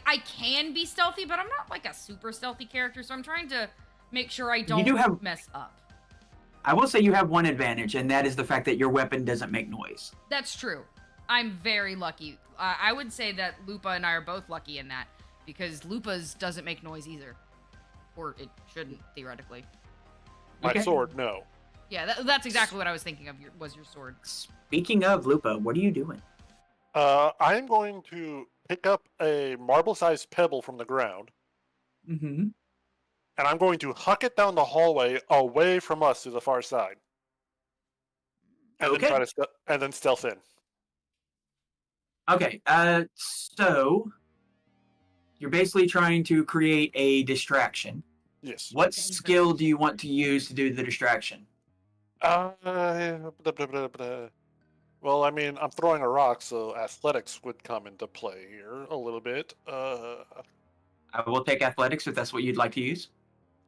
I can be stealthy, but I'm not like a super stealthy character, so I'm trying to make sure I don't mess up. I will say you have one advantage, and that is the fact that your weapon doesn't make noise. That's true. I'm very lucky. I would say that Lupa and I are both lucky in that, because Lupa's doesn't make noise either. Or it shouldn't, theoretically. My Okay. sword, no. Yeah, that's exactly what I was thinking of, was your sword. Speaking of Lupa, what are you doing? I am going to pick up a marble-sized pebble from the ground, Mm-hmm. and I'm going to huck it down the hallway away from us to the far side. And Okay. then then stealth in. Okay, so You're basically trying to create a distraction. Yes. What skill do you want to use to do the distraction? Blah, blah, blah, blah. Well, I mean, I'm throwing a rock, so athletics would come into play here a little bit. I will take athletics if that's what you'd like to use.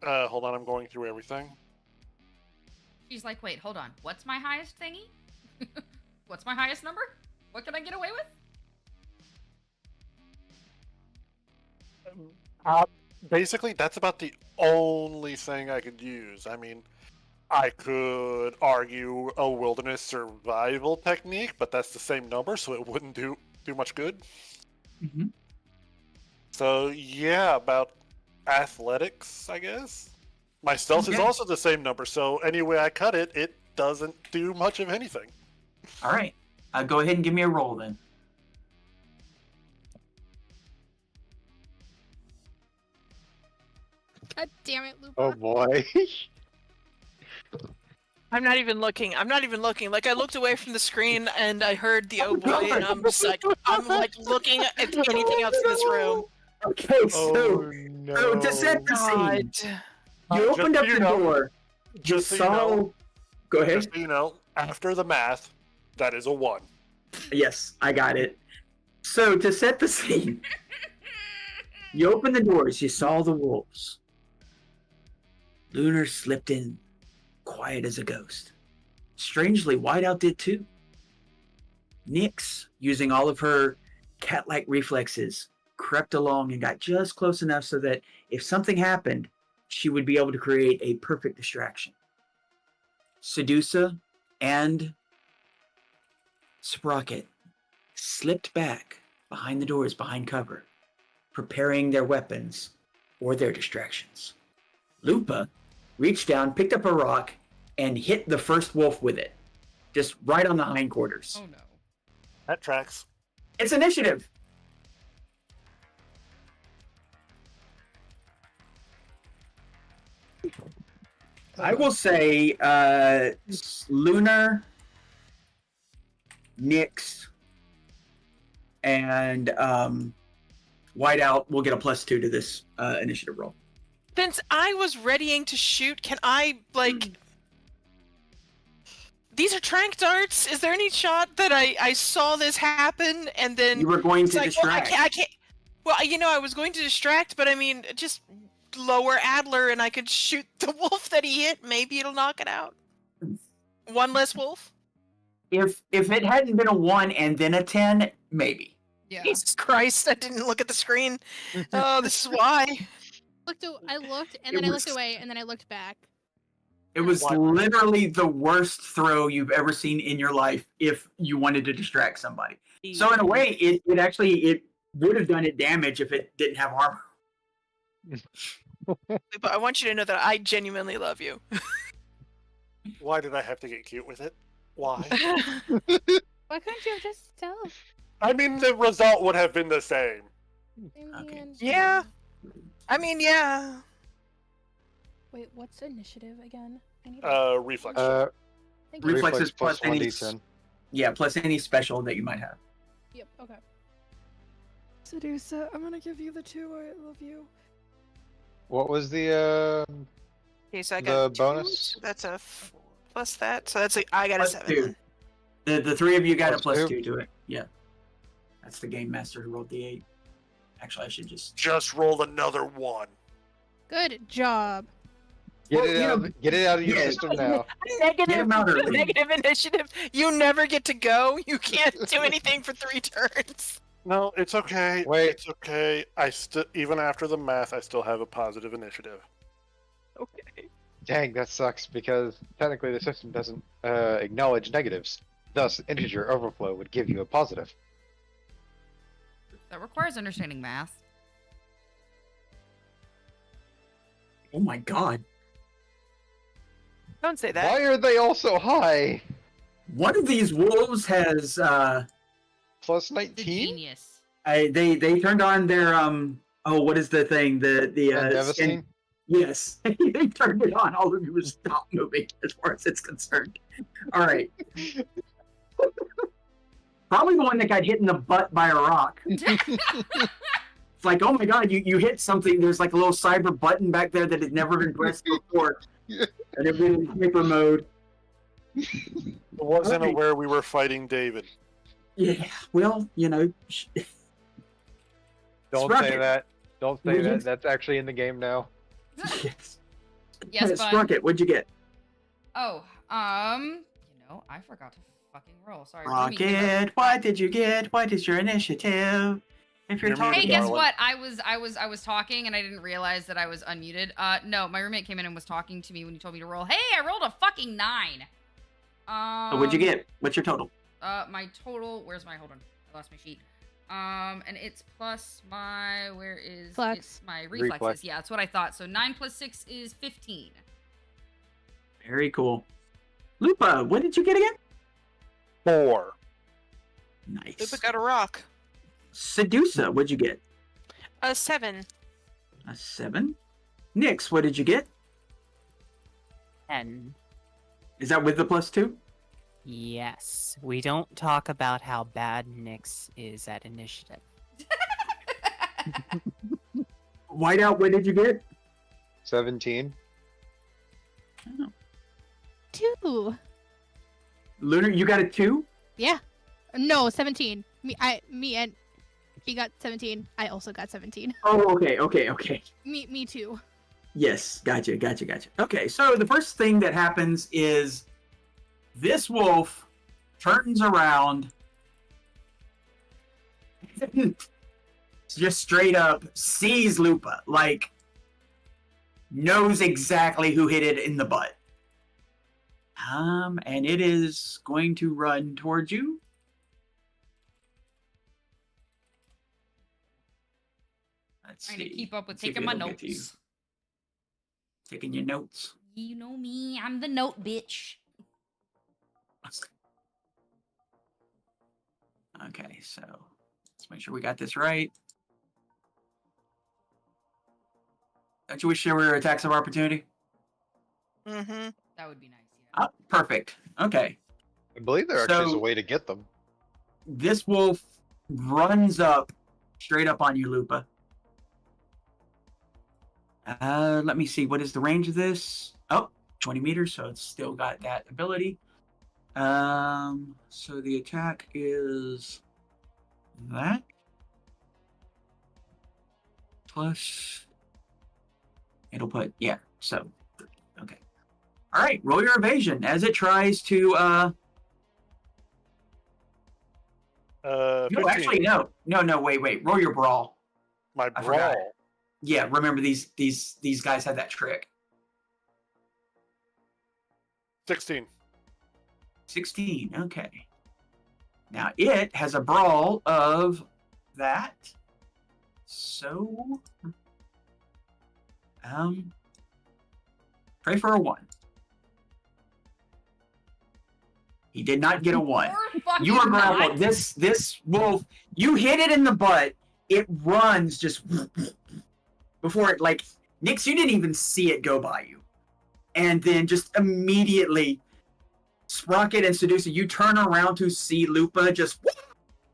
Hold on, I'm going through everything. She's like, wait, hold on. What's my highest thingy? What's my highest number? What can I get away with? Basically, that's about the only thing I could use. I mean, I could argue a wilderness survival technique, but that's the same number, so it wouldn't do much good. Mm-hmm. So yeah, about athletics, I guess. My stealth is Okay. also the same number, so any way I cut it, it doesn't do much of anything. All right. Go ahead and give me a roll then. God damn it, Lupa. Oh boy. I'm not even looking. Like I looked away from the screen and I heard the oh boy, and I'm just like, I'm like looking at anything else in this room. Okay, so no. so to set the scene, God. you Just opened so up you the know- door. You Just so you saw. know, Go ahead. just so you know, after the math, that is a 1. Yes, I got it. So to set the scene, you opened the doors. You saw the wolves. Lunar slipped in, quiet as a ghost. Strangely, Whiteout did too. Nyx, using all of her cat-like reflexes, crept along and got just close enough so that if something happened, she would be able to create a perfect distraction. Sedusa and Sprocket slipped back behind the doors, behind cover, preparing their weapons or their distractions. Lupa reached down, picked up a rock, and hit the first wolf with it, just right on the hindquarters. Oh no. That tracks. It's initiative. I will say Lunar, Nyx, and Whiteout will get a +2 to this initiative roll. Since I was readying to shoot, can I like? These are trank darts. Is there any shot that I saw this happen and then You were going it's to like, well, distract. I can't. Well, you know, I was going to distract, but I mean, just lower Adler and I could shoot the wolf that he hit. Maybe it'll knock it out. One less wolf. If it hadn't been a 1 and then a 10, maybe. Yeah. Jesus Christ! I didn't look at the screen. Oh, this is why. I looked, and It then I looked was- away, and then I looked back. It was Why? literally the worst throw you've ever seen in your life if you wanted to distract somebody. So in a way, it would have done it damage if it didn't have armor. But I want you to know that I genuinely love you. Why did I have to get cute with it? Why? Why couldn't you have just stealth? I mean, the result would have been the same. In the Okay. end? Yeah. I mean, yeah. Wait, what's initiative again? I need Reflex. Thank you. Reflexes plus any 1d10. Yeah, plus any special that you might have. Yep. Okay. Sedusa, I'm gonna give you the 2. I love you. What was the Okay, so I The got 2, bonus? so that's a plus that. So that's like I got a Plus 7. 2. Then. The three of you got a Plus plus two? 2 to it. Yeah. That's the game master who rolled the 8. Actually, I should just. Just rolled another 1. Good job. get Well, it you out know- get it out of your Yeah. system now. Get him out early. Negative initiative. You never get to go. You can't do anything for 3 turns. No, it's okay. Wait. It's okay. I still, even after the math, I still have a positive initiative. Okay. Dang, that sucks because technically the system doesn't acknowledge negatives. Thus, integer overflow would give you a positive. That requires understanding math. Oh my god. Don't say that. Why are they all so high? One of these wolves has Plus The 19? genius. they turned on their what is the thing? The Devastating? Yes. They turned it on. All of you was stop moving as far as it's concerned. All right. Probably the one that got hit in the butt by a rock. It's like, oh my god, you hit something. There's like a little cyber button back there that had never been pressed before, and it went in hyper mode. I wasn't Right. aware we were fighting David. Yeah, well, Don't say Sprocket. that. Don't say Will you- that. That's actually in the game now. yes. Yes, bud. Sprocket, what'd you get? Oh, I forgot to fucking roll. Sorry. let me get that- Rocket, what did you get? What is your initiative? If you're You're talking, Hey, muted, guess darling. what? I was talking and I didn't realize that I was unmuted. No, my roommate came in and was talking to me when he told me to roll. Hey, I rolled a fucking 9. What'd you get? What's your total? My total. Where's my? Hold on, I lost my sheet. And it's plus my. Where is? Flex. It's my reflexes. Reflex. Yeah, that's what I thought. So 9 plus 6 is 15. Very cool. Lupa, what did you get again? 4. Nice. Lupa got a rock. Sedusa, what'd you get? A 7. A 7. Nyx, what did you get? 10. Is that with the +2? Yes. We don't talk about how bad Nyx is at initiative. Whiteout, what did you get? 17. 2. Lunar, you got a 2? Yeah. No, 17. Me and he got 17. I also got 17. Oh, okay. Me too. Yes, gotcha. Okay, so the first thing that happens is this wolf turns around, just straight up sees Lupa, like knows exactly who hit it in the butt. And it is going to run towards you. Let's Trying see. to keep up with Let's see if taking my it'll get to you. notes. Taking your notes. You know me. I'm the note bitch. Okay, so let's make sure we got this right. Don't you wish there were attacks of opportunity? Mm-hmm. That would be nice. Yeah. Oh, perfect. Okay. I believe there actually is a So- way to get them. This wolf runs up, straight up on you, Lupa. Let me see. What is the range of this? Oh, 20 meters, so it's still got that ability. So the attack is that plus it'll put so okay. All right, roll your evasion as it tries to no, 15. actually no, wait, roll your brawl. My I forgot. brawl. Yeah, remember these guys had that trick. 16. 16, okay. Now it has a brawl of that. So pray for a 1. He did not get a 1. Or fucking You are not. grappled. This wolf, you hit it in the butt, it runs just before it, like, Nyx, you didn't even see it go by you. And then just immediately, Sprocket and Seducer, you turn around to see Lupa just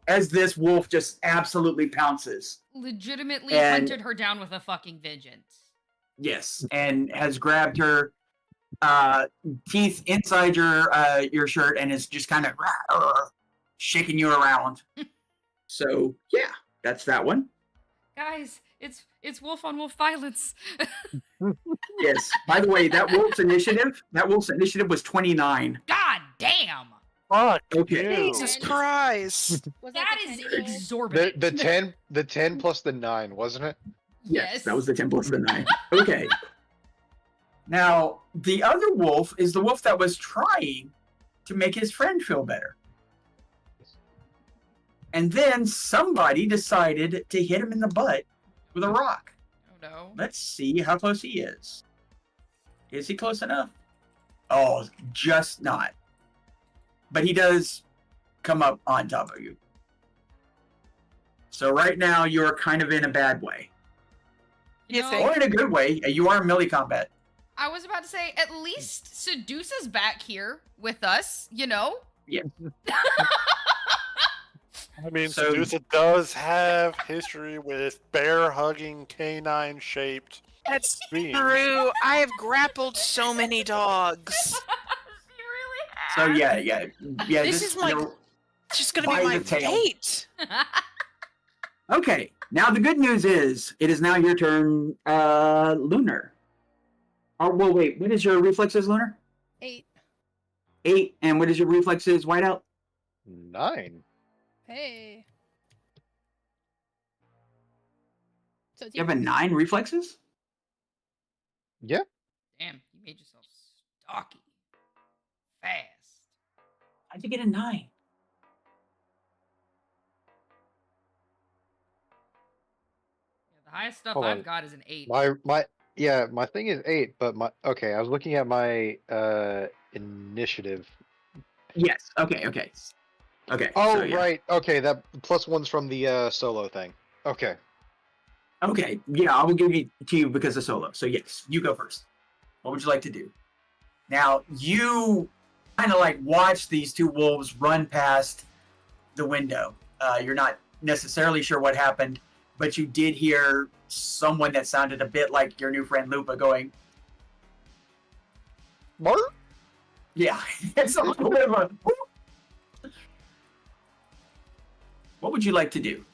as this wolf just absolutely pounces. Legitimately And- hunted her down with a fucking vengeance. Yes, and has grabbed her teeth inside your shirt and is just kind of shaking you around. So yeah, that's that one. Guys, it's wolf on wolf violence. Yes. By the way, that wolf's initiative was 29. God damn. Fuck. Okay. you. Jesus Christ. Was That the is 10 roll? exorbitant. The 10 plus the 9, wasn't it? Yes, that was the 10 plus the 9. Okay. Now, the other wolf is the wolf that was trying to make his friend feel better. And then somebody decided to hit him in the butt with a rock. Oh no. Let's see how close he is. Is he close enough? Oh, just not. But he does come up on top of you. So right now you're kind of in a bad way. You know, think? Or in a good way. You are in melee combat. I was about to say, at least Seduce is back here with us, you know? Yeah. I mean, So- Sedusa does have history with bear-hugging, canine-shaped That's beings. true. I have grappled so many dogs. She really So has. yeah. This just, is my- you know, It's just gonna be By my the tail. fate. Okay. Now the good news is it is now your turn, Lunar. Oh well, wait. What is your reflexes, Lunar? 8. 8, and what is your reflexes, Whiteout? 9. Hey. So it's You have a 9 reflexes? Yeah. Damn, you made yourself stocky. Fast. How'd you get a 9? Yeah, the highest stuff Hold I've on. got is an 8. My thing is 8, but I was looking at my initiative. Yes. Okay. Okay. Oh, so, yeah. right. Okay, that +1's from the solo thing. Okay. Okay. Yeah, I will give it to you because of solo. So yes, you go first. What would you like to do? Now you kind of like watch these two wolves run past the window. You're not necessarily sure what happened, but you did hear someone that sounded a bit like your new friend Lupa going, Mark? yeah, it's a little bit of a. What would you like to do?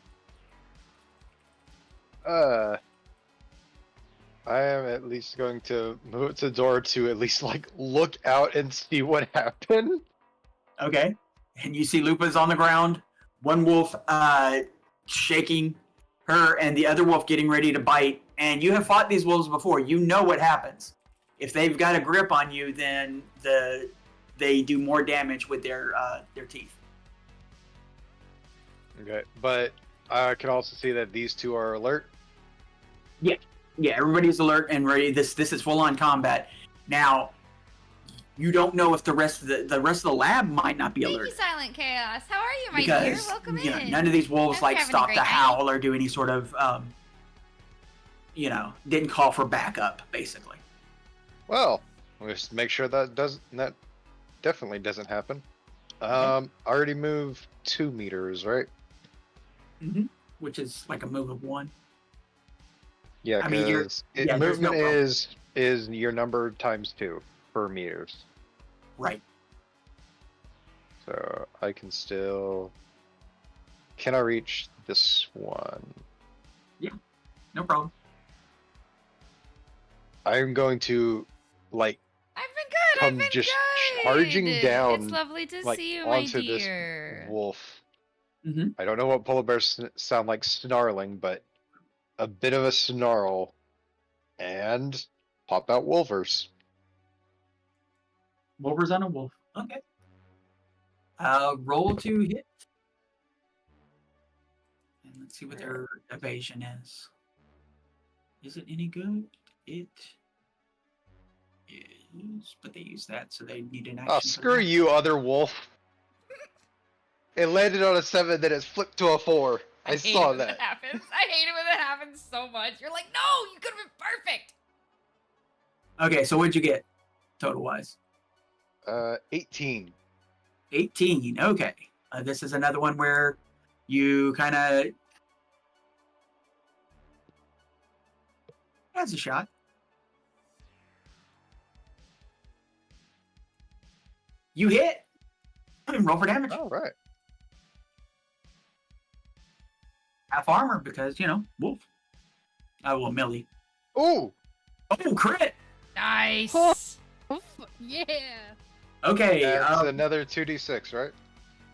I am at least going to move to the door to at least like look out and see what happened. Okay. And you see Lupa's on the ground, one wolf shaking her, and the other wolf getting ready to bite. And you have fought these wolves before. You know what happens. If they've got a grip on you, then they do more damage with their teeth. Okay, but I can also see that these two are alert. Yeah, everybody's alert and ready. This is full on combat. Now, you don't know if the rest of the lab might not be Thank alert. you, Silent Chaos. How are you, my dear? Because Welcome you know, in. none of these wolves Hope like you're having a stop great to night. howl or do any sort of didn't call for backup basically. Well, let's make sure that definitely doesn't happen. I already moved 2 meters, right? Which is like a move of 1. Yeah, I mean, you're- because yeah, there's no movement problem. is your number times 2 per meters. Right. So I can still. Can I reach this one? No problem. I'm going to like I've been good. I've come been just good. charging down, It's lovely to like see you, my onto this dear. wolf. Mhm. I don't know what polar bears sound like snarling, but a bit of a snarl, and pop out wolvers. Wolver's on a wolf. Okay. Roll to hit. And let's see what their evasion is. Is it any good? It is, but they use that, so they need an action. Oh, for screw that. you, other wolf. It landed on a 7, then it's flipped to a 4. I hate saw it when that. happens. I hate it when that happens so much. You're like, no, you could have been perfect. Okay, so what'd you get, total wise? 18. 18. Okay. This is another one where you kind of has a shot. You hit. Roll for damage. All right. Half armor because wolf. Well, melee. Ooh, Oh, crit. Nice. Oof, yeah. Okay. that's another 2d6, right?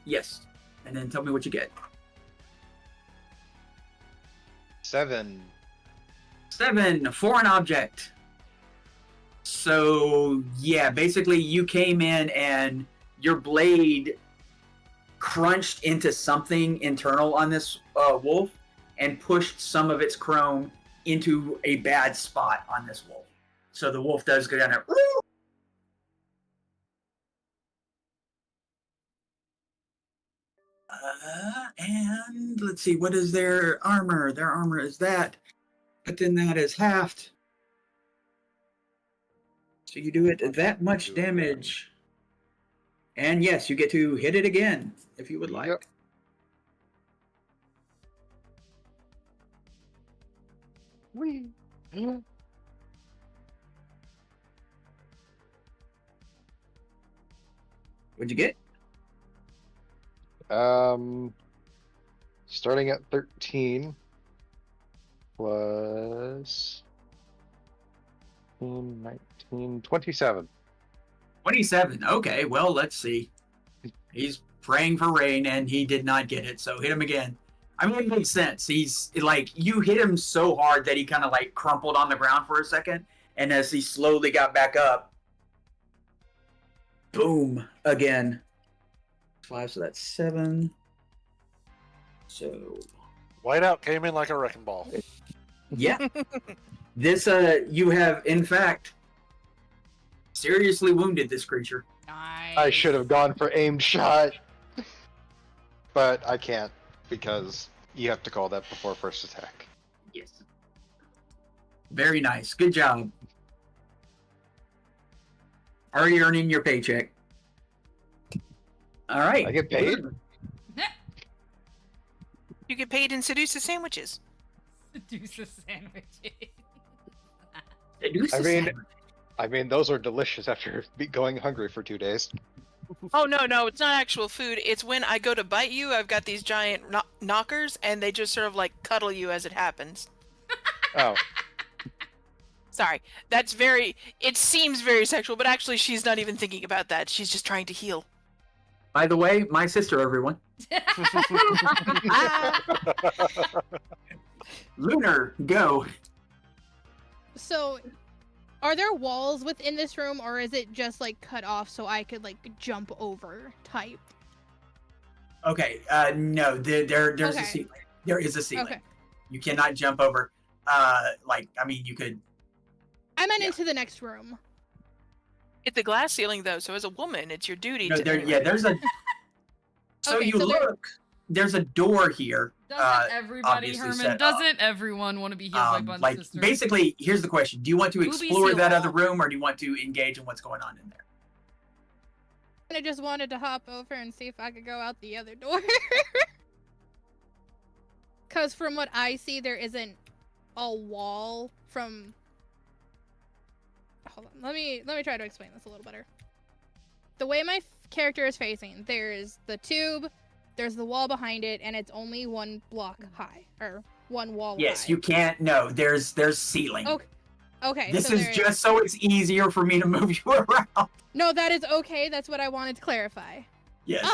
Yes. And then tell me what you get. 7. 7, foreign object. So yeah, basically you came in and your blade crunched into something internal on this wolf and pushed some of its chrome into a bad spot on this wolf. So the wolf does go down there. And let's see, what is their armor? Their armor is that, but then that is halved. So you do it that much Do it again. damage. And yes, you get to hit it again if you would like. Yep. Wee. What'd you get? Starting at 13 plus 19, 27. 27. Okay, well, let's see. He's praying for rain, and he did not get it, so hit him again. I mean, it makes sense. He's like, you hit him so hard that he kind of like crumpled on the ground for a second, and as he slowly got back up, boom, again. 5, so that's 7. So, Whiteout came in like a wrecking ball. yeah. This, you have, in fact, seriously wounded this creature. Nice. I should have gone for aimed shot, but I can't because you have to call that before first attack. Yes. Very nice. Good job. Already earning your paycheck. All right. I get paid? You get paid in Sedusa sandwiches. Sedusa sandwiches. I mean, those are delicious after going hungry for 2 days. Oh, no, it's not actual food. It's when I go to bite you, I've got these giant knockers, and they just sort of like cuddle you as it happens. Oh, Sorry, it seems very sexual, but actually she's not even thinking about that. She's just trying to heal. By the way, my sister, everyone. Lunar, go. So, are there walls within this room, or is it just like cut off so I could like jump over type? Okay, no, there's Okay. a ceiling. There is a ceiling. Okay. You cannot jump over. You could. I meant Yeah. into the next room. It's a glass ceiling, though, so as a woman, it's your duty No, to... there's a. So Okay, you so there- look. There's a door here. Doesn't everybody, obviously Herman, set up. doesn't everyone want to be healed by Bun's Like sister? basically, here's the question: do you want to Boobies explore heal that all. other room, or do you want to engage in what's going on in there? I just wanted to hop over and see if I could go out the other door. Because from what I see, there isn't a wall from... Hold on, let me try to explain this a little better. The way my character is facing, there's the tube, there's the wall behind it, and it's only one block high, or one wall Yes, high. you can't. No, there's ceiling. Okay. Okay, This so is just so it's easier for me to move you around. No, that is okay. That's what I wanted to clarify. Yes.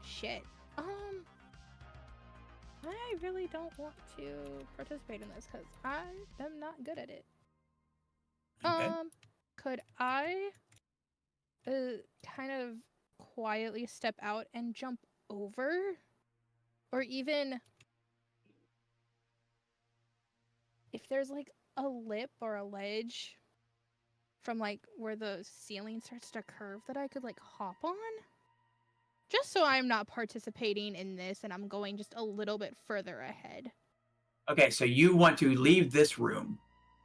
Shit. I really don't want to participate in this because I am not good at it. Okay. Could I kind of quietly step out and jump over? Or even if there's like a lip or a ledge from like where the ceiling starts to curve that I could like hop on? Just so I'm not participating in this and I'm going just a little bit further ahead. Okay, so you want to leave this room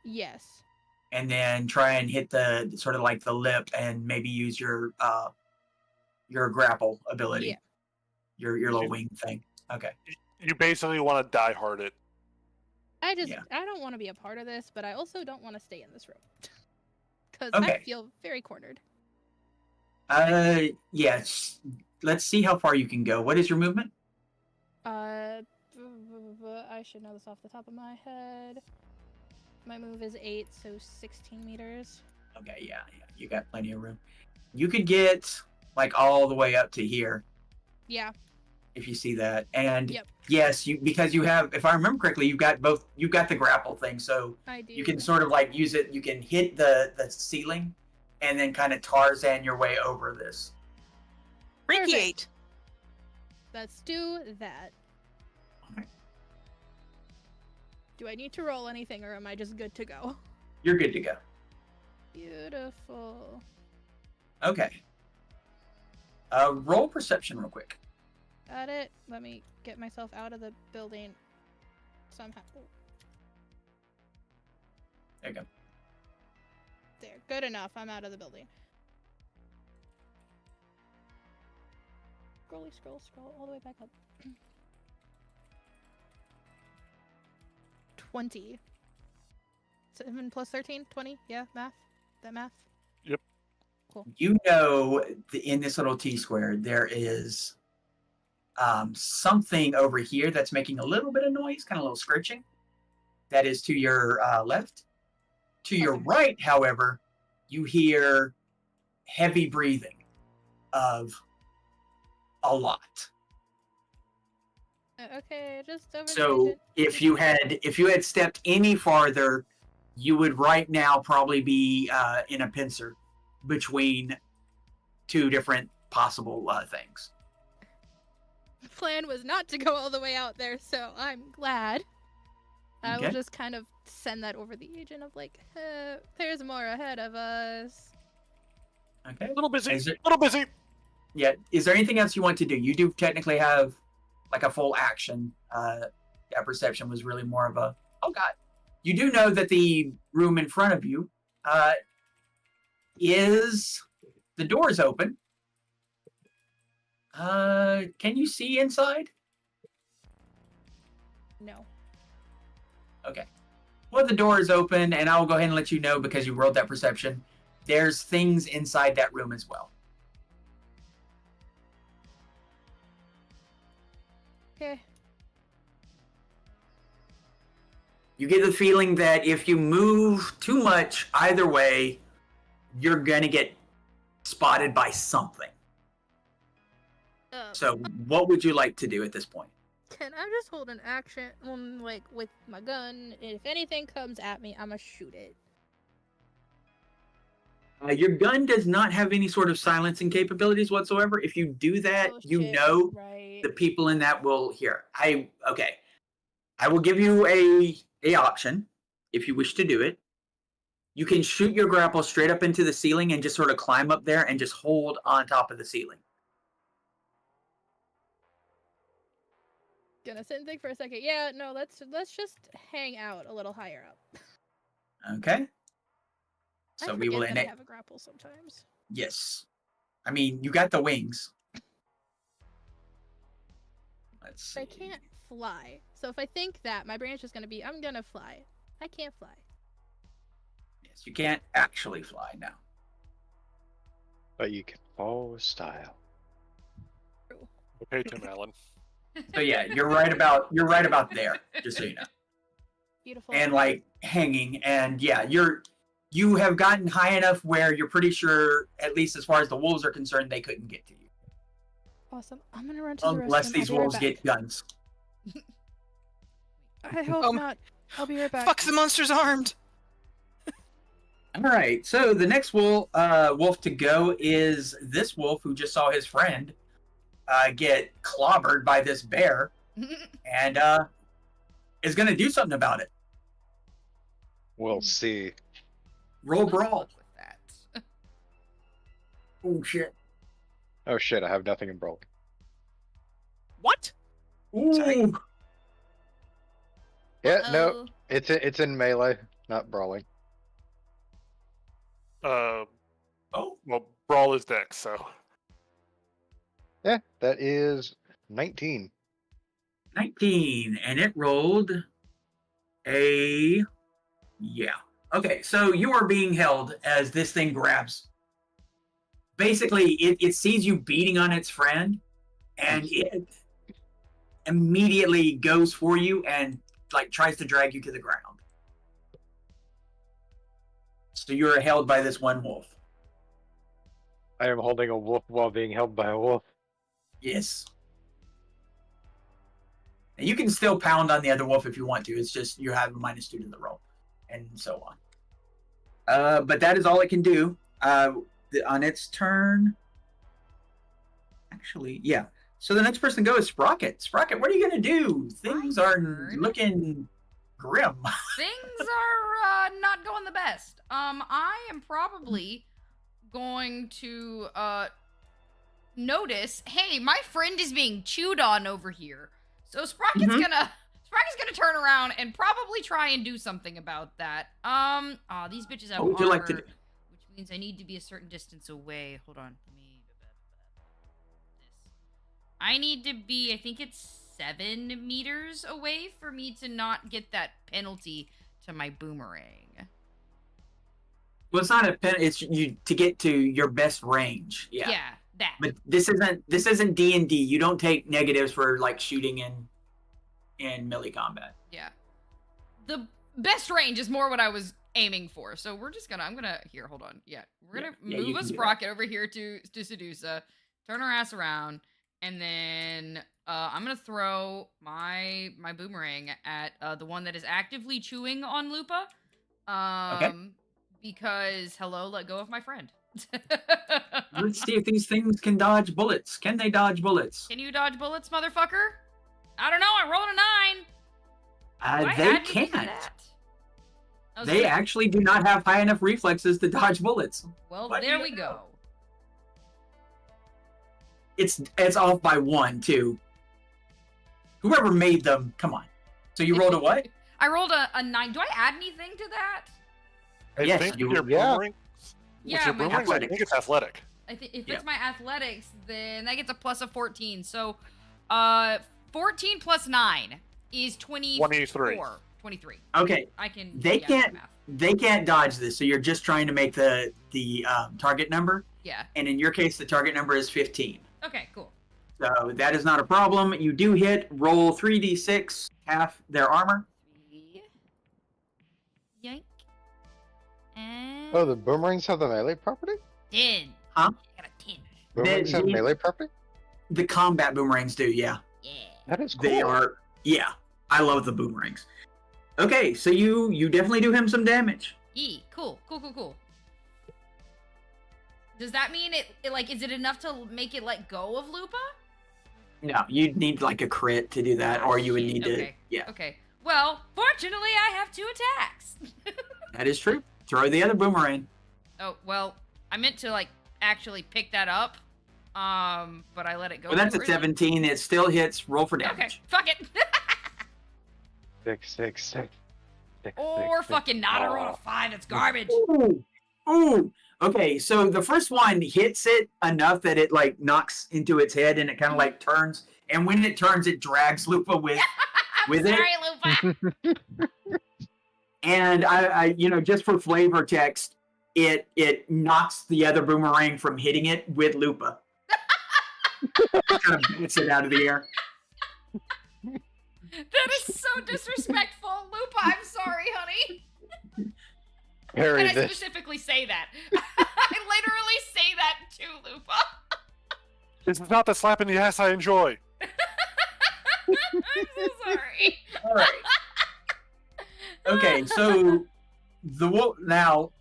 Yes. and then try and hit the sort of like the lip and maybe use your grapple ability. Yeah. Your little wing thing. Okay. You basically want to die hard it. I Yeah. don't want to be a part of this, but I also don't want to stay in this room. Because I Okay. feel very cornered. Yes. Let's see how far you can go. What is your movement? I should know this off the top of my head. My move is 8, so 16 meters. Okay, yeah, you got plenty of room. You could get like all the way up to here Yeah. if you see that. And Yep. yes, because you have, if I remember correctly, you've got the grapple thing, so I do. you can sort of like use it. You can hit the ceiling, and then kind of Tarzan your way over this. Radiate. Let's do that. Alright. Do I need to roll anything or am I just good to go? You're good to go. Beautiful. Okay. Roll perception real quick. Got it. Let me get myself out of the building somehow. There you go. There. Good enough. I'm out of the building. Scroll all the way back up. 20. 7 plus 13, 20. Yeah, math. That math. You know, in this little T square, there is something over here that's making a little bit of noise, kind of a little scratching. That is to your left. To your Okay. right, however, you hear heavy breathing of a lot. Okay, just over So if you had stepped any farther, you would right now probably be in a pincer between two different possible things. The plan was not to go all the way out there, so I'm glad. I will Okay. just kind of send that over the agent of like, there's more ahead of us. Okay. A little busy. Is it- little busy. Yeah. Is there anything else you want to do? You do technically have like a full action. That perception was really more of a, oh God. You do know that the room in front of you is, the door is open. Can you see inside? No. Okay. Well, the door is open, and I will go ahead and let you know because you rolled that perception. There's things inside that room as well. Okay. You get the feeling that if you move too much either way, you're gonna get spotted by something. So, what would you like to do at this point? Can I just hold an action, like with my gun? If anything comes at me, I'ma shoot it. Your gun does not have any sort of silencing capabilities whatsoever. If you do that, Oh, you shit, know right. the people in that will hear. Okay. I will give you a option if you wish to do it. You can shoot your grapple straight up into the ceiling and just sort of climb up there and just hold on top of the ceiling. Gonna sit and think for a second. Yeah, no, let's just hang out a little higher up. Okay. I So we will forget that I enable. have a grapple sometimes. Yes. I mean, you got the wings. Let's see. I can't fly. So if I think that, my brain's just gonna be, I'm gonna fly. I can't fly. Yes, you can't actually fly now. But you can fall with style. Okay, Tim Allen. So yeah, you're right about there, just so you know. Beautiful. And like hanging, and yeah, you have gotten high enough where you're pretty sure, at least as far as the wolves are concerned, they couldn't get to you. Awesome. I'm gonna run to the restroom. Unless these I'll be right wolves get back. guns. I hope not. I'll be right back. Fuck, the monster's armed. All right, so the next wolf to go is this wolf who just saw his friend get clobbered by this bear, and is going to do something about it. We'll see. Roll Good brawl. luck with that. Oh shit. Oh shit, I have nothing in Brawl. What? Sorry. Ooh. Yeah, no, Uh-oh. it's in melee, not brawling. Oh. Well, Brawl is Dex, so. Yeah, that is 19. 19, and it rolled a, yeah. Okay, so you are being held as this thing grabs. Basically, it sees you beating on its friend, and it immediately goes for you and like tries to drag you to the ground. So you're held by this one wolf. I am holding a wolf while being held by a wolf. Yes. And you can still pound on the other wolf if you want to. It's just you have a -2 to the roll, and so on. But that is all it can do. On its turn. Actually, yeah. So the next person to go is Sprocket. Sprocket, what are you gonna do? Things are turn? looking grim. Things are not going the best. I am probably going to notice, hey, my friend is being chewed on over here. So Sprocket's gonna turn around and probably try and do something about that. These bitches have What would you like to armor, do? which means I need to be a certain distance away. Hold on, let me. I need to be, I think it's 7 meters away for me to not get that penalty to my boomerang. Well, it's not a pen. It's you to get to your best range. Yeah. Yeah, that. But this isn't D&D. You don't take negatives for like shooting in melee combat. Yeah. The best range is more what I was aiming for. So I'm gonna here, hold on. Yeah. We're gonna Yeah, you move a can do that. sprocket over here to Sedusa, turn our ass around, and then I'm gonna throw my boomerang at the one that is actively chewing on Lupa. Because hello, let go of my friend. Let's see if these things can dodge bullets. Can they dodge bullets? Can you dodge bullets, motherfucker? I don't know. I rolled a 9. Do I They add anything to can't. that? I was They gonna- actually do not have high enough reflexes to dodge bullets. Well, What do there you we know? go. It's off by 1 too. Whoever made them, come on. So you rolled a what? I rolled a 9. Do I add anything to that? I Yes, think you- your yeah. boomerang. Yeah, with your my boomerang, I athletics. think it's athletic. I think if Yeah. it's my athletics, then that gets a plus of 14. So, 14 plus 9 is 24. 23. Okay, I can. They yeah, can't- math. they can't dodge this. So you're just trying to make the target number, Yeah. and in your case, the target number is 15. Okay. Cool. So that is not a problem. You do hit. Roll 3d6, half their armor. 3. Yank. And. Oh, the boomerangs have the melee property? 10. Huh? I got a 10. Boomerangs have the- melee property? The combat boomerangs do, yeah. Yeah. That is cool. They are, yeah. I love the boomerangs. Okay, so you definitely do him some damage. Cool. Does that mean it like is it enough to make it let go of Lupa? No, you'd need like a crit to do that, or you would Shit, need to. okay. Yeah, Okay. Well, fortunately, I have 2 attacks. that is true. Throw the other boomerang. Oh well, I meant to like actually pick that up, but I let it go. Well, that's too a early. 17. It still hits. Roll for Okay, damage. fuck it. 6. Or fucking not. I rolled a 5. It's garbage. Ooh. Okay, so the first one hits it enough that it like knocks into its head and it kind of like turns. And when it turns, it drags Lupa with with it. Sorry, Lupa. And I, just for flavor text, it knocks the other boomerang from hitting it with Lupa. Kind of bats it out of the air. That is so disrespectful, Lupa. I'm sorry, honey. Harry, And I this. specifically say that. I literally say that to Lupa. This is not the slap in the ass I enjoy. I'm so sorry. All right. Okay, so the wolf now.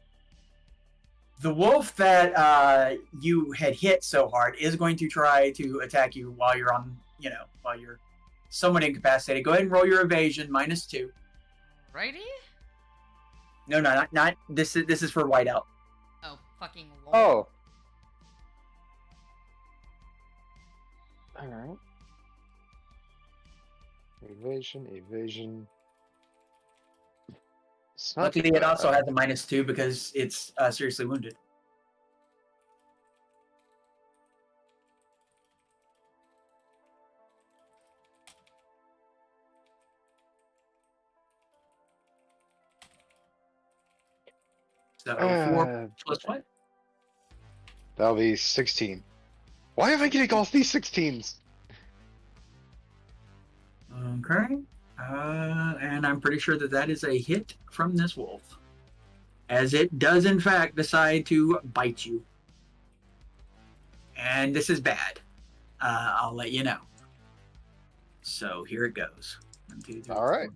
The wolf that you had hit so hard is going to try to attack you while you're on, while you're somewhat incapacitated. Go ahead and roll your evasion -2. Righty? No, not this. This is for whiteout. Oh, fucking lord. Oh. Alright. Evasion. It's not Luckily, too it also bad. has a -2 because it's seriously wounded. So 4 plus what? That'll be 16. Why am I getting all these 16s? Okay. And I'm pretty sure that is a hit from this wolf. As it does, in fact, decide to bite you. And this is bad. I'll let you know. So here it goes. 1, 2, 3, All right.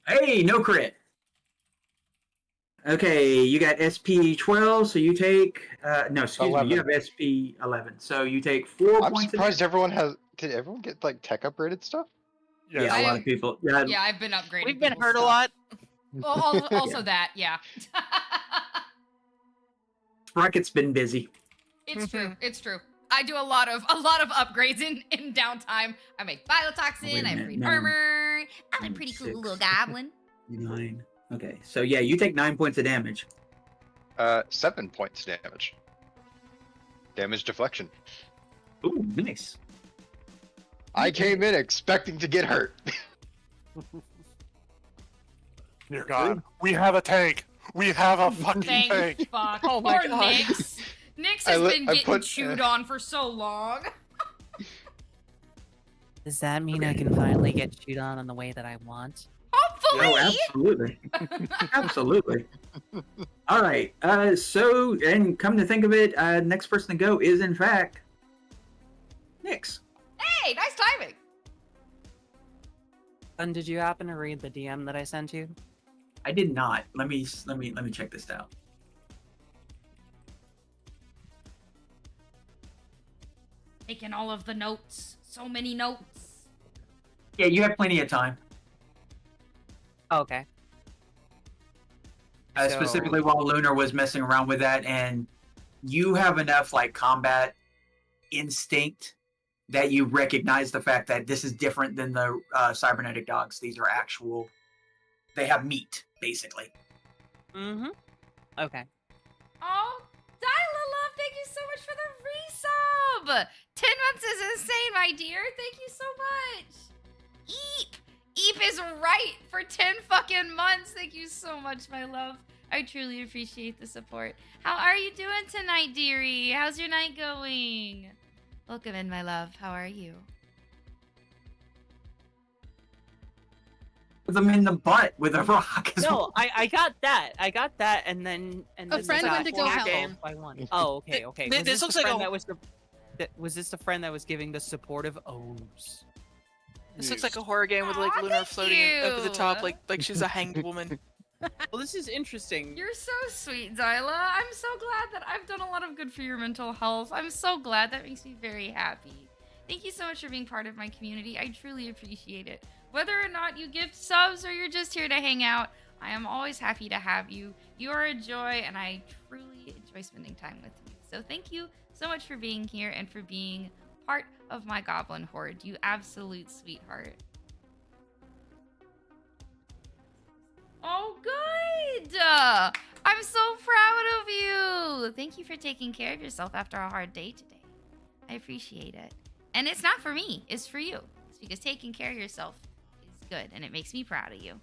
4. Hey, no crit. Okay, you got SP 12, so you take no, excuse me, you 11. have SP 11, so you take 4 I'm points. surprised everyone has. Did everyone get like tech upgraded stuff? Yeah, Yes. a lot I- of people. Yeah, Yeah, I've been upgrading. We've been people's hurt a stuff. lot. Well, also that, yeah. Sprocket's been busy. It's true. It's true. I do a lot of upgrades in downtime. I make biotoxin. Wait a I have minute, free no. armor. I'm a pretty cool 6. little goblin. 9. Okay, so yeah, you take 9 points of damage. 7 points damage. Damage deflection. Ooh, nice. I came in expecting to get hurt. Dear God, we have a tank. We have a fucking Thank tank. fuck. Oh my Poor God. Nyx. Nyx I has li- been I getting put, chewed on for so long. Does that mean I can finally get chewed on the way that I want? Hopefully. Oh, absolutely. Absolutely. All right. So, and come to think of it, next person to go is, in fact, Nyx. Hey, nice timing. And did you happen to read the DM that I sent you? I did not. Let me check this out. Taking all of the notes. So many notes. Yeah, you have plenty of time. Oh, okay. So- Specifically while Lunar was messing around with that, and you have enough like combat instinct that you recognize the fact that this is different than the cybernetic dogs. These are actual. They have meat, basically. Mm-hmm. Okay. Oh, Dyla Love, thank you so much for the resub. 10 months is insane, my dear. Thank you so much. Eep. Eep is right for 10 fucking months. Thank you so much, my love. I truly appreciate the support. How are you doing tonight, dearie? How's your night going? Welcome in, my love. How are you? With them in the butt with a rock. No, I got that. I got that, and then A friend got went to go help. game. By one. Oh, okay, okay. Th- Was this the looks like friend a- that was the. Was this the friend that was giving the supportive O's? This looks like a horror game with like Aw, Lunar thank floating over the top, you. like she's a hanged woman. Well, this is interesting. You're so sweet, Dyla. I'm so glad that I've done a lot of good for your mental health. I'm so glad. That makes me very happy. Thank you so much for being part of my community. I truly appreciate it. Whether or not you gift subs or you're just here to hang out, I am always happy to have you. You are a joy, and I truly enjoy spending time with you. So thank you so much for being here and for being part of my goblin horde. You absolute sweetheart. Oh, good! I'm so proud of you! Thank you for taking care of yourself after a hard day today. I appreciate it. And it's not for me, it's for you. It's because taking care of yourself is good, and it makes me proud of you.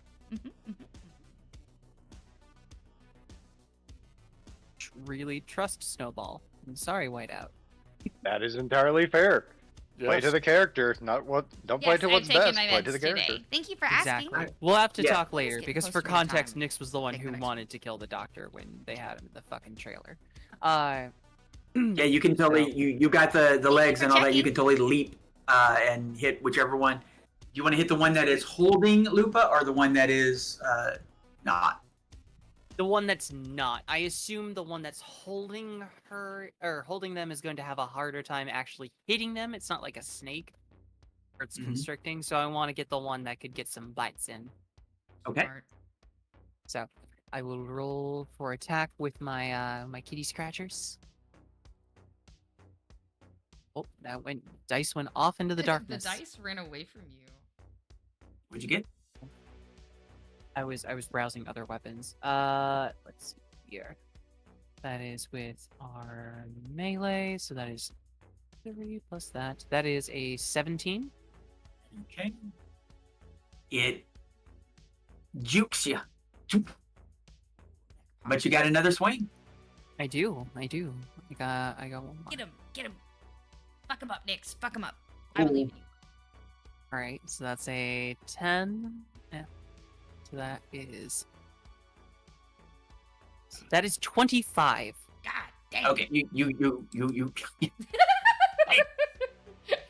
Really trust Snowball. I'm sorry, Whiteout. That is entirely fair. Play Yes. to the character, not what. Don't play Yes, to I've what's taken best. my Play meds to the character. today. Thank you for asking. Exactly. We'll have to Yeah. talk Let's later get because close for to my context, time. Nyx was the one Take who the next wanted to kill the doctor when they had him in the fucking trailer. Yeah, you can totally So- you got the legs for and all that. You checking. can totally leap and hit whichever one. Do you want to hit the one that is holding Lupa or the one that is not? The one that's not. I assume the one that's holding her or holding them is going to have a harder time actually hitting them. It's not like a snake or it's Mhm. constricting, so I want to get the one that could get some bites in. Okay. Smart. So I will roll for attack with my my kitty scratchers. Oh, dice went off into the darkness. The dice ran away from you. What'd you get? I was browsing other weapons. Let's see here. That is with our melee, so that is 3 plus that. That is a 17. Okay. It jukes you. But you got another swing. I do. I got one more. Get him. Fuck him up, Nyx. Fuck him up. I believe in you. All right, so that's a 10. Yeah. So that is 25. God damn. Okay, you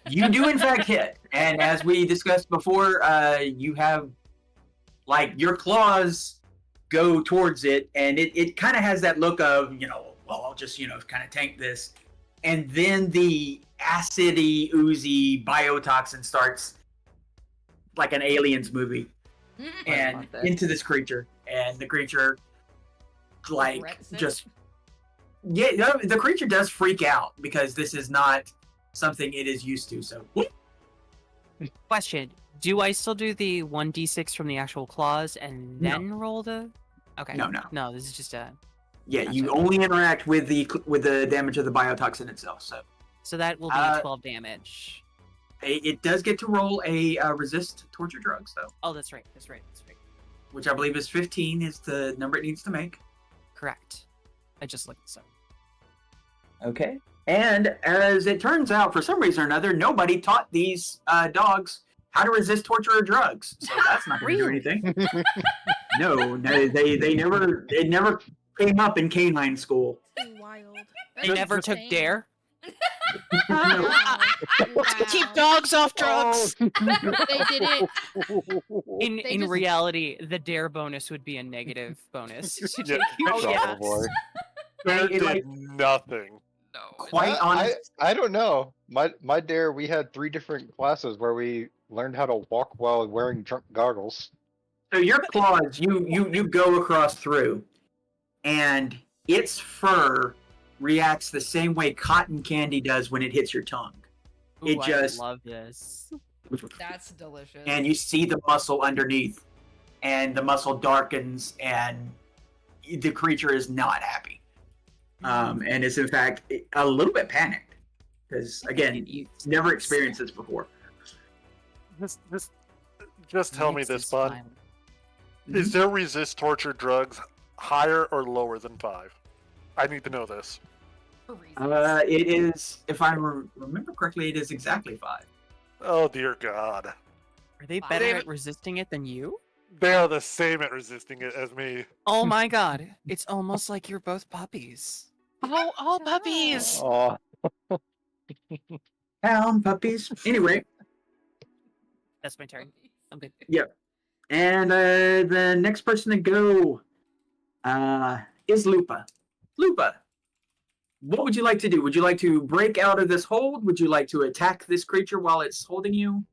you do in fact hit, and as we discussed before, you have like your claws go towards it, and it kind of has that look of well, I'll just kind of tank this, and then the acidy, oozy biotoxin starts like an Aliens movie, and want that. into this creature, and the creature like Wrecks it. just the creature does freak out because this is not something it is used to. So Question: do I still do the 1d6 from the actual claws and No. then roll the? Okay. No. No, this is just a. yeah, you Gotcha. only interact with the damage of the biotoxin itself. So So that will be Uh, 12 damage. It does get to roll a resist torture drugs though, Oh, that's right. That's right. which I believe is 15 is the number it needs to make. Correct. I just looked this up. Okay. And as it turns out, for some reason or another, nobody taught these dogs how to resist torture or drugs. So that's not going to do anything. No, they never it never came up in canine school. Wild. They never took Dare. No. Keep dogs off drugs. They did it. In They just- reality, the Dare bonus would be a negative bonus. Yeah, Probably. Bear It, did like- nothing. No. Quite honest. I don't know. My dare, we had 3 different classes where we learned how to walk while wearing drunk goggles. So your claws, you go across through, and its fur reacts the same way cotton candy does when it hits your tongue. It Ooh, just- I love this. That's delicious. And you see the muscle underneath, and the muscle darkens, and the creature is not happy. And is in fact a little bit panicked because again, it's never experienced this before. Just tell me this, bud. Is their resist torture drugs higher or lower than 5? I need to know this. For reasons. It is, if I remember correctly, it is exactly 5. Oh dear God. Are they Wow. better David- at resisting it than you? They are the same at resisting it as me. Oh my god. It's almost like you're both puppies. Oh, all puppies. Oh, Pound puppies. Anyway, That's my turn. I'm good. and the next person to go is Lupa. Lupa, what would you like to do? Would you like to break out of this hold? Would you like to attack this creature while it's holding you?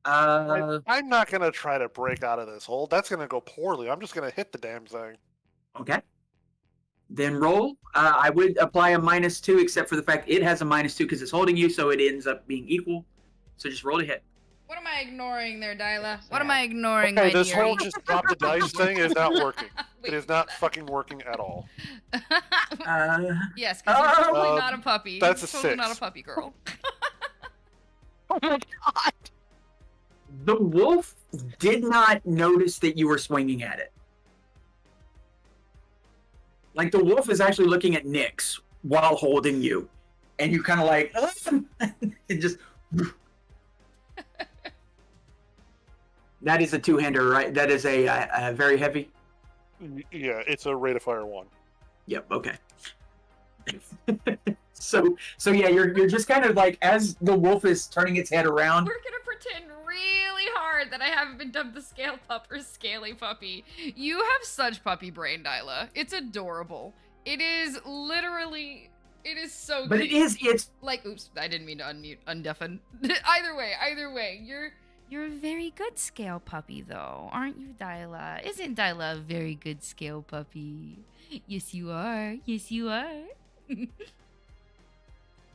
I'm not gonna try to break out of this hole. That's gonna go poorly. I'm just gonna hit the damn thing. Okay. Then roll. I would apply a -2, except for the fact it has a -2 because it's holding you, so it ends up being equal. So just roll to hit. What am I ignoring there, Dyla? What am I ignoring, Okay, my this dearie? whole just drop the dice thing is not working. Wait. It is not fucking working at all. Yes, because you're totally Uh, not a puppy. that's You're a totally 6. not a puppy girl. Oh my god. The wolf did not notice that you were swinging at it. Like the wolf is actually looking at Nyx while holding you, and you kind of like, it just. That is a 2-hander, right? That is a very heavy. Yeah, it's a rate of fire 1. Yep. Okay. so yeah, you're just kind of like as the wolf is turning its head around. We're gonna pretend really hard that I haven't been dubbed the scale pup or scaly puppy. You have such puppy brain, Dyla. It's adorable. It is literally. It is so. But cute. it's Like, oops, I didn't mean to undeafen. Either way, you're a very good scale puppy, though, aren't you, Dyla? Isn't Dyla a very good scale puppy? Yes, you are. Yes, you are. I'm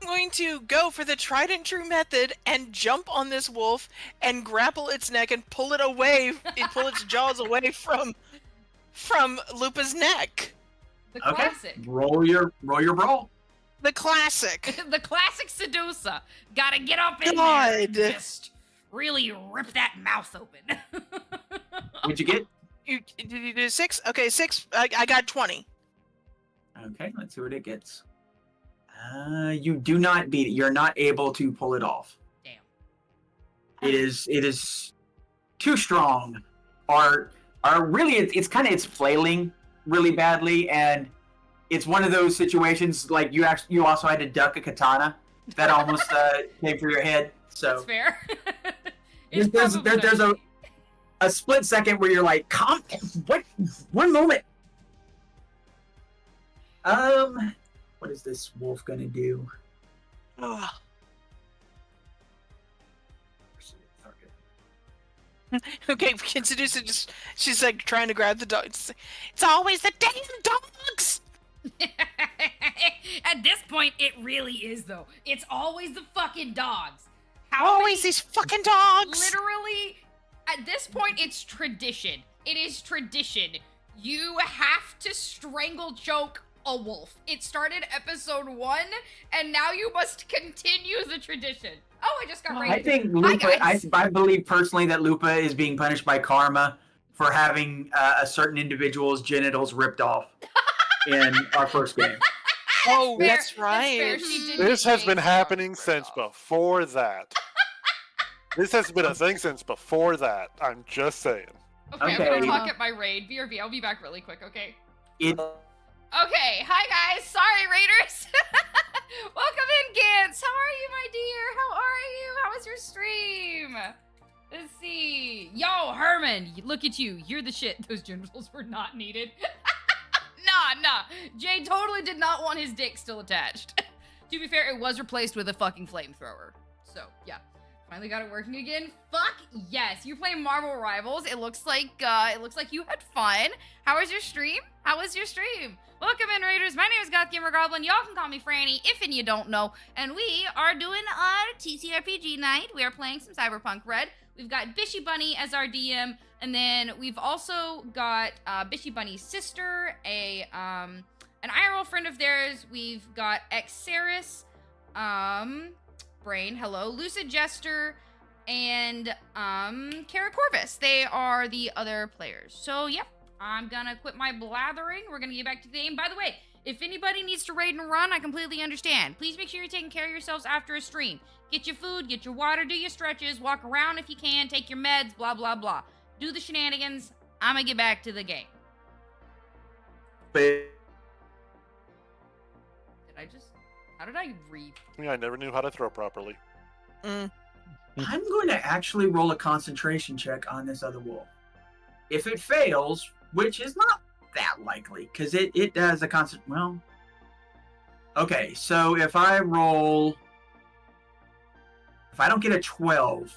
going to go for the tried and true method and jump on this wolf and grapple its neck and pull it away and pull its jaws away from Lupa's neck. The okay. classic. Roll your brawl. The classic. The classic seducer. Gotta get up in there God. and just really rip that mouth open. What'd you get? Did you do 6? Okay, 6. I got 20. Okay, let's see what it gets. You do not beat it. You're not able to pull it off. Damn. It is too strong. Or really, it's kind of it's flailing really badly, and it's one of those situations like you also had to duck a katana that almost came for your head. So That's fair. there's a split second where you're like, "Calm, what? One moment." What is this wolf gonna do? Ugh. Okay, Seducer just she's like trying to grab the dog. It's always the damn dogs. At this point, it really is though. It's always the fucking dogs. How Always many- these fucking dogs. Literally, at this point, it's tradition. It is tradition. You have to strangle choke a wolf. It started episode 1, and now you must continue the tradition. Oh, I just got I raided. think Hi, Lupa. guys. I believe personally that Lupa is being punished by karma for having a certain individual's genitals ripped off in our first game. Oh, fair. that's fair. right. She did This get has been Jake's happening ripped since off. before that. This has been a thing since before that. I'm just saying. Okay, I'm Okay. gonna talk at my raid. BRB, I'll be back really quick, okay? It Okay, hi guys. Sorry, Raiders. Welcome in, Gantz. How are you, my dear? How are you? How was your stream? Let's see. Yo, Herman, look at you. You're the shit. Those genitals were not needed. Nah. Jay totally did not want his dick still attached. To be fair, it was replaced with a fucking flamethrower. So, yeah. Finally got it working again. Fuck yes. You're playing Marvel Rivals. It looks like you had fun. How was your stream? Welcome in, Raiders. My name is Goth Gamer Goblin. Y'all can call me Franny if and you don't know. And we are doing our TCRPG night. We are playing some CyberPunkRED. We've got Bishy Bunny as our DM, and then we've also got Bishy Bunny's sister, an IRL friend of theirs. We've got Xeris, Brain, hello, Lucid Jester, and Kara Corvus. They are the other players. So yep, I'm gonna quit my blathering. We're gonna get back to the game. By the way, if anybody needs to raid and run, I completely understand. Please make sure you're taking care of yourselves after a stream. Get your food, get your water, do your stretches, walk around if you can, take your meds, blah, blah, blah. Do the shenanigans. I'm gonna get back to the game. How did I read? Yeah, I never knew how to throw properly. I'm going to actually roll a concentration check on this other wolf. If it fails, which is not that likely, because it does a constant. Well, okay. So if I don't get a 12,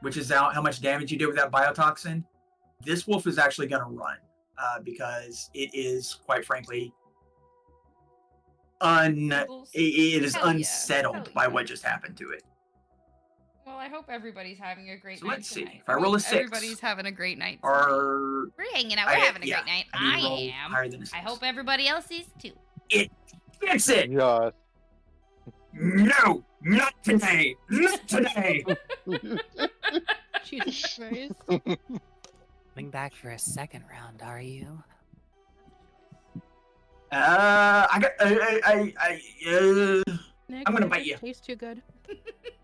which is how much damage you did with that biotoxin, this wolf is actually going to run because it is, quite frankly, it is Hell yeah. unsettled Hell by yeah. what just happened to it. Well, I hope everybody's having a great So night let's see. tonight. If I roll a hope 6, everybody's having a great night tonight. Or We're hanging out. We're having a great night. I need to roll I am. higher than a 6. I hope everybody else is too. Fix it! Yeah. No, not today. Not today. Jesus Christ. Coming back for a second round, are you? Nick, I'm gonna it bite just you. Tastes too good.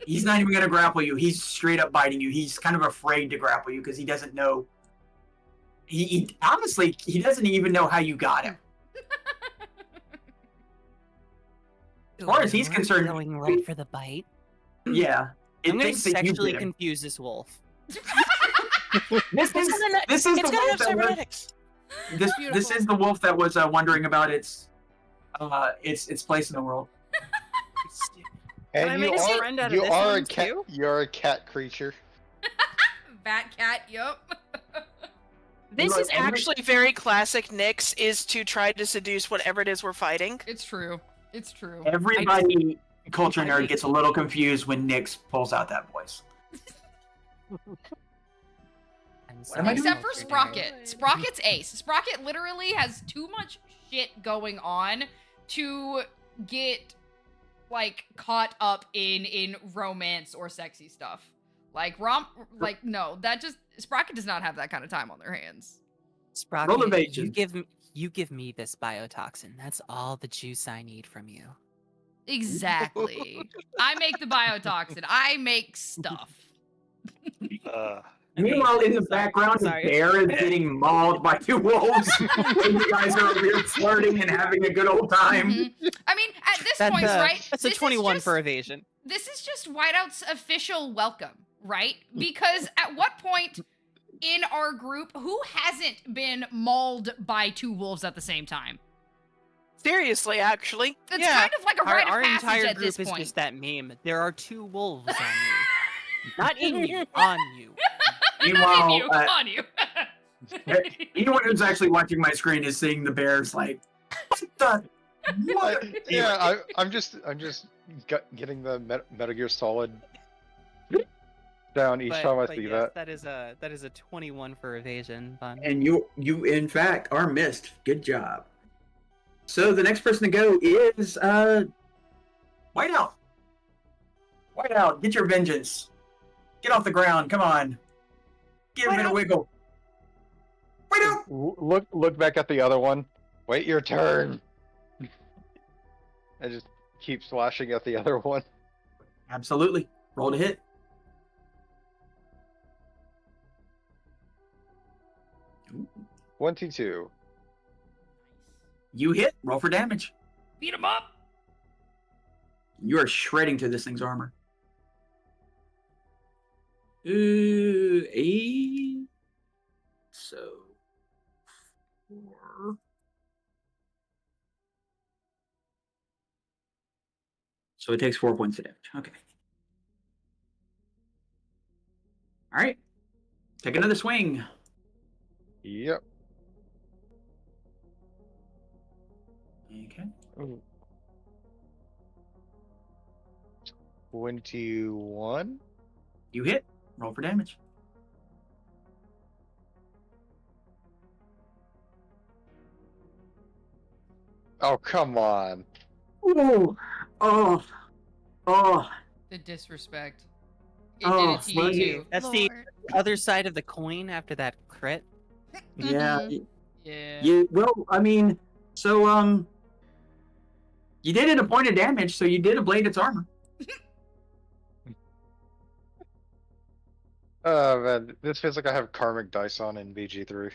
He's not even gonna grapple you. He's straight up biting you. He's kind of afraid to grapple you because he doesn't know. He honestly, he doesn't even know how you got him. As far as he's You're concerned, going right for the bite. yeah, it I'm gonna thinks that you sexually did him. confuse this wolf. This is the It's wolf got that enough was, cybernetics. this Beautiful. is the wolf that was wondering about its place in the world. Can I And make you a are friend out of you this are a one, cat. too? You're a cat creature. Bat cat, yup. This Look, is actually very classic Nyx, is to try to seduce whatever it is we're fighting. It's true. It's true. Everybody, culture nerd, gets a little confused when Nyx pulls out that voice. am I doing? Except for Sprocket. Sprocket's ace. Sprocket literally has too much shit going on to get like caught up in romance or sexy stuff. No, that just Sprocket does not have that kind of time on their hands. Roll Sprocket, evasion. you give me this biotoxin. That's all the juice I need from you. Exactly. I make the biotoxin. I make stuff. Meanwhile, in the background, the Sorry. bear is getting mauled by 2 wolves. And you guys are over here flirting and having a good old time. Mhm. I mean, at this That's point, right? That's a this is 21 just- for evasion. This is just Whiteout's official welcome, right? Because at what point in our group, who hasn't been mauled by 2 wolves at the same time? Seriously, actually. It's yeah. kind of like a rite Our of passage entire at group this is point. just that meme. There are 2 wolves on you. Not in you, on you. Not in Meanwhile, you, on you. anyone who's actually watching my screen is seeing the bears like, what the? What? Yeah, I'm just getting the Metal Gear Solid down each time I see yes, that. that is a 21 for evasion. Fun. And you in fact are missed. Good job. So the next person to go is Whiteout. Whiteout, get your vengeance. Get off the ground. Come on. Give it a Whiteout. wiggle. Whiteout. Look back at the other one. Wait your turn. I just keep slashing at the other one. Absolutely. Roll to hit. Ooh. 22. You hit. Roll for damage. Beat him up. You are shredding through this thing's armor. 8. So 4. So it takes 4 points of damage. Okay. All right. Take another swing. Yep. Okay. Ooh. 21. You hit. Roll for damage. Oh, come on. Ooh. Oh. Oh. The disrespect. It Oh, did it to you buddy. too. That's the Lord. other side of the coin after that crit. Yeah. Mhm. Yeah. You well, I mean, so you did it a point of damage, so you did ablate its armor. Oh man, this feels like I have karmic dice on in BG3.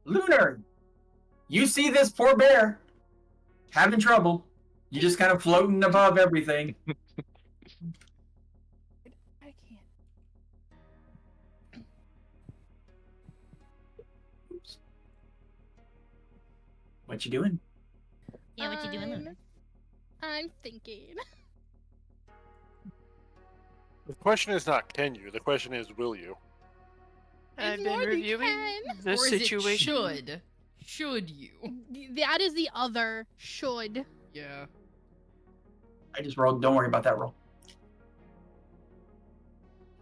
Lunar, you see this poor bear having trouble. You're just kind of floating above everything. I can't. Oops. What you doing? Yeah, what you doing, Luna? I'm thinking. The question is not can you. The question is will you. I've It's been more than reviewing can. the Or is situation. it should? Should you? That is the other should. Yeah. I just rolled. Don't worry about that roll.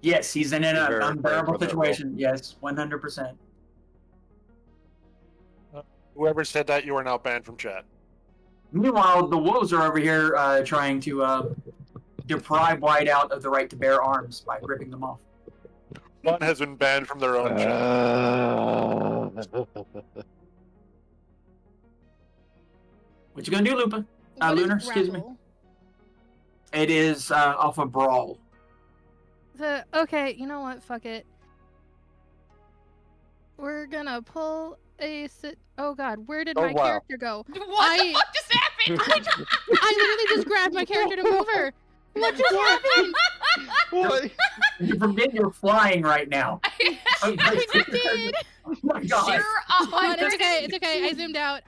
Yes, he's in an Very unbearable afraid for that roll. situation. Yes, 100%. Whoever said that, you are now banned from chat. Meanwhile, the wolves are over here trying to deprive Whiteout of the right to bear arms by ripping them off. One has been banned from their own chat. What you gonna do, Lupa? What is Lunar, excuse me. grapple? It is off a brawl. Okay, you know what? Fuck it. We're gonna pull a sit. Oh god, where did Oh, my wow. character go? What I- the fuck just happened? I literally just grabbed my character to move her. What just happened? What? You forget you're flying right now. I did. Oh my god. You're But it's 100. okay. It's okay. I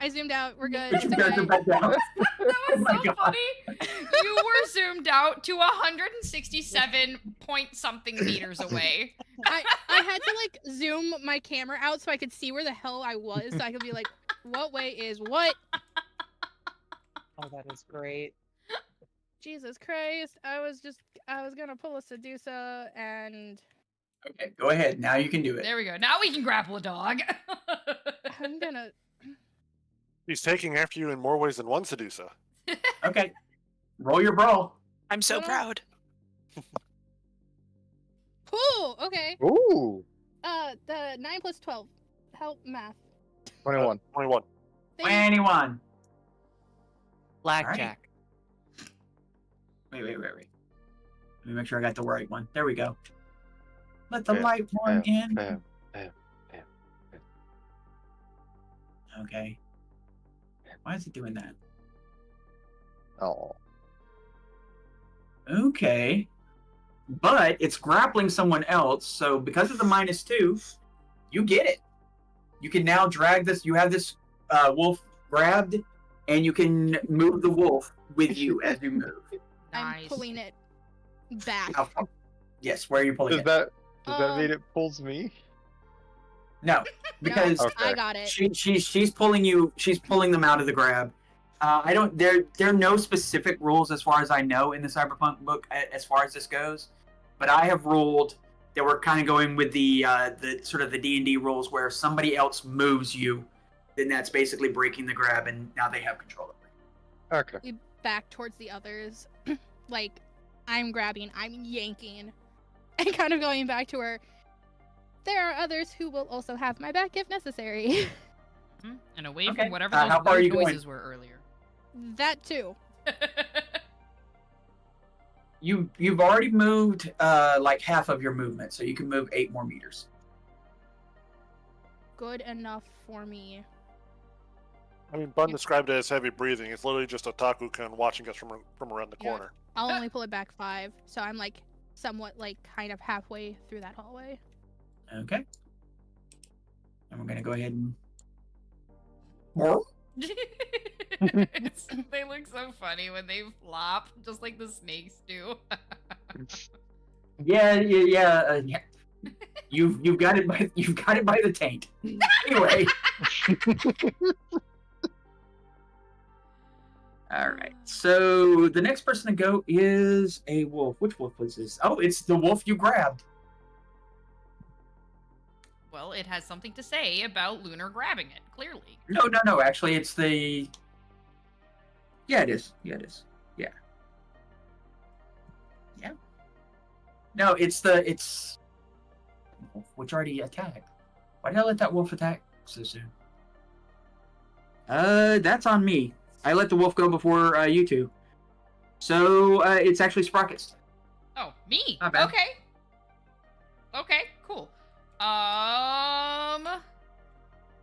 zoomed out. We're good. Put It's your character okay. back down. That Oh was my so God. funny. You were zoomed out to 167 point something meters away. I had to like zoom my camera out so I could see where the hell I was, so I could be like, what way is what? Oh, that is great. Jesus Christ! I was gonna pull a Sedusa and Okay, go ahead. Now you can do it. There we go. Now we can grapple a dog. I'm gonna. He's taking after you in more ways than one, Sedusa. Okay. Roll your brawl. I'm so Hold on. proud. Cool. Okay. Ooh. The 9 plus 12. Help math. 21. 21. Thank you. 21. Blackjack. Wait. Let me make sure I got the right one. There we go. Let the Bam, light one in. Bam. Okay. Why is it doing that? Oh. Okay. But it's grappling someone else, so because of the -2, you get it. You can now drag this. You have this wolf grabbed, and you can move the wolf with you as you move. I'm Nice. pulling it back. How far? Yes, where are you pulling Does it? that mean it pulls me? No, because No, Okay. I got it. she's pulling you. She's pulling them out of the grab. I don't. There are no specific rules as far as I know in the Cyberpunk book as far as this goes, but I have ruled that we're kind of going with the sort of the D&D rules where if somebody else moves you, then that's basically breaking the grab, and now they have control of it. Okay. Back towards the others, like I'm grabbing, I'm yanking, and kind of going back to her. There are others who will also have my back if necessary. And away Okay. from whatever How those far are weird you going? noises were earlier. That too. You've already moved like half of your movement, so you can move 8 more meters. Good enough for me. I mean, Bun described it as heavy breathing. It's literally just a Taku-kun watching us from around the Yeah. corner. I'll only pull it back 5, so I'm like somewhat like kind of halfway through that hallway. Okay. And we're gonna go ahead and. They look so funny when they flop, just like the snakes do. Yeah. You've got it by the taint. Anyway. All right. So the next person to go is a wolf. Which wolf was this? Oh, it's the wolf you grabbed. Well, it has something to say about Lunar grabbing it, clearly. No. Actually, it's the. Yeah, it is. Yeah. No, it's wolf, which already attacked. Why did I let that wolf attack so soon? That's on me. I let the wolf go before you two. So it's actually Sprockets. Oh, me? Not bad. Okay, cool.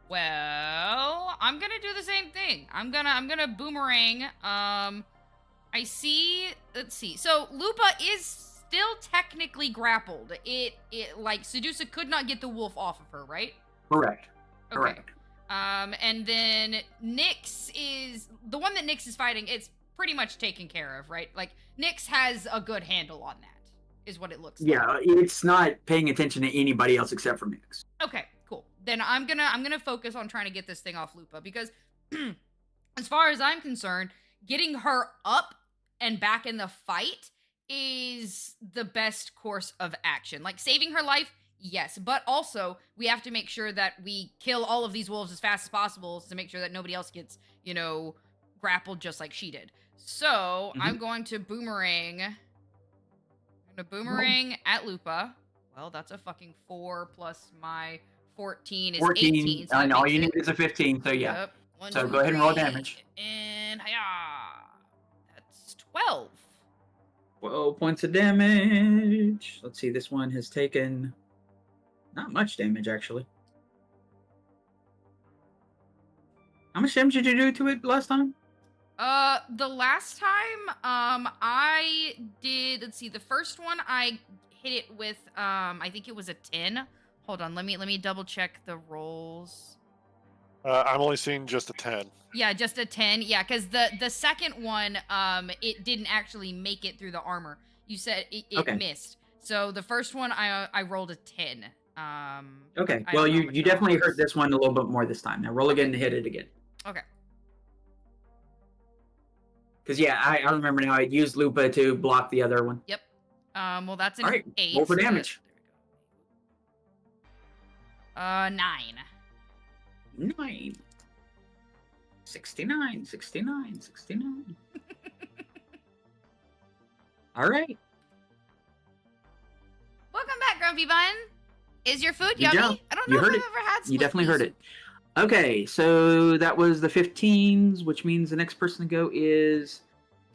Well, I'm gonna do the same thing. I'm gonna boomerang. I see. Let's see. So Lupa is still technically grappled. It like Sedusa could not get the wolf off of her, right? Correct. Okay. Correct. And then Nyx is the one that Nyx is fighting. It's pretty much taken care of, right? Like Nyx has a good handle on that, is what it looks like. Yeah, it's not paying attention to anybody else except for Nyx. Okay, cool. Then I'm gonna focus on trying to get this thing off Lupa because, as far as I'm concerned, getting her up and back in the fight is the best course of action. Like saving her life, yes, but also we have to make sure that we kill all of these wolves as fast as possible to make sure that nobody else gets, grappled just like she did. So I'm going to boomerang. At Lupa. Well, that's a fucking 4 plus my 14 is 14, 18. So and that all makes you it- need is a 15, so yeah. Yep. 1, So 2, go ahead and roll 3, damage. And that's 12. 12 points of damage. Let's see, this one has taken not much damage, actually. How much damage did you do to it last time? The last time, I did, let's see, the first one I hit it with, I think it was a 10. Hold on, let me double check the rolls. I'm only seeing just a 10. Yeah, just a 10. Yeah, because the second one, it didn't actually make it through the armor. You said it Okay. missed. So the first one, I rolled a 10. Okay, I well, don't know how you much definitely that hurt this one a little bit more this time. Now roll again to hit it again. Okay. Because, yeah, I remember now. I used Lupa to block the other one. Yep. Well, that's an All right, 8. roll for so damage. There we go. 9. 9. 69. All right. Welcome back, Grumpy Bun. Is your food Good yummy? job. I don't You know if heard I've it. ever had You definitely heard Split it. Okay, so that was the 15s, which means the next person to go is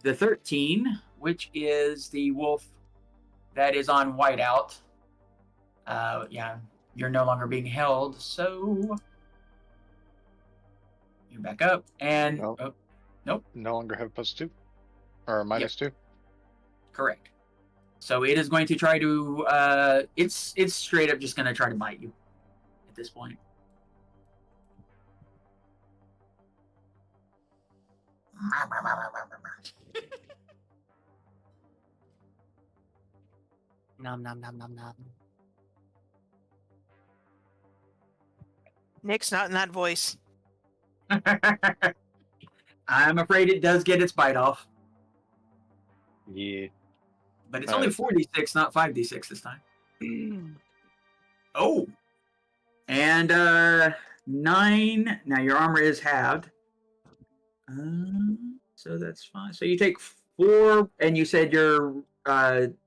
the 13, which is the wolf that is on whiteout. Yeah, you're no longer being held, so you're back up. And No. oh, nope, No longer have +2 or -2. correct. So it is going to try to. It's straight up just going to try to bite you at this point. Nom nom nom nom nom. Nick's not in that voice. I'm afraid it does get its bite off, Yeah. but it's only 4d6, not 5d6 this time. Oh, and 9. Now your armor is halved, so that's fine. So you take 4, and you said your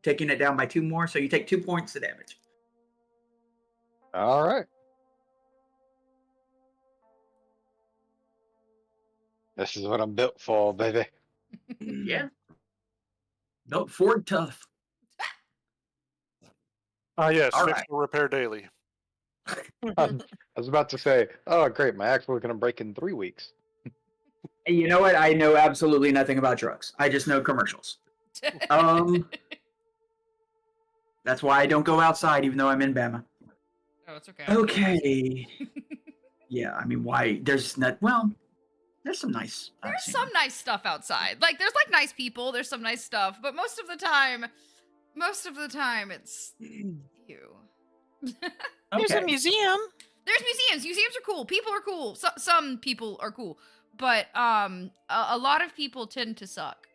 taking it down by 2 more, so you take 2 points of damage. All right. This is what I'm built for, baby. Yeah. Nope, Ford tough. Yes, All fix right. or repair daily. I was about to say, oh, great, my axle is going to break in 3 weeks. And you know what? I know absolutely nothing about trucks. I just know commercials. That's why I don't go outside, even though I'm in Bama. Oh, it's okay. Okay. Yeah, I mean, why? There's not. Well, there's some nice. There's some nice stuff outside. Like, there's like nice people. There's some nice stuff, but most of the time, it's you. There's a Okay. museum. There's museums. Museums are cool. People are cool. Some people are cool, but a lot of people tend to suck.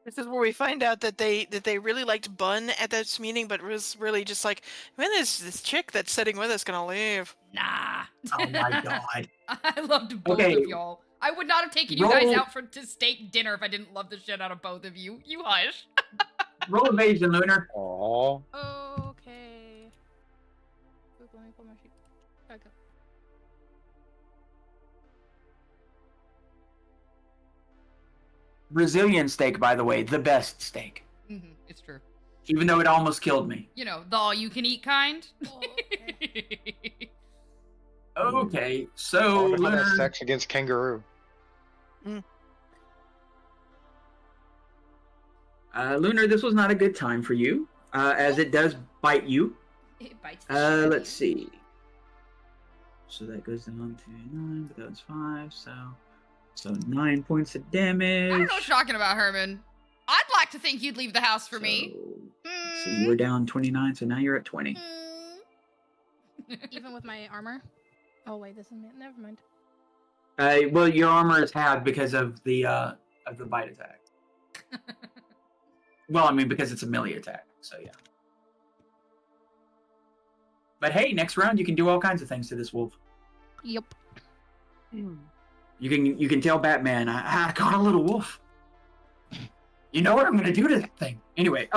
This is where we find out that they really liked Bun at this meeting, but was really just like, when is this chick that's sitting with us gonna leave? Nah. Oh my god. I loved both Okay. of y'all. I would not have taken you guys Roll- out to steak dinner if I didn't love the shit out of both of you. You hush. Roll evasion, Lunar. Aww. Okay. Oop, let me pull my sheet back up. Brazilian steak, by the way, the best steak. It's true. Even though it almost killed me. You know, the all-you-can-eat kind. Oh, okay. Okay, I so wonder how that Lunar. stacks against kangaroo. Lunar, this was not a good time for you, as it does bite you. It bites the shit out of Let's you. see. So that goes down to 9, but that was 5, so 9 points of damage. I don't know what you're talking about, Herman. I'd like to think you'd leave the house for me. So you were down 29, so now you're at 20. Even with my armor? Oh wait, this is never mind. Well, your armor is halved because of the bite attack. Well, I mean, because it's a melee attack, so yeah. But hey, next round you can do all kinds of things to this wolf. Yep. You can tell Batman, I caught a little wolf. You know what I'm gonna do to that thing? Anyway,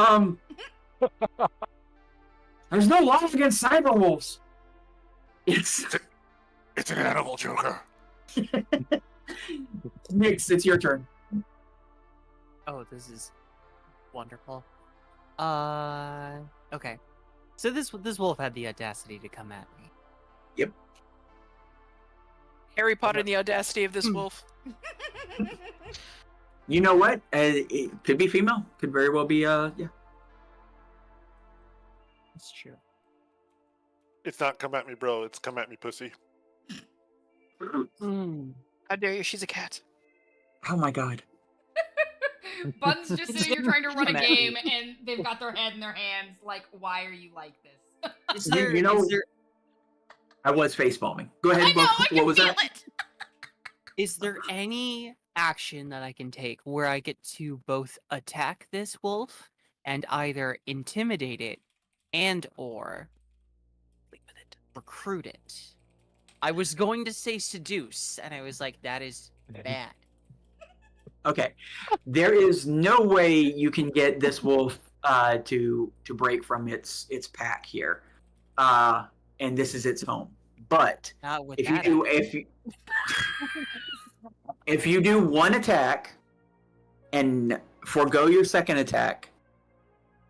there's no law against cyber wolves. It's an animal, Joker. Nix, it's your turn. Oh, this is wonderful. Okay. So this wolf had the audacity to come at me. Harry Potter and the audacity of this wolf. You know what? It could be female. Could very well be, yeah. That's true. It's not come at me, bro. It's come at me, pussy. How dare you? She's a cat. Oh my god. Bun's just sitting here trying to run a Come at game, me. and they've got their head in their hands. Like, why are you like this? Is You- there, you know- is there I was face palming. Go ahead. I know. I what can was feel that? it. is there any action that I can take where I get to both attack this wolf and either intimidate it and or recruit it? I was going to say seduce, and I was like, that is bad. Okay. There is no way you can get this wolf to break from its pack here. And this is its home. But Not with if you that. do if you do one attack and forego your second attack,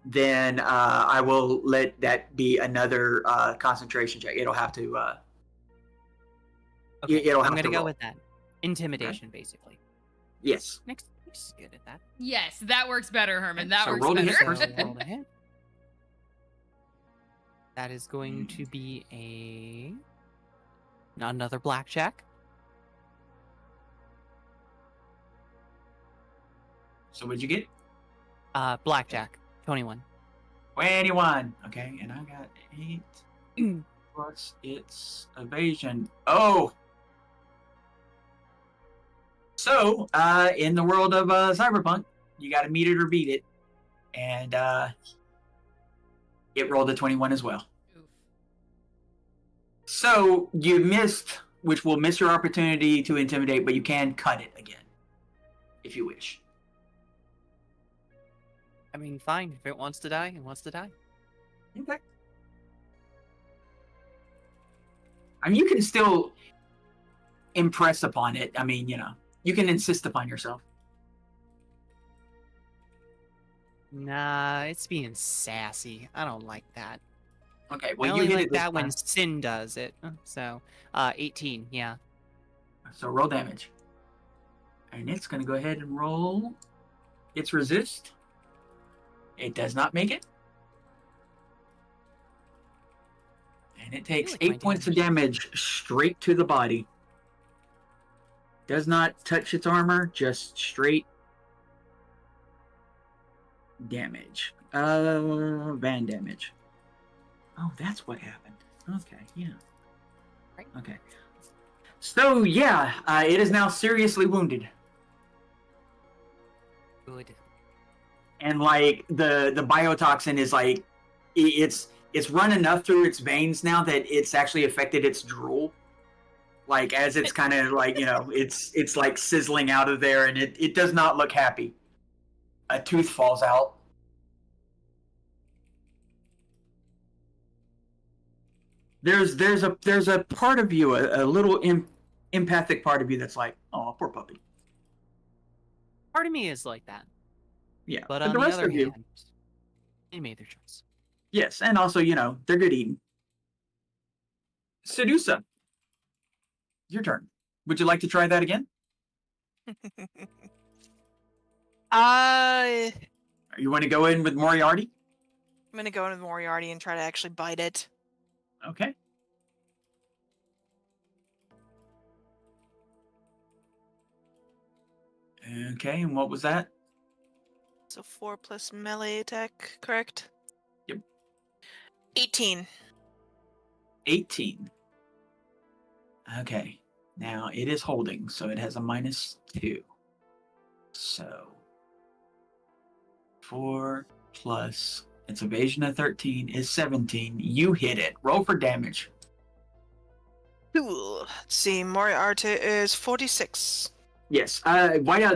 then I will let that be another concentration check. It'll have to Okay, it'll I'm have gonna to go roll. with that. Intimidation, basically. yes. Nick's good at that. Yes, that works better, Herman. That So works roll to hit better. first. So roll to hit. That is going to be another blackjack. So what'd you get? Blackjack. 21. 21. Okay, and I got 8 plus its evasion. Oh! So, in the world of Cyberpunk, you gotta meet it or beat it. And it rolled a 21 as well. Oof. So, you missed, which will miss your opportunity to intimidate, but you can cut it again, if you wish. I mean, fine. If it wants to die, it wants to die. Okay. I mean, you can still impress upon it. I mean, you can insist upon yourself. Nah, it's being sassy. I don't like that. Okay, I well, you only hit like it this that when time. Sin does it. So, 18, yeah. So roll damage. And it's going to go ahead and roll its resist. It does not make it. And it takes like my 8 points of damage straight to the body. Does not touch its armor, just straight damage. Van damage. Oh, that's what happened. Okay, yeah. Right. Okay. So, yeah, it is now seriously wounded. Good. And, like, the biotoxin is, like, it's run enough through its veins now that it's actually affected its drool. Like, as it's kind of, like, it's, like, sizzling out of there, and it does not look happy. A tooth falls out. There's a part of you, a little empathic part of you that's like, oh, poor puppy. Part of me is like that. Yeah, But the on the rest other of you, hand, they made their choice. yes, and also, they're good eating. Sedusa, your turn. Would you like to try that again? I'm Or you want to go in with Moriarty? gonna go into Moriarty and try to actually bite it. Okay. Okay, and what was that? So 4 plus melee attack, correct? Yep. 18. 18. Okay. Now it is holding, so it has a -2. So 4 plus its evasion of 13 is 17. You hit it. Roll for damage. Cool. Let's see, Moriarty is 46. Yes.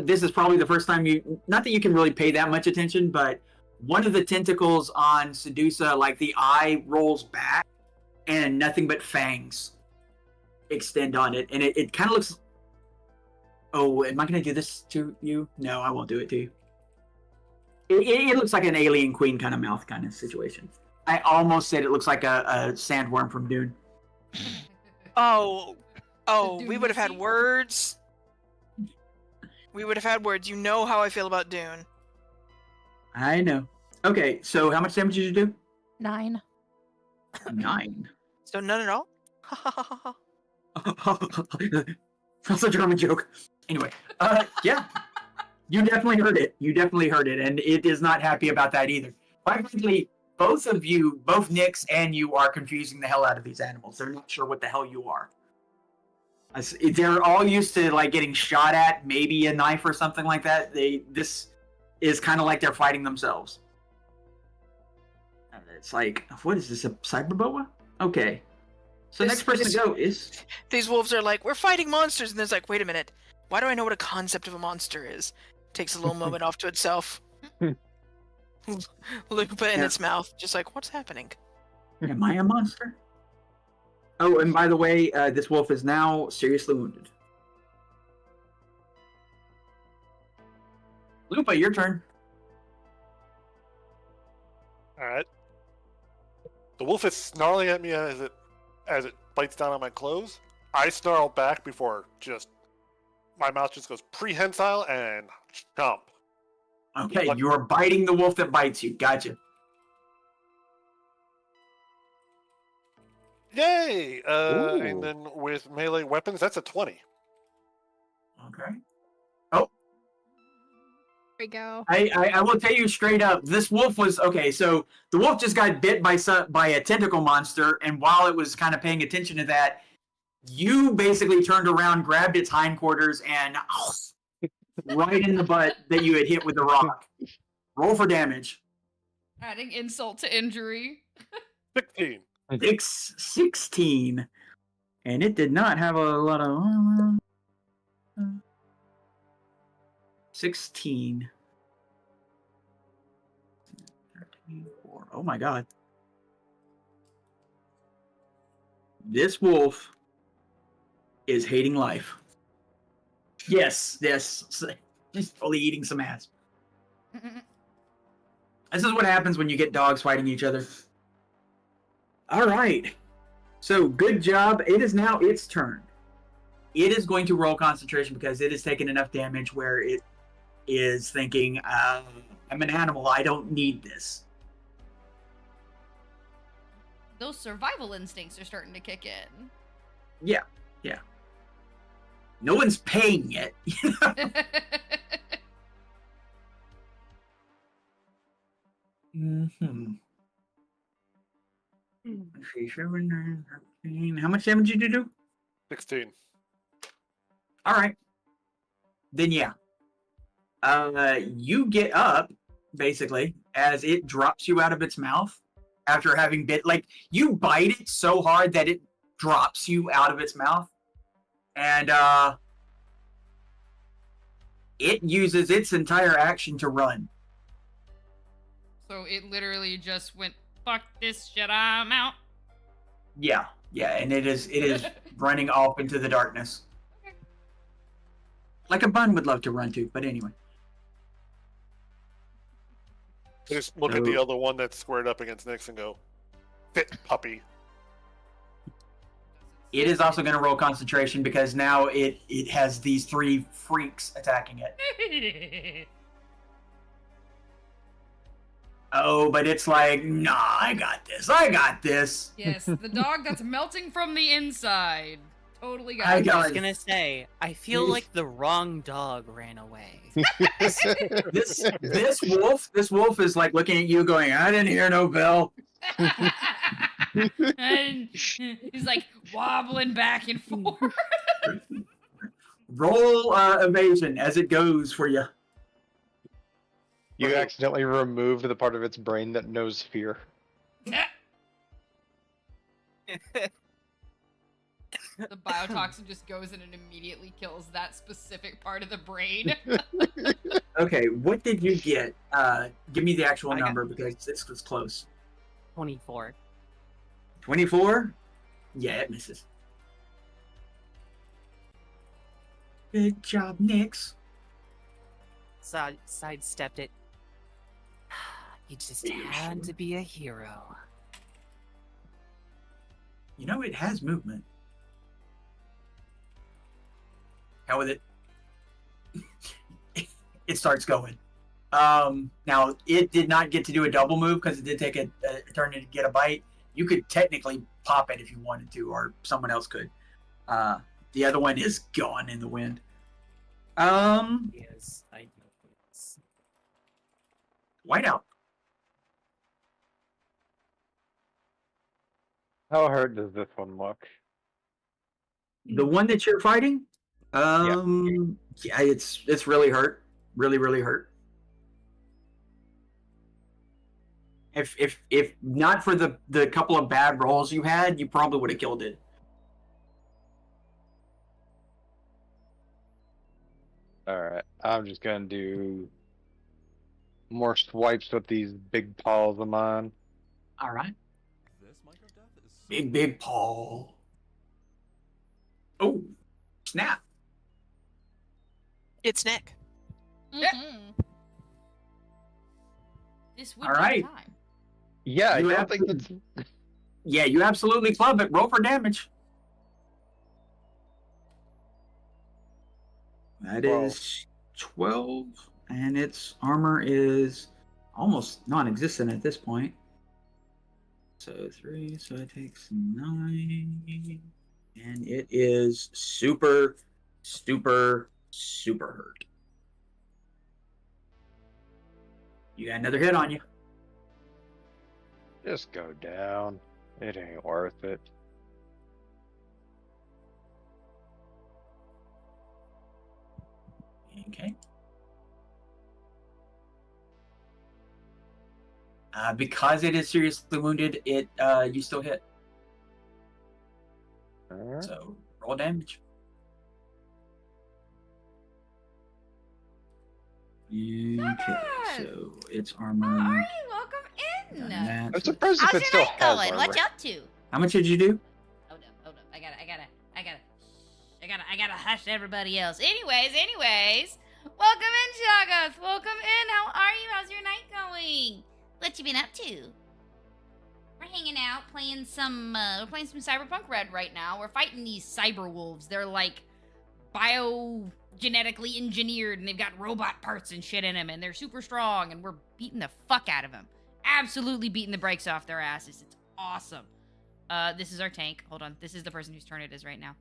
This is probably the first time not that you can really pay that much attention, but one of the tentacles on Sedusa, like the eye rolls back and nothing but fangs extend on it. And it kind of looks... Oh, am I going to do this to you? No, I won't do it to you. It looks like an alien queen kind of mouth kind of situation. I almost said it looks like a sandworm from Dune. Oh, The we would have had Dune-y? words. We would have had words. You know how I feel about Dune. I know. Okay, so how much damage did you do? 9. 9. So none at all? That's a German joke. Anyway, yeah. You definitely heard it. And it is not happy about that either. Quite frankly, both of you, both Nyx and you, are confusing the hell out of these animals. They're not sure what the hell you are. They're all used to, like, getting shot at, maybe a knife or something like that. This is kind of like they're fighting themselves. It's like, what is this, a cyberboa? Okay. So This- next person this- to go is... These wolves are like, we're fighting monsters, and there's like, wait a minute. Why do I know what a concept of a monster is? Takes a little moment off to itself. Lupa in Yeah. its mouth, just like, what's happening? Am I a monster? Oh, and by the way, this wolf is now seriously wounded. Lupa, your turn. Alright. The wolf is snarling at me as it bites down on my clothes. I snarl back before my mouth just goes prehensile and chomp. Okay, What? you are biting the wolf that bites you. Gotcha. Yay! Ooh. And then with melee weapons, that's a 20. Okay. There we go. I will tell you straight up, this wolf was... Okay, so the wolf just got bit by a tentacle monster, and while it was kind of paying attention to that, you basically turned around, grabbed its hindquarters, and right in the butt that you had hit with the rock. Roll for damage. Adding insult to injury. 16. 16. And it did not have a lot of... 16. Oh my god. This wolf is hating life. Yes, yes. He's totally eating some ass. This is what happens when you get dogs fighting each other. All right. So, good job. It is now its turn. It is going to roll concentration because it has taken enough damage where it is thinking, I'm an animal. I don't need this. Those survival instincts are starting to kick in. Yeah, yeah. No one's paying yet. Mm-hmm. Let's see, 7, 9, 13. How much damage did you do? 16. All right. Then yeah. You get up, basically, as it drops you out of its mouth after having bit. Like, you bite it so hard that it drops you out of its mouth. And it uses its entire action to run. So it literally just went, fuck this shit, I'm out. Yeah, and it is running off into the darkness. Okay. Like a bun would love to run to, but anyway. Just look at the other one that's squared up against Nix and go, fit puppy. It is also going to roll concentration because now it has these 3 freaks attacking it. Oh, but it's like, nah, I got this. Yes, the dog that's melting from the inside. Totally got I it. got I was gonna say, I feel like the wrong dog ran away. This wolf is like looking at you going, I didn't hear no bell. And he's like wobbling back and forth. Roll evasion as it goes for you. You accidentally removed the part of its brain that knows fear. The biotoxin just goes in and immediately kills that specific part of the brain. Okay, what did you get? Give me the actual I got- number because this was close. 24. 24? Yeah, it misses. Good job, Nix. Sidestepped it. You just had to be a hero. You know, it has movement. How with it? It starts going. Now, it did not get to do a double move because it did take a turn to get a bite. You could technically pop it if you wanted to, or someone else could. The other one is gone in the wind. Yes, I know. Whiteout. How hurt does this one look? The one that you're fighting? Yeah, it's really hurt. Really, really hurt. If not for the couple of bad rolls you had, you probably would have killed it. Alright, I'm just gonna do more swipes with these big paws of mine. All right. Big paw. Oh, snap. It's Nick. Mhm. This would All be right. the time. Yeah, I You don't have think to- that's... Yeah, you absolutely club it. Roll for damage. That 12. is 12, and its armor is almost non-existent at this point. So 3, so it takes 9, and it is super hurt. You got another hit on you. Just go down. It ain't worth it. Okay. Because it is seriously wounded, you still hit. Alright. So roll damage. Okay, Nice. so its Oh, armor. Arnie, welcome in. That's I'm surprised if How's it your still night has going? armor. What you up to? How much did you do? Hold up. I gotta hush everybody else. Anyways. Welcome in, Shagath. Welcome in. How are you? How's your night going? What you been up to? We're hanging out, playing some CyberPunkRED right now. We're fighting these cyber wolves. They're like biogenetically engineered, and they've got robot parts and shit in them, and they're super strong, and we're beating the fuck out of them. Absolutely beating the brakes off their asses. It's awesome. This is our tank. Hold on. This is the person whose turn it is right now.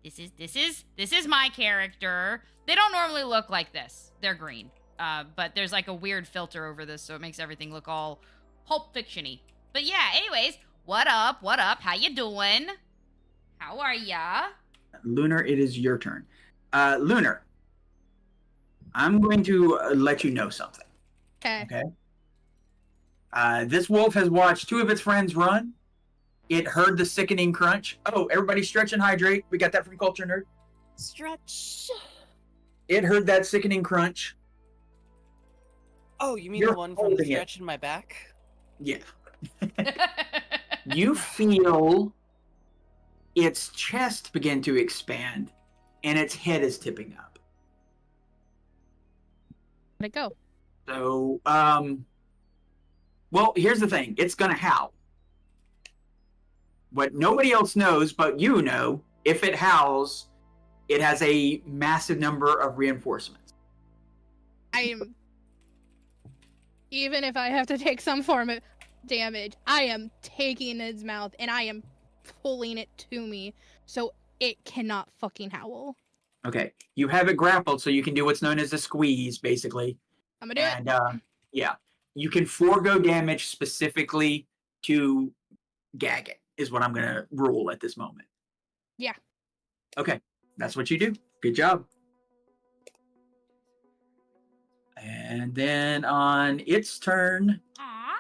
This is my character. They don't normally look like this. They're green. But there's like a weird filter over this, so it makes everything look all Pulp Fiction-y. But yeah, anyways, what up? How you doing? How are ya? Lunar, it is your turn. Lunar, I'm going to let you know something. Okay. This wolf has watched two of its friends run. It heard the sickening crunch. Oh, everybody stretch and hydrate. We got that from Culture Nerd. Stretch. It heard that sickening crunch. Oh, you mean You're the one from the holding it. stretch in my back? Yeah. You feel its chest begin to expand, and its head is tipping up. Let it go. So, well, here's the thing. It's going to howl. What nobody else knows, but you know, if it howls, it has a massive number of reinforcements. Even if I have to take some form of damage, I am taking its mouth and I am pulling it to me so it cannot fucking howl. Okay. You have it grappled, so you can do what's known as a squeeze, basically. I'm gonna do it. And, yeah. You can forego damage specifically to gag it, is what I'm going to rule at this moment. Yeah. Okay. That's what you do. Good job. And then on its turn. Aw.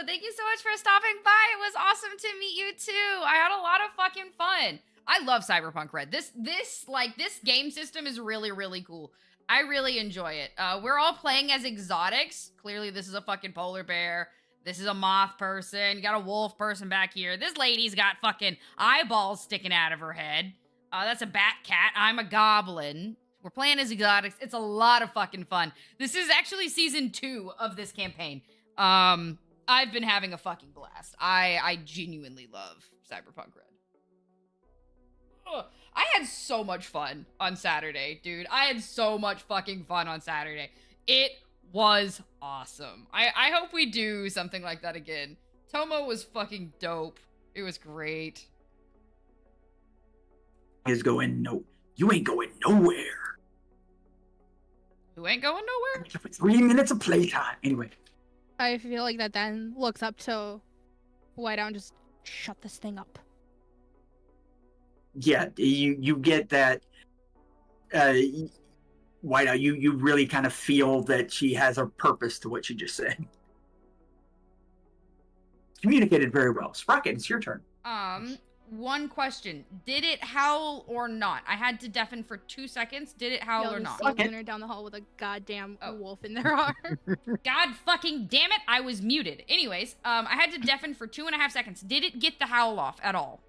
Thank you so much for stopping by. It was awesome to meet you too. I had a lot of fucking fun. I love CyberPunkRED. This game system is really, really cool. I really enjoy it. We're all playing as exotics. Clearly, this is a fucking polar bear. This is a moth person. You got a wolf person back here. This lady's got fucking eyeballs sticking out of her head. That's a bat cat. I'm a goblin. We're playing as exotics. It's a lot of fucking fun. This is actually season 2 of this campaign. I've been having a fucking blast. I genuinely love CyberPunkRED. I had so much fun on Saturday, dude. I had so much fucking fun on Saturday. It was awesome. I hope we do something like that again. Tomo was fucking dope. It was great. Is going no. You ain't going nowhere. Who ain't going nowhere? 3 minutes of playtime. Anyway. I feel like that then looks up to Whiteout and just shut this thing up. Yeah, you get that. Whiteout, you really kind of feel that she has a purpose to what she just said. Communicated very well. Sprocket, it's your turn. One question. Did it howl or not? I had to deafen for 2 seconds. Did it howl or not? See Lunar down the hall with a goddamn wolf in their arm. God fucking damn it, I was muted. Anyways, I had to deafen for 2.5 seconds. Did it get the howl off at all?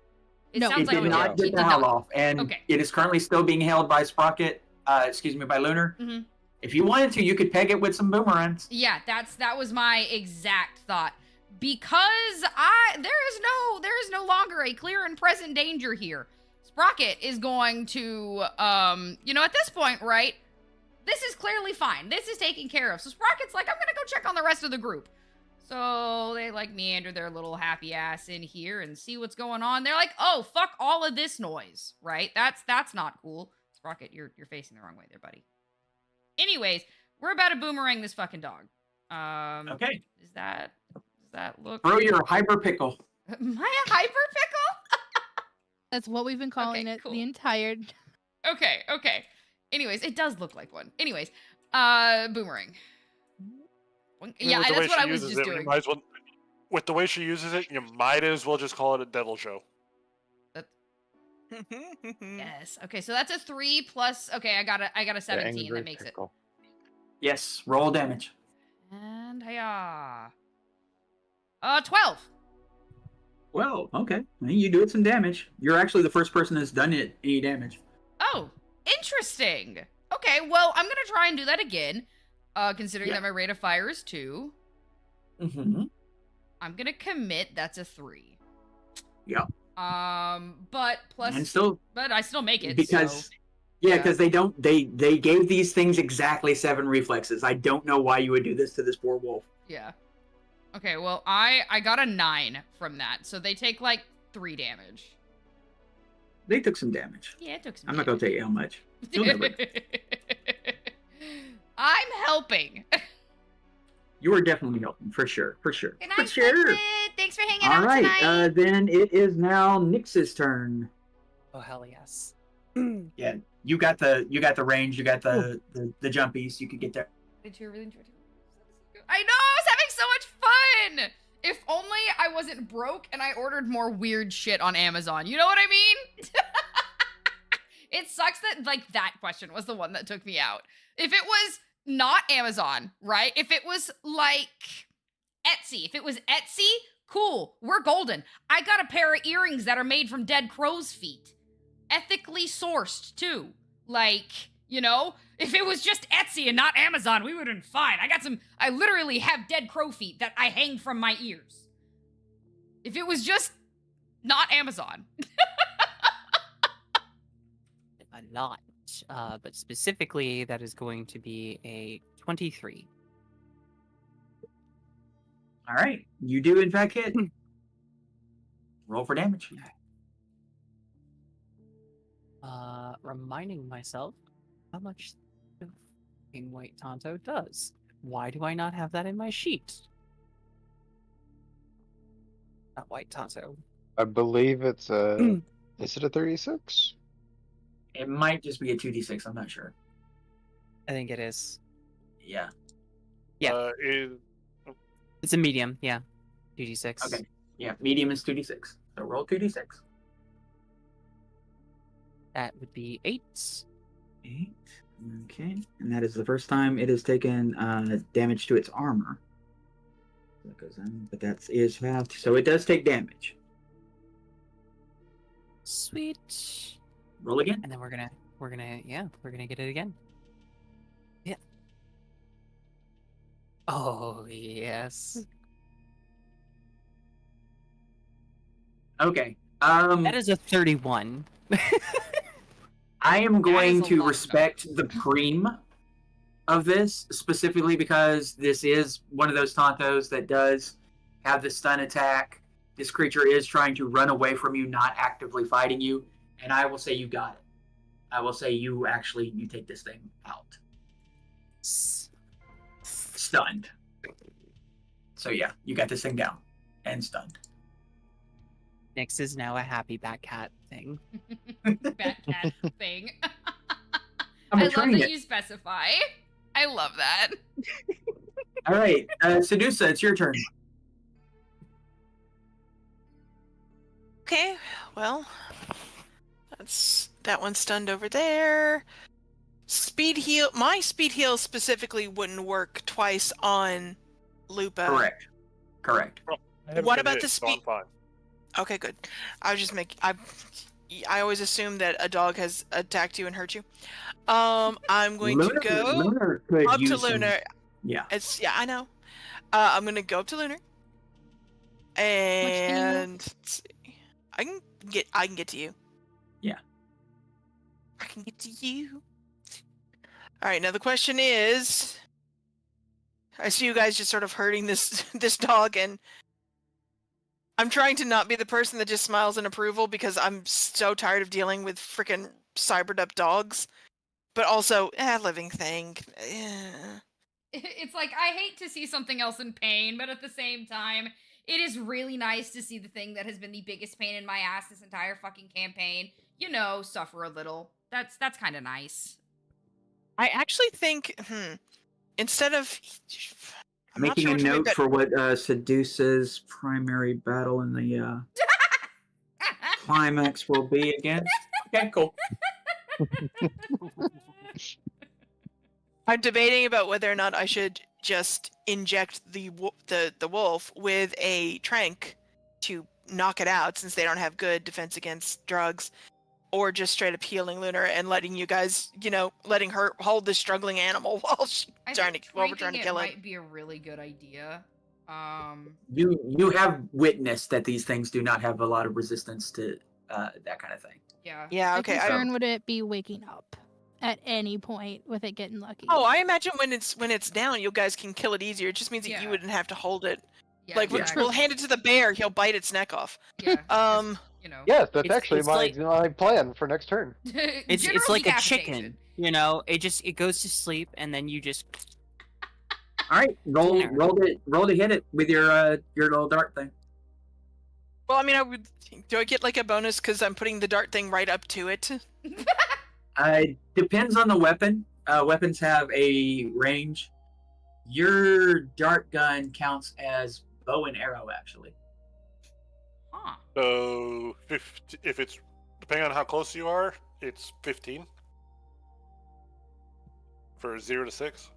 No. sounds It like did it not did. get It the did howl not. off, and Okay. it is currently still being held by Sprocket. By Lunar. Mm-hmm. If you wanted to, you could peg it with some boomerangs. Yeah, that was my exact thought. Because there is no longer a clear and present danger here. Sprocket is going to at this point, right? This is clearly fine. This is taken care of. So Sprocket's like, I'm gonna go check on the rest of the group. So they meander their little happy ass in here and see what's going on. They're like, oh, fuck all of this noise, right? That's not cool. Sprocket, you're facing the wrong way there, buddy. Anyways, we're about to boomerang this fucking dog. Okay. Does that look? Throw your hyper pickle. My hyper pickle? That's what we've been calling it cool. the entire. Okay. Anyways, it does look like one. Anyways, boomerang. Yeah, With the way that's what she I was uses just it, you doing. might as well, with the way she uses it, you might as well just call it a devil show. Yes. Okay, so that's a 3 plus. Okay, I got a 17. angry That makes pickle. Yes, roll damage. it. And hiya. 12. Well, okay. I mean, you do it some damage. You're actually the first person that's done it any damage. Oh, interesting. Okay, well, I'm gonna try and do that again. Considering Yeah. that my rate of fire is 2. Mm-hmm. I'm gonna commit. That's a 3. Yeah. But plus, And still, but I still make it. because so, yeah, because they don't they gave these things exactly 7 reflexes. I don't know why you would do this to this poor wolf. yeah. Okay, well, I got a 9 from that, so they take like 3 damage. They took some damage. Yeah, it took some. I'm not gonna tell you how much. You'll never. I'm helping. You are definitely helping for sure, for sure, Good for night, sure. Vincent. Thanks for hanging All out right, tonight. then it is now Nyx's turn. Oh hell yes. Yeah, you got the range, you got the jumpies. You could get there. Did you really enjoy it? I know, I was having so much fun. If only I wasn't broke and I ordered more weird shit on Amazon. You know what I mean? It sucks that like that question was the one that took me out. If it was not Amazon, right? If it was like Etsy, if it was Etsy, cool, we're golden. I got a pair of earrings that are made from dead crow's feet. Ethically sourced too. Like, you know, if it was just Etsy and not Amazon, we would have been fine. I literally have dead crow feet that I hang from my ears. If it was just not Amazon. A lot. But specifically, that is going to be a 23. All right, you do in fact hit. Roll for damage. Reminding myself how much the fucking White Tonto does. Why do I not have that in my sheet? Not White Tonto. I believe it's a. Is it a 36? It might just be a 2d6. I'm not sure. I think it is. Yeah. Yeah. It's a medium, yeah. 2d6. Okay. Yeah, medium is 2d6. So roll 2d6. That would be 8. 8. Okay. And that is the first time it has taken damage to its armor. So that goes in, but that is halved. So it does take damage. Sweet. Roll again. And then we're gonna get it again. Yeah. Oh yes. Okay. That is a 31. I am going a to lot respect the cream of this, specifically because this is one of those Tontos that does have the stun attack. This creature is trying to run away from you, not actively fighting you, and I will say you got it. I will say you take this thing out. Stunned. So yeah, you got this thing down and stunned. Nyx is now a happy bat cat thing. Bat cat thing. I'm I gonna love train that it. you specify. I love that. All right, Sedusa, it's your turn. Okay, well, that one's stunned over there. Speed heal. My speed heal specifically wouldn't work twice on Lupa. Correct. I haven't What been about hit, the so I'm speed- fine. Okay, good. I was just making. I always assume that a dog has attacked you and hurt you. I'm going to go Lunar could up to use some- Lunar. Yeah. I know. I'm gonna go up to Lunar, and let's see. I can get to you. Yeah. I can get to you. All right. Now the question is, I see you guys just sort of hurting this dog, and I'm trying to not be the person that just smiles in approval because I'm so tired of dealing with freaking cybered up dogs. But also, living thing. It's like, I hate to see something else in pain, but at the same time, it is really nice to see the thing that has been the biggest pain in my ass this entire fucking campaign, suffer a little. That's kind of nice. I actually think, instead of I'm not Making sure a which way note that- for what Sedusa's primary battle in the climax will be against. Okay, cool. I'm debating about whether or not I should just inject the wolf with a trank to knock it out, since they don't have good defense against drugs, or just straight up healing Lunar and letting you guys, letting her hold this struggling animal while we're trying to kill it. Might be a really good idea. You have witnessed that these things do not have a lot of resistance to that kind of thing. Yeah. Yeah. My Okay. concern would it be waking up at any point with it getting lucky? I imagine when it's down, you guys can kill it easier. It just means that Yeah. you wouldn't have to hold it. Yeah, Like exactly. we'll hand it to the bear. He'll bite its neck off. Yeah. Yes, that's It's- actually it's my like- my plan for next turn. It's General like a decapitation. chicken, it goes to sleep and then you just All right, roll to hit it with your little dart thing. Well, I mean, do I get like a bonus because I'm putting the dart thing right up to it? Depends on the weapon. Weapons have a range. Your dart gun counts as bow and arrow, actually. Huh. So, if it's depending on how close you are, it's 15 for 0 to 6.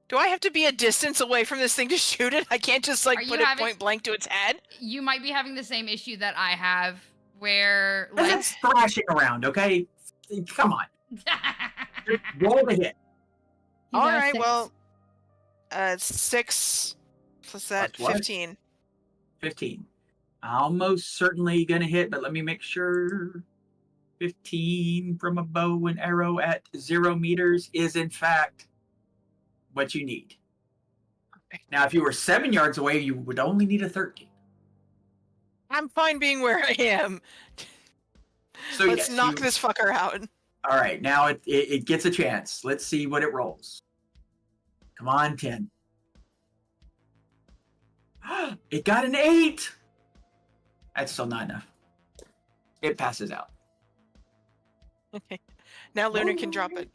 Do I have to be a distance away from this thing to shoot it? I can't just Are put you it having- point blank to its head. You might be having the same issue that I have, where Because like. it's thrashing around, okay? Come on. Roll to hit. You All got a right, 6. well, 6 plus that, Plus what? 15. 15. Almost certainly gonna hit, but let me make sure. 15 from a bow and arrow at 0 meters is in fact what you need. Now, if you were 7 yards away, you would only need a 13. I'm fine being where I am. So Let's yes, knock this fucker out. All right, now it gets a chance. Let's see what it rolls. Come on, 10. It got an 8. That's still not enough. It passes out. Okay. Now Lunar can drop it.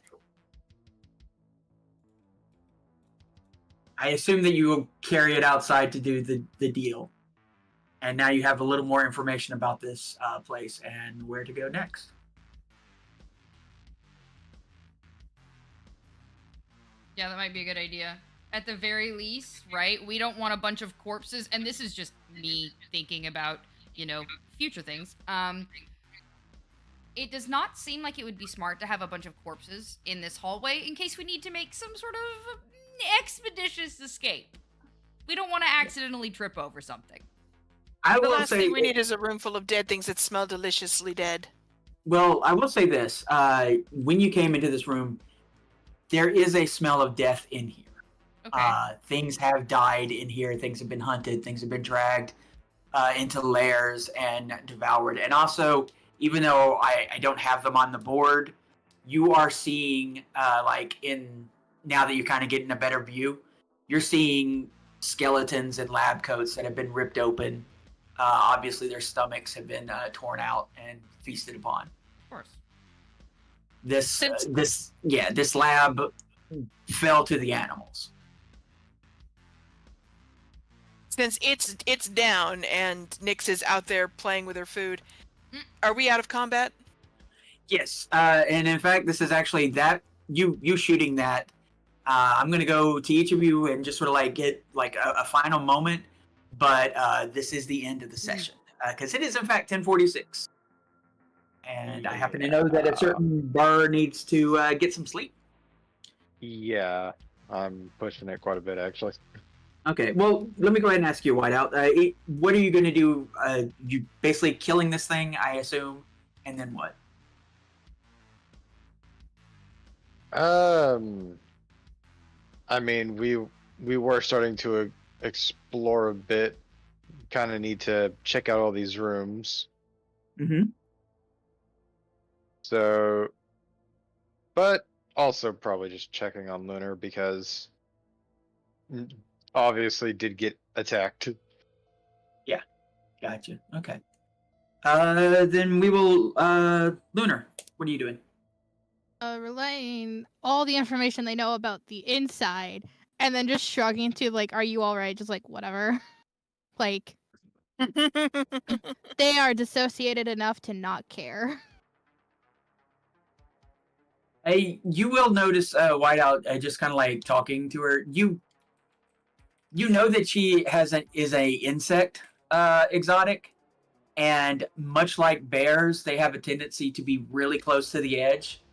I assume that you will carry it outside to do the deal. And now you have a little more information about this place and where to go next. Yeah, that might be a good idea. At the very least, right? We don't want a bunch of corpses, and this is just me thinking about, future things. It does not seem like it would be smart to have a bunch of corpses in this hallway in case we need to make some sort of expeditious escape. We don't want to accidentally trip over something. I The will last say, thing we need is a room full of dead things that smell deliciously dead. well, I will say this. When you came into this room, there is a smell of death in here. Okay. Things have died in here. Things have been hunted. Things have been dragged into lairs and devoured. And also, even though I don't have them on the board, you are seeing, now that you're kind of getting a better view, you're seeing skeletons and lab coats that have been ripped open. Obviously, their stomachs have been torn out and feasted upon. Of course. This lab fell to the animals. Since it's down and Nyx is out there playing with her food, are we out of combat? Yes, and in fact, this is actually that you shooting that. I'm gonna go to each of you and just sort of get a final moment, but this is the end of the session because it is in fact 10:46, and I happen to know that a certain bar needs to get some sleep. Yeah, I'm pushing it quite a bit actually. Okay, well, let me go ahead and ask you, Whiteout. What are you gonna do? You basically killing this thing, I assume, and then what? I mean, we were starting to explore a bit. Kind of need to check out all these rooms. Mm-hmm. So, but also probably just checking on Lunar because obviously did get attacked. Gotcha. Okay. Then we will. Lunar, what are you doing? Relaying all the information they know about the inside, and then just shrugging to are you all right? Just whatever. They are dissociated enough to not care. Hey, you will notice Whiteout just kind of like talking to her. You know that she is a insect exotic, and much like bears, they have a tendency to be really close to the edge.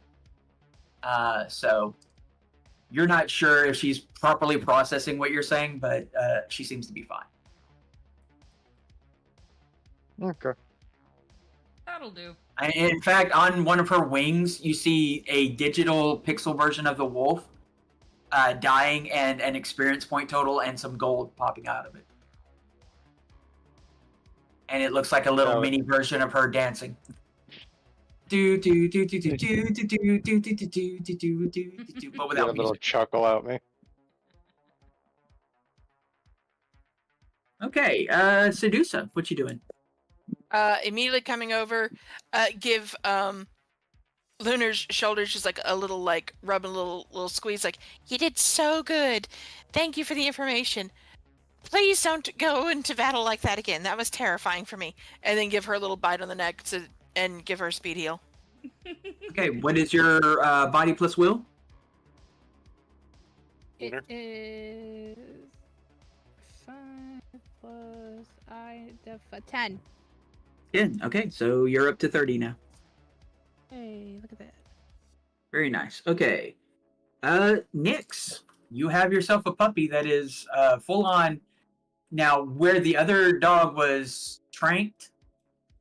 So you're not sure if she's properly processing what you're saying, but she seems to be fine. Okay. That'll do. And in fact, on one of her wings, you see a digital pixel version of the wolf dying, and an experience point total and some gold popping out of it. And it looks like a little mini version of her dancing. Do do do do do do do do do do do do do do do, but Get a without little music. chuckle at me. Okay, Sedusa, what you doing? Immediately coming over, give Lunar's shoulders just like a little like rub, a little squeeze, like, you did so good. Thank you for the information. Please don't go into battle like that again. That was terrifying for me. And then give her a little bite on the neck and give her a speed heal. Okay, what is your body plus will? It Lunar? is 5 plus 10. 10. Okay, so you're up to 30 now. Hey, look at that. Very nice. Okay. Nyx, you have yourself a puppy that is full on. Now, where the other dog was tranked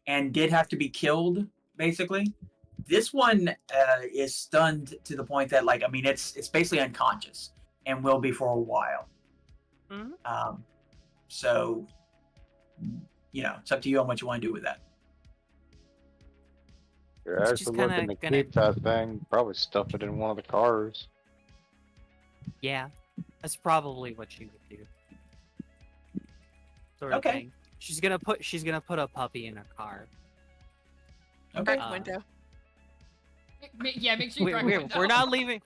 and did have to be killed, basically, this one is stunned to the point that, like, I mean, it's basically unconscious and will be for a while. Mhm. So, you know, it's up to you on what you want to do with that. You're It's actually just kinda looking to gonna- keep that thing. Probably stuff it in one of the cars. Yeah, that's probably what she would do. Sort of Okay. thing. She's gonna put a puppy in a car. Okay. Crack window. Yeah, make sure you crack We're not leaving.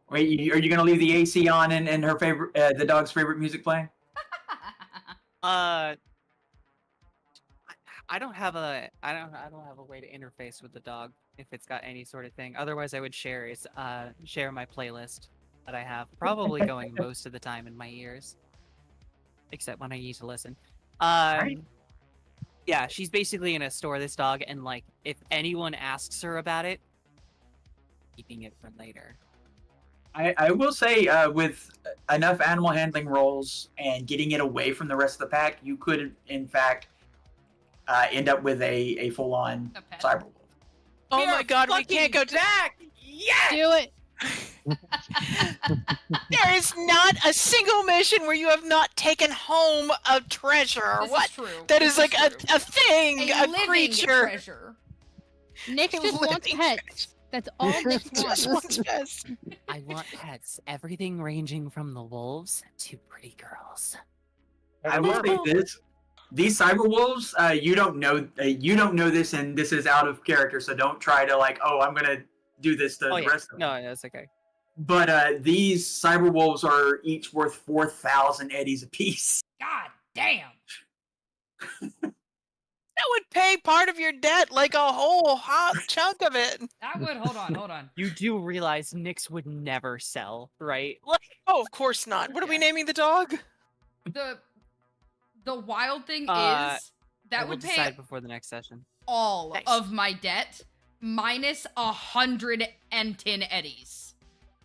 Wait, are you gonna leave the AC on and her favorite, the dog's favorite music playing? I don't have a way to interface with the dog if it's got any sort of thing. Otherwise, I would share my playlist that I have, probably going most of the time in my ears, except when I need to listen. Right. Yeah, she's basically gonna store this dog, and like, if anyone asks her about it, keeping it for later. I will say, with enough animal handling rolls and getting it away from the rest of the pack, you could, in fact, end up with a full-on A pet. cyberwolf. Oh We my are god, we can't go fucking back! Yes! Do it. There is not a single mission where you have not taken home a treasure. This What? is true. That This is like true. a thing, a living creature. treasure. Nick just wants Living pets. That's all Nick Just wants. wants pets. I want pets, everything ranging from the wolves to pretty girls. I will say this: these cyberwolves, you don't know this, and this is out of character, so don't try to like, oh, I'm gonna do this to Oh the yeah, rest of them. no, that's okay. But these cyberwolves are each worth 4,000 eddies apiece. God damn. That would pay part of your debt, like a whole hot chunk of it. That would hold on. You do realize Nyx would never sell, right? Like, Oh, of course not. What are we naming the dog? The wild thing Uh, is that we'll would pay decide before the next session. all Nice. of my debt minus 110 eddies.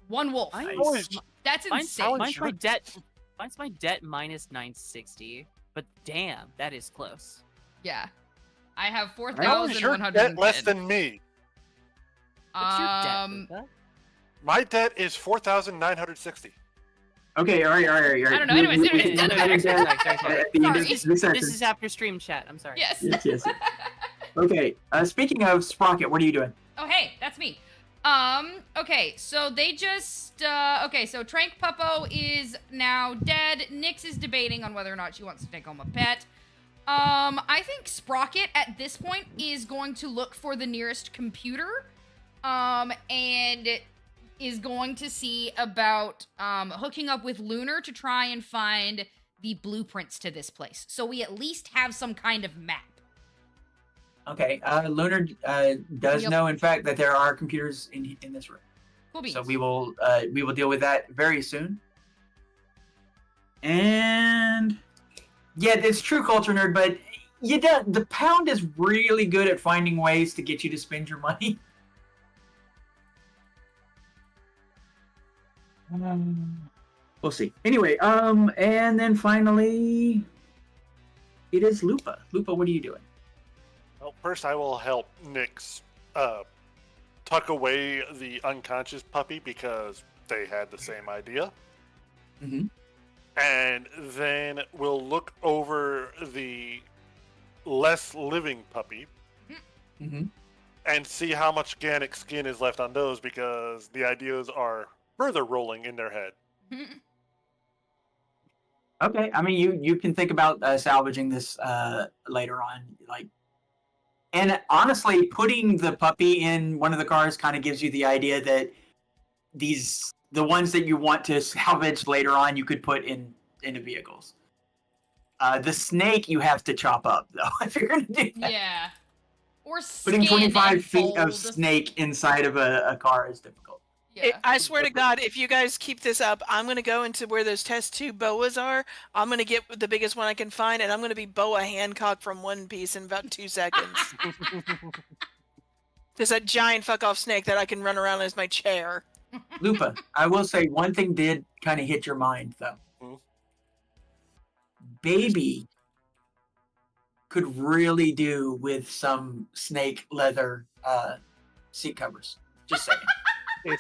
One wolf. Nice. That's insane. Mine's my debt minus 960. But damn, that is close. Yeah. I have How is your 4,110. debt less than me? What's your debt, Luca? My debt is 4,960. Okay, all right. I don't know. Anyways, Sorry. At the end of Sorry. this session. This is after stream chat. I'm sorry. Yes. Yes. Okay, speaking of Sprocket, what are you doing? Oh, hey, that's me. Okay, so they just, okay, so Trank Puppo is now dead. Nyx is debating on whether or not she wants to take home a pet. I think Sprocket at this point is going to look for the nearest computer, and is going to see about, hooking up with Lunar to try and find the blueprints to this place. So we at least have some kind of map. Okay. Lunar does Yep. know, in fact, that there are computers in this room. Cool beans. So we will deal with that very soon. And yeah, it's true culture nerd, but the pound is really good at finding ways to get you to spend your money. We'll see. Anyway, and then finally, it is Lupa. Lupa, what are you doing? Well, first I will help Nyx tuck away the unconscious puppy because they had the same idea. Mm-hmm. And then we'll look over the less living puppy Mm-hmm. and see how much organic skin is left on those because the ideas are further rolling in their head. Okay, I mean, you can think about salvaging this later on, like, and honestly, putting the puppy in one of the cars kind of gives you the idea that the ones that you want to salvage later on, you could put into vehicles. The snake you have to chop up though if you're gonna do that. Yeah. Or Putting skin 25 and feet of fold. snake inside of a car is difficult. Yeah. I swear to God, if you guys keep this up, I'm going to go into where those test tube boas are. I'm going to get the biggest one I can find, and I'm going to be Boa Hancock from One Piece in about 2 seconds. There's a giant fuck-off snake that I can run around as my chair. Lupa, I will say one thing did kind of hit your mind though. Hmm? Baby could really do with some snake leather seat covers. Just saying.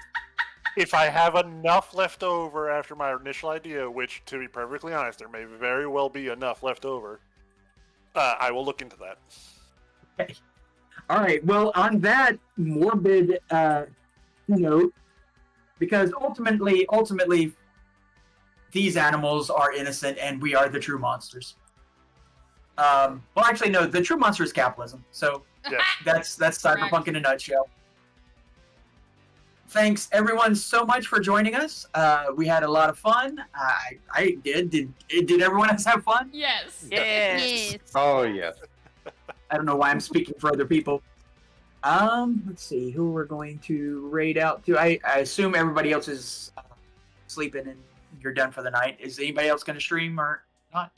If I have enough left over after my initial idea, which, to be perfectly honest, there may very well be enough left over, I will look into that. Okay. All right. Well, on that morbid note, because ultimately, these animals are innocent, and we are the true monsters. Well, actually, no. The true monster is capitalism. So Yeah. that's cyberpunk in a nutshell. Thanks everyone so much for joining us. We had a lot of fun. I did. Did everyone else have fun? Yes. Yes. Yes. Oh yes. I don't know why I'm speaking for other people. Let's see who we're going to raid out to. I assume everybody else is sleeping and you're done for the night. Is anybody else going to stream or not?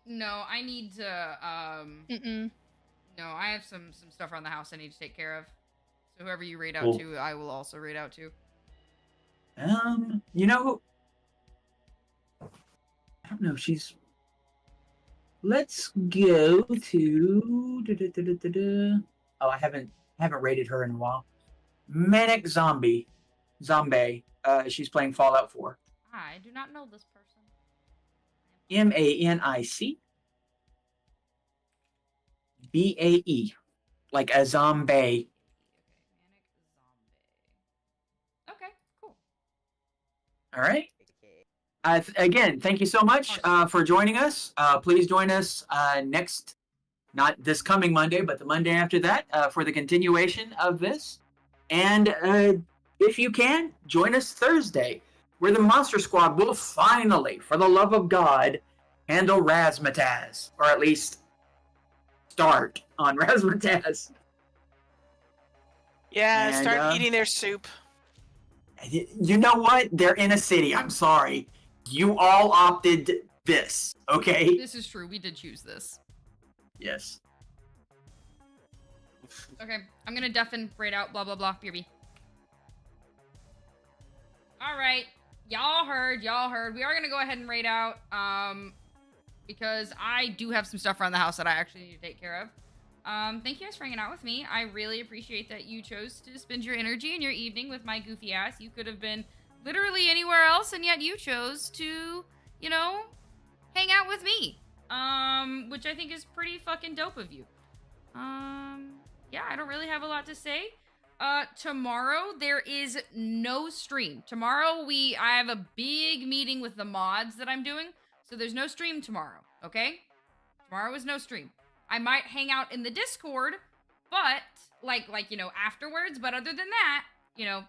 No, I need to, Mm-mm. no, I have some stuff around the house I need to take care of. So whoever you raid out Cool. to, I will also raid out to. You know, I don't know. Let's go to. Oh, I haven't rated her in a while. Manic Zombie. She's playing Fallout 4. I do not know this person. MANIC BAE, like a zombie. Okay, cool. All right. Again, thank you so much for joining us. Please join us not this coming Monday, but the Monday after that for the continuation of this. And if you can, join us Thursday, where the Monster Squad will finally, for the love of God, handle Razzmatazz, or at least start on Razzmatazz. Yeah, And, start eating their soup. You know what? They're in a city. I'm sorry. You all opted this, okay? This is true. We did choose this. Yes. Okay, I'm gonna deafen, raid out, blah, blah, blah, BRB. Alright, y'all heard. We are gonna go ahead and raid out, because I do have some stuff around the house that I actually need to take care of. Thank you guys for hanging out with me. I really appreciate that you chose to spend your energy and your evening with my goofy ass. You could have been literally anywhere else, and yet you chose to, hang out with me. Which I think is pretty fucking dope of you. Yeah, I don't really have a lot to say. Tomorrow there is no stream. Tomorrow I have a big meeting with the mods that I'm doing, so there's no stream tomorrow, okay? Tomorrow is no stream. I might hang out in the Discord, but, afterwards, but other than that,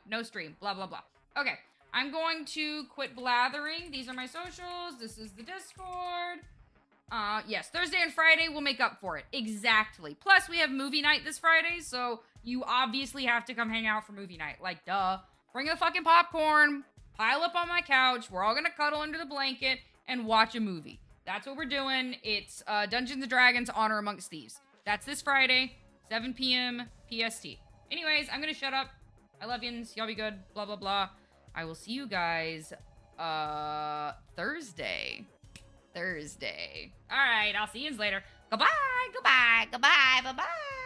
no stream, blah, blah, blah. Okay, I'm going to quit blathering. These are my socials. This is the Discord. Yes, Thursday and Friday will make up for it. Exactly. Plus, we have movie night this Friday, so you obviously have to come hang out for movie night. Like, duh. Bring the fucking popcorn, pile up on my couch, we're all gonna cuddle under the blanket, and watch a movie. That's what we're doing. It's Dungeons & Dragons Honor Amongst Thieves. That's this Friday, 7 p.m. PST. Anyways, I'm gonna shut up. I love yins. Y'all be good. Blah, blah, blah. I will see you guys, Thursday. All right, I'll see yous later. Goodbye, goodbye, goodbye, bye-bye.